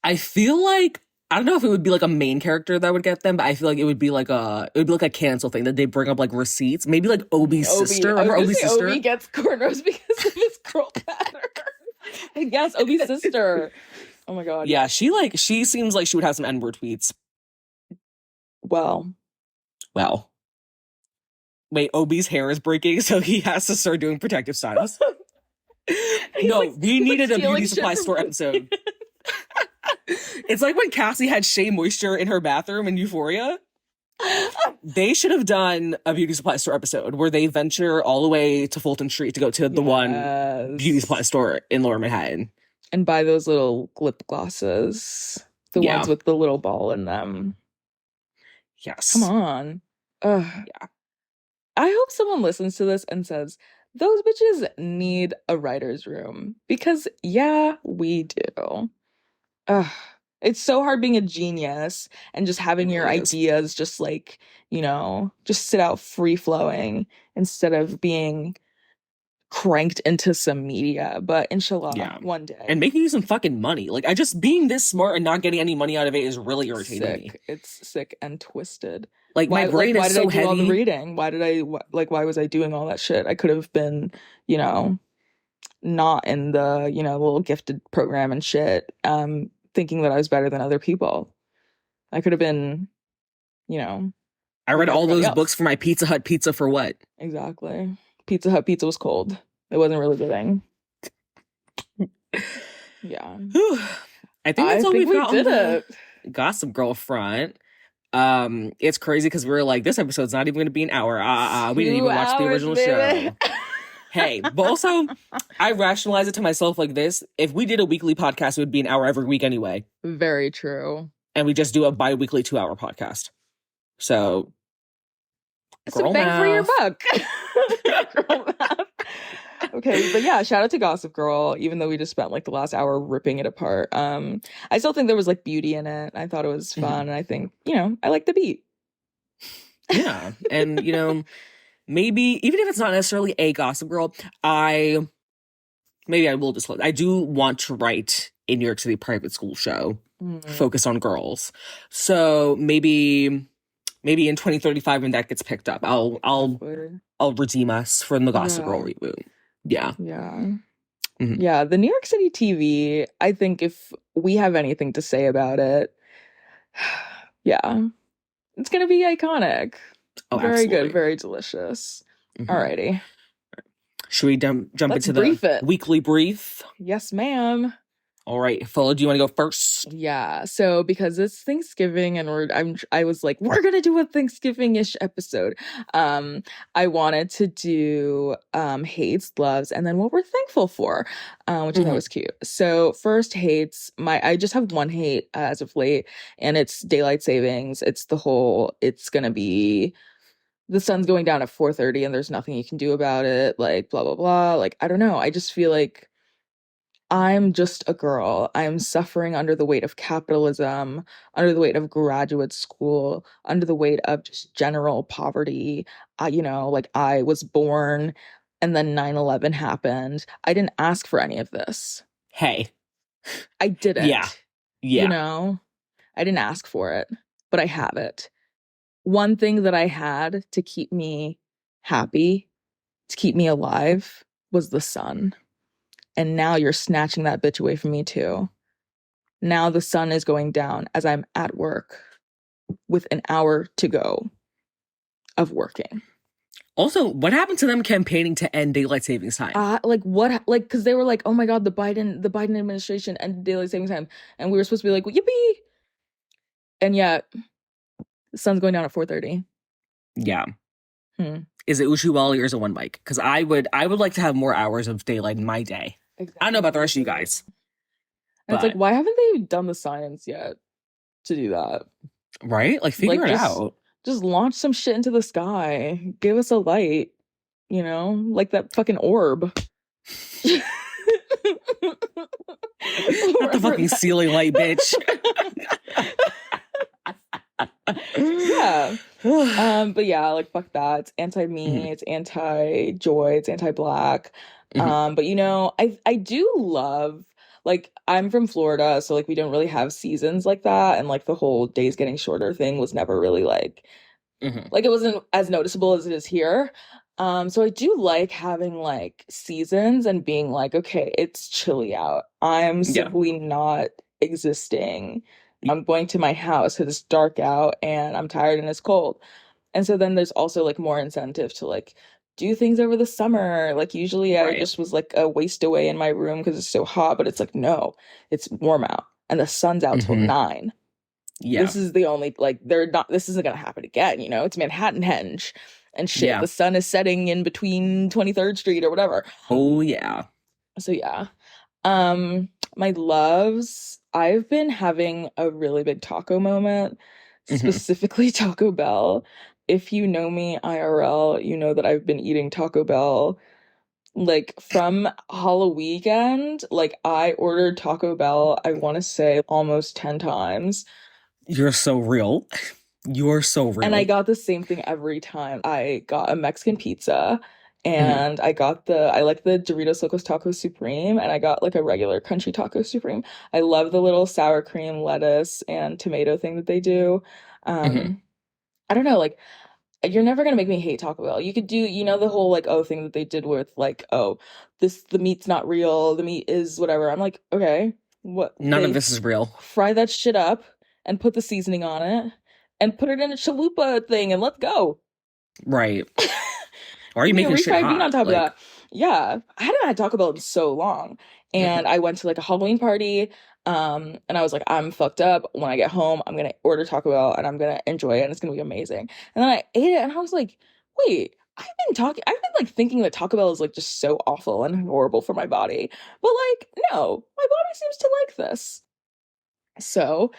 I feel like, I don't know if it would be like a main character that would get them, but I feel like it would be like a cancel thing that they bring up like receipts. Maybe like Obi's sister. Remember Obi's sister? Obi gets cornrows because of his curl pattern. Yes, Obi's sister. Oh my god. Yeah, she seems like she would have some N-word tweets. Well. Wait, Obi's hair is breaking, so he has to start doing protective styles. No, like, we needed a beauty supply store episode. It's like when Cassie had Shea Moisture in her bathroom in Euphoria. They should have done a beauty supply store episode where they venture all the way to Fulton Street to go to the one beauty supply store in Lower Manhattan. And buy those little lip glosses. The ones with the little ball in them. Yes. Come on. Yeah. I hope someone listens to this and says, those bitches need a writer's room. Because, yeah, we do. It's so hard being a genius and just having your ideas just like, you know, just sit out free flowing instead of being cranked into some media, but inshallah, Yeah. one day. And making you some fucking money. Like, I just being this smart and not getting any money out of it is really irritating me. It's sick and twisted. Like, my brain why is did I so do all the heavy. reading? Why was I doing all that shit? I could have been, you know, not in the, you know, little gifted program and shit, thinking that I was better than other people. I could have been, you know, I read like all everybody those else. books for my Pizza Hut pizza for what? Exactly. Pizza Hut pizza was cold. It wasn't really giving. Yeah. I think that's all we've we got did on the it. Gossip Girl front. It's crazy because we're like, this episode's not even going to be an hour. We didn't even watch the original show. Hey, but also, I rationalize it to myself like this. If we did a weekly podcast, it would be an hour every week anyway. Very true. And we just do a bi-weekly 2-hour podcast. So, So bang for your buck. Girl math. Okay, but yeah, shout out to Gossip Girl, even though we just spent like the last hour ripping it apart. I still think there was like beauty in it. I thought it was fun, and I think, you know, I like the beat. Yeah, and you know, maybe even if it's not necessarily a Gossip Girl, maybe I will disclose. I do want to write a New York City private school show focused on girls. So maybe in 2035 when that gets picked up, I'll redeem us from the Gossip Girl reboot. Yeah. Yeah. Yeah, the New York City TV, I think if we have anything to say about it, yeah, it's gonna be iconic. Oh, very absolutely. Good, very delicious. Alrighty. Should we jump into the weekly brief? Yes, ma'am. All right, Fola, do you want to go first? Yeah, so because it's Thanksgiving and I was like, we're gonna do a Thanksgiving-ish episode. I wanted to do hates, loves, and then what we're thankful for, which I thought was cute. So first hates, I just have one hate as of late, and it's daylight savings. It's gonna be the sun's going down at 4:30 and there's nothing you can do about it, like blah blah blah. Like, I don't know. I just feel like I'm just a girl. I'm suffering under the weight of capitalism, under the weight of graduate school, under the weight of just general poverty. You know, like I was born and then 9/11 happened. I didn't ask for any of this. Hey. I didn't. Yeah. You know, I didn't ask for it, but I have it. One thing that I had to keep me happy, to keep me alive, was the sun. And now you're snatching that bitch away from me too. Now the sun is going down as I'm at work with an hour to go of working. Also, what happened to them campaigning to end daylight savings time? Because they were like, oh my God, the Biden administration ended daylight savings time. And we were supposed to be like, well, yippee. And yet, the sun's going down at 4:30. Yeah. Is it Ushiwali or is it one bike? Because I would like to have more hours of daylight in my day. Exactly. I don't know about the rest of you guys. And it's like, why haven't they done the science yet to do that? Right? Like, figure it out. Just launch some shit into the sky. Give us a light. You know? Like that fucking orb. Not the fucking ceiling light, bitch. Yeah. But yeah, like fuck that. It's anti-me, it's anti-joy, it's anti-black. But you know, I do love, like, I'm from Florida, so like we don't really have seasons like that, and like the whole days getting shorter thing was never really like it wasn't as noticeable as it is here. So I do like having like seasons and being like, okay, it's chilly out. I'm simply not existing. I'm going to my house because it's dark out and I'm tired and it's cold. And so then there's also like more incentive to like do things over the summer. Like usually I just was like a waste away in my room because it's so hot, but it's like, no, it's warm out and the sun's out till 9. Yeah. This is the only, like, this isn't going to happen again, you know? It's Manhattan Henge and shit. Yeah. The sun is setting in between 23rd Street or whatever. Oh, yeah. So, yeah. My loves, I've been having a really big taco moment, specifically Taco Bell. If you know me IRL, you know that I've been eating Taco Bell like from Halloween. Like I ordered Taco Bell, I want to say almost 10 times. You're so real. You're so real. And I got the same thing every time. I got a Mexican pizza Hmm. And I like the Doritos Locos Taco Supreme, and I got like a regular crunchy taco supreme. I love the little sour cream, lettuce, and tomato thing that they do. Hmm. Um, I don't know, like you're never gonna make me hate Taco Bell. You could do, the whole like thing that they did with like, the meat's not real, the meat is whatever. I'm like, okay, what None of this is real. fry that shit up and put the seasoning on it and put it in a chalupa thing and let's go. Right. Why are Give you me a making shit refried bean on hot? top of Like, that. Yeah, I hadn't had Taco Bell in so long. And mhm. I went to like a Halloween party. And I was like, I'm fucked up. When I get home, I'm gonna order Taco Bell and I'm gonna enjoy it and it's gonna be amazing. And then I ate it and I was like, wait, I've been like thinking that Taco Bell is like just so awful and horrible for my body. But like, no, my body seems to like this. So,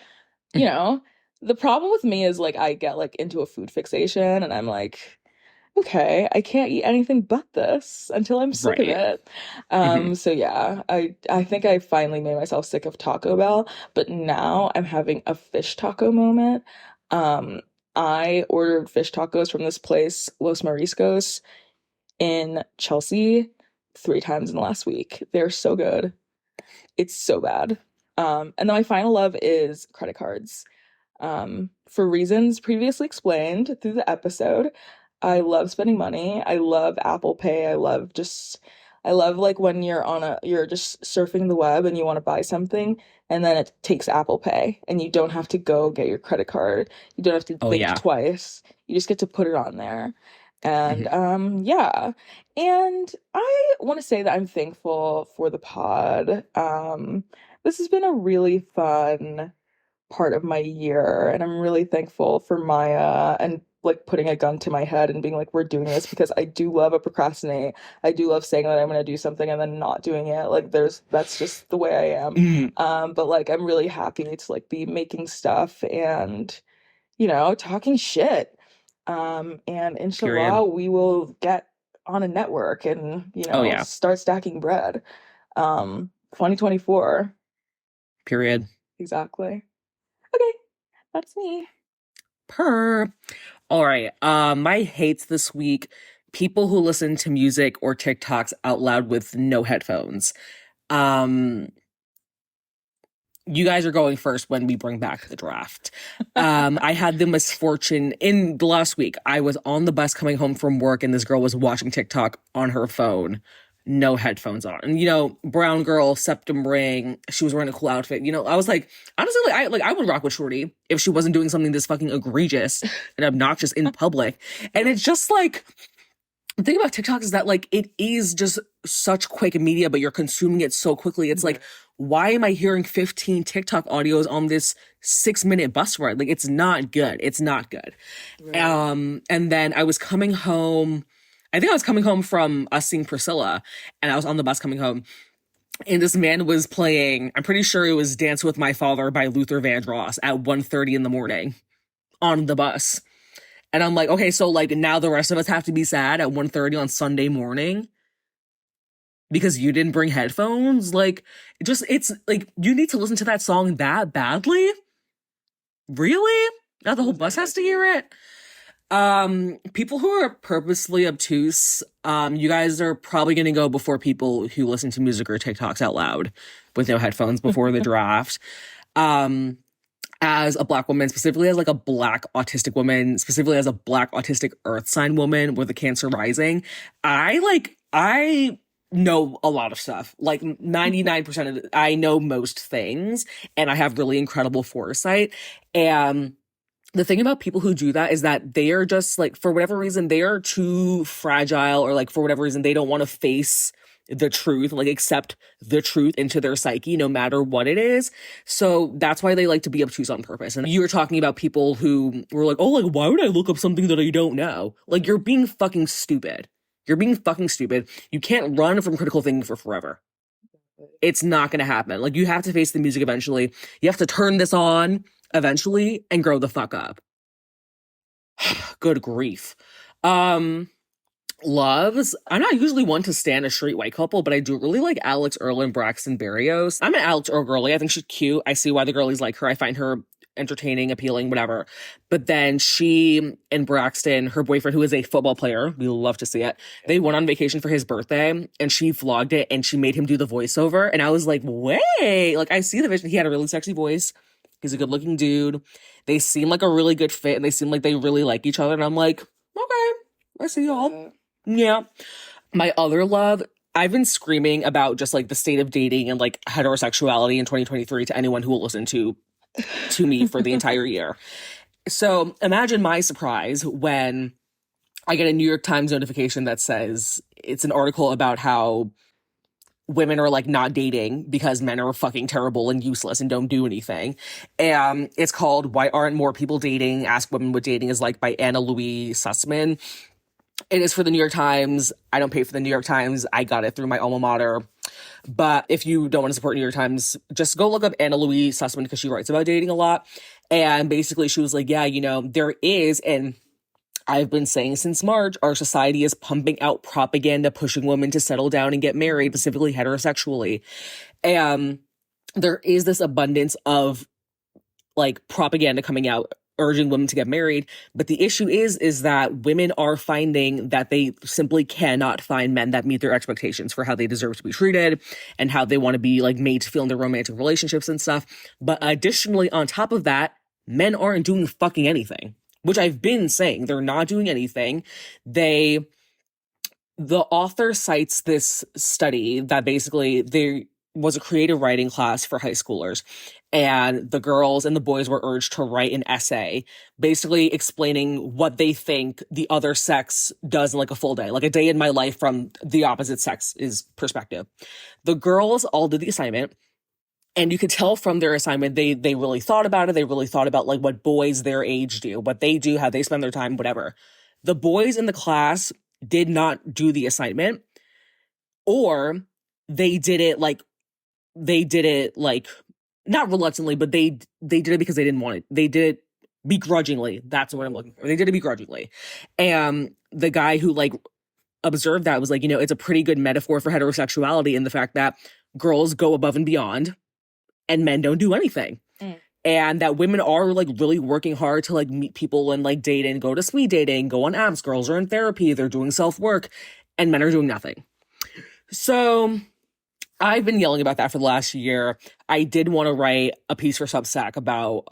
you know, the problem with me is like I get like into a food fixation and I'm like, okay, I can't eat anything but this until I'm sick of Right. it. Hmm. So yeah, I think I finally made myself sick of Taco Bell, but now I'm having a fish taco moment. Um, I ordered fish tacos from this place, Los Mariscos, in Chelsea 3 times in the last week. They're so good. It's so bad. And then my final love is credit cards. For reasons previously explained through the episode, I love spending money. I love Apple Pay. I love like when you're just surfing the web and you want to buy something and then it takes Apple Pay and you don't have to go get your credit card. You don't have to Oh think yeah. twice. You just get to put it on there. And Hmm. yeah. And I want to say that I'm thankful for the pod. This has been a really fun part of my year and I'm really thankful for Maya and like putting a gun to my head and being like we're doing this because I do love a procrastinate. I do love saying that I'm going to do something and then not doing it. Like that's just the way I am. Hmm. But like I'm really happy to like be making stuff and talking shit. And Period. inshallah we will get on a network and Oh yeah. start stacking bread. 2024 Period. exactly. Okay, that's me. Per. All right. My hates this week. People who listen to music or TikToks out loud with no headphones. Um, you guys are going first when we bring back the draft. I had the misfortune in the last week. I was on the bus coming home from work, and this girl was watching TikTok on her phone, no headphones on. And brown girl, septum ring. She was wearing a cool outfit. I was like, honestly, I would rock with Shorty if she wasn't doing something this fucking egregious and obnoxious in public. And it's just like the thing about TikTok is that like it is just such quick media, but you're consuming it so quickly. It's like, why am I hearing 15 TikTok audios on this 6 minute bus ride? Like it's not good. It's not good. Right. And then I was coming home. I think I was coming home from us seeing Priscilla, and I was on the bus coming home. And this man was playing, I'm pretty sure it was Dance with My Father by Luther Vandross at 1:30 in the morning on the bus. And I'm like, okay, so like now the rest of us have to be sad at 1:30 on Sunday morning because you didn't bring headphones? Like, it's like you need to listen to that song that badly? Really? Now the whole bus has to hear it? People who are purposely obtuse, you guys are probably gonna go before people who listen to music or TikToks out loud with no headphones before the draft. Um, as a black woman, specifically as like a black autistic woman, specifically as a black autistic earth sign woman with a Cancer rising, I know a lot of stuff. Like 99% of it, I know most things and I have really incredible foresight. And the thing about people who do that is that they are just like, for whatever reason, they are too fragile, or like for whatever reason, they don't want to face the truth, like accept the truth into their psyche, no matter what it is. So that's why they like to be obtuse on purpose. And you were talking about people who were like, oh, like, why would I look up something that I don't know? Like, you're being fucking stupid. You're being fucking stupid. You can't run from critical thinking for forever. It's not going to happen. Like, you have to face the music eventually. You have to turn this on eventually and grow the fuck up. Good grief. Um, Loves. I'm not usually one to stand a straight white couple, but I do really like Alex Earl and Braxton Berrios. I'm an Alex Earl girly. I think she's cute. I see why the girlies like her. I find her entertaining, appealing, whatever. But then she and Braxton, her boyfriend, who is a football player, we love to see it, they went on vacation for his birthday and she vlogged it and she made him do the voiceover. And I was like, wait, like I see the vision. He had a really sexy voice. He's a good looking dude. They seem like a really good fit and they seem like they really like each other. And I'm like, okay, I see y'all. Yeah. My other love, I've been screaming about just like the state of dating and like heterosexuality in 2023 to anyone who will listen to me for the entire year. So imagine my surprise when I get a New York Times notification that says it's an article about how women are like not dating because men are fucking terrible and useless and don't do anything. And it's called Why Aren't More People Dating? Ask Women What Dating Is Like by Anna Louise Sussman. It is for the New York Times. I don't pay for the New York Times. I got it through my alma mater. But if you don't want to support New York Times, just go look up Anna Louise Sussman because she writes about dating a lot. And basically she was like, yeah, you know, there is, and I've been saying since March, our society is pumping out propaganda pushing women to settle down and get married, specifically heterosexually. And there is this abundance of like propaganda coming out urging women to get married. But the issue is that women are finding that they simply cannot find men that meet their expectations for how they deserve to be treated and how they want to be like made to feel in their romantic relationships and stuff. But additionally, on top of that, men aren't doing fucking anything, which I've been saying. They're not doing anything. The author cites this study that basically there was a creative writing class for high schoolers, and the girls and the boys were urged to write an essay basically explaining what they think the other sex does in like a full day, like a day in my life from the opposite sex's perspective. The girls all did the assignment, and you could tell from their assignment, they really thought about it. They really thought about like what boys their age do, what they do, how they spend their time, whatever. The boys in the class did not do the assignment, or they did it like not reluctantly, but they did it because they didn't want it. They did it begrudgingly. That's what I'm looking for. They did it begrudgingly. And the guy who like observed that was like, you know, it's a pretty good metaphor for heterosexuality and the fact that girls go above and beyond and men don't do anything. And that women are like really working hard to like meet people and like date and go to speed dating, go on apps. Girls are in therapy. They're doing self-work and men are doing nothing. So I've been yelling about that for the last year. I did want to write a piece for Substack about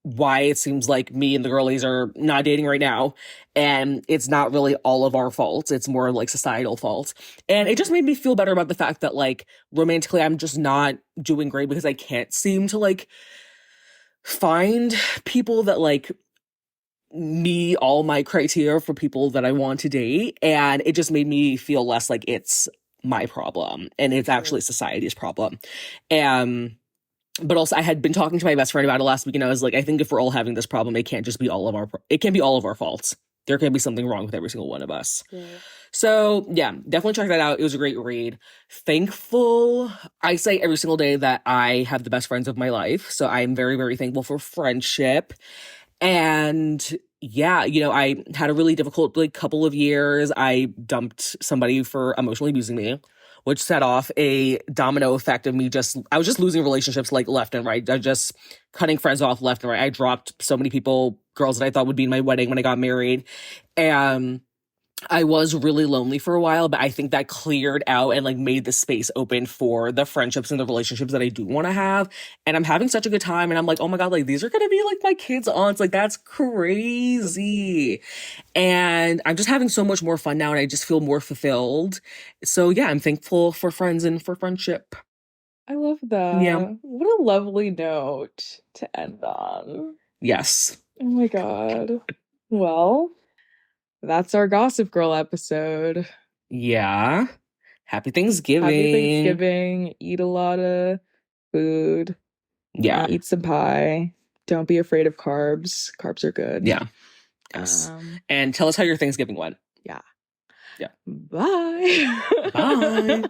why it seems like me and the girlies are not dating right now. And it's not really all of our faults. It's more like societal fault. And it just made me feel better about the fact that like romantically, I'm just not doing great because I can't seem to like find people that like meet all my criteria for people that I want to date. And it just made me feel less like it's my problem and it's actually society's problem. But also I had been talking to my best friend about it last week and I was like, I think if we're all having this problem, it can't be all of our faults. There can be something wrong with every single one of us. So yeah, definitely check that out. It was a great read. Thankful. I say every single day that I have the best friends of my life. So I'm very, very thankful for friendship. And yeah, you know, I had a really difficult like couple of years. I dumped somebody for emotionally abusing me, which set off a domino effect of me I was just losing relationships like left and right. I just cutting friends off left and right. I dropped so many people, girls that I thought would be in my wedding when I got married. And I was really lonely for a while, but I think that cleared out and like made the space open for the friendships and the relationships that I do want to have. And I'm having such a good time. And I'm like, oh my God, like these are going to be like my kids' aunts. Like that's crazy. And I'm just having so much more fun now. And I just feel more fulfilled. So yeah, I'm thankful for friends and for friendship. I love that. Yeah. What a lovely note to end on. Yes. Oh my God. Well, that's our Gossip Girl episode. Yeah. Happy Thanksgiving. Happy Thanksgiving. Eat a lot of food. Yeah. Eat some pie. Don't be afraid of carbs. Carbs are good. Yeah. Yes. And tell us how your Thanksgiving went. Yeah. Yeah. Bye. Bye.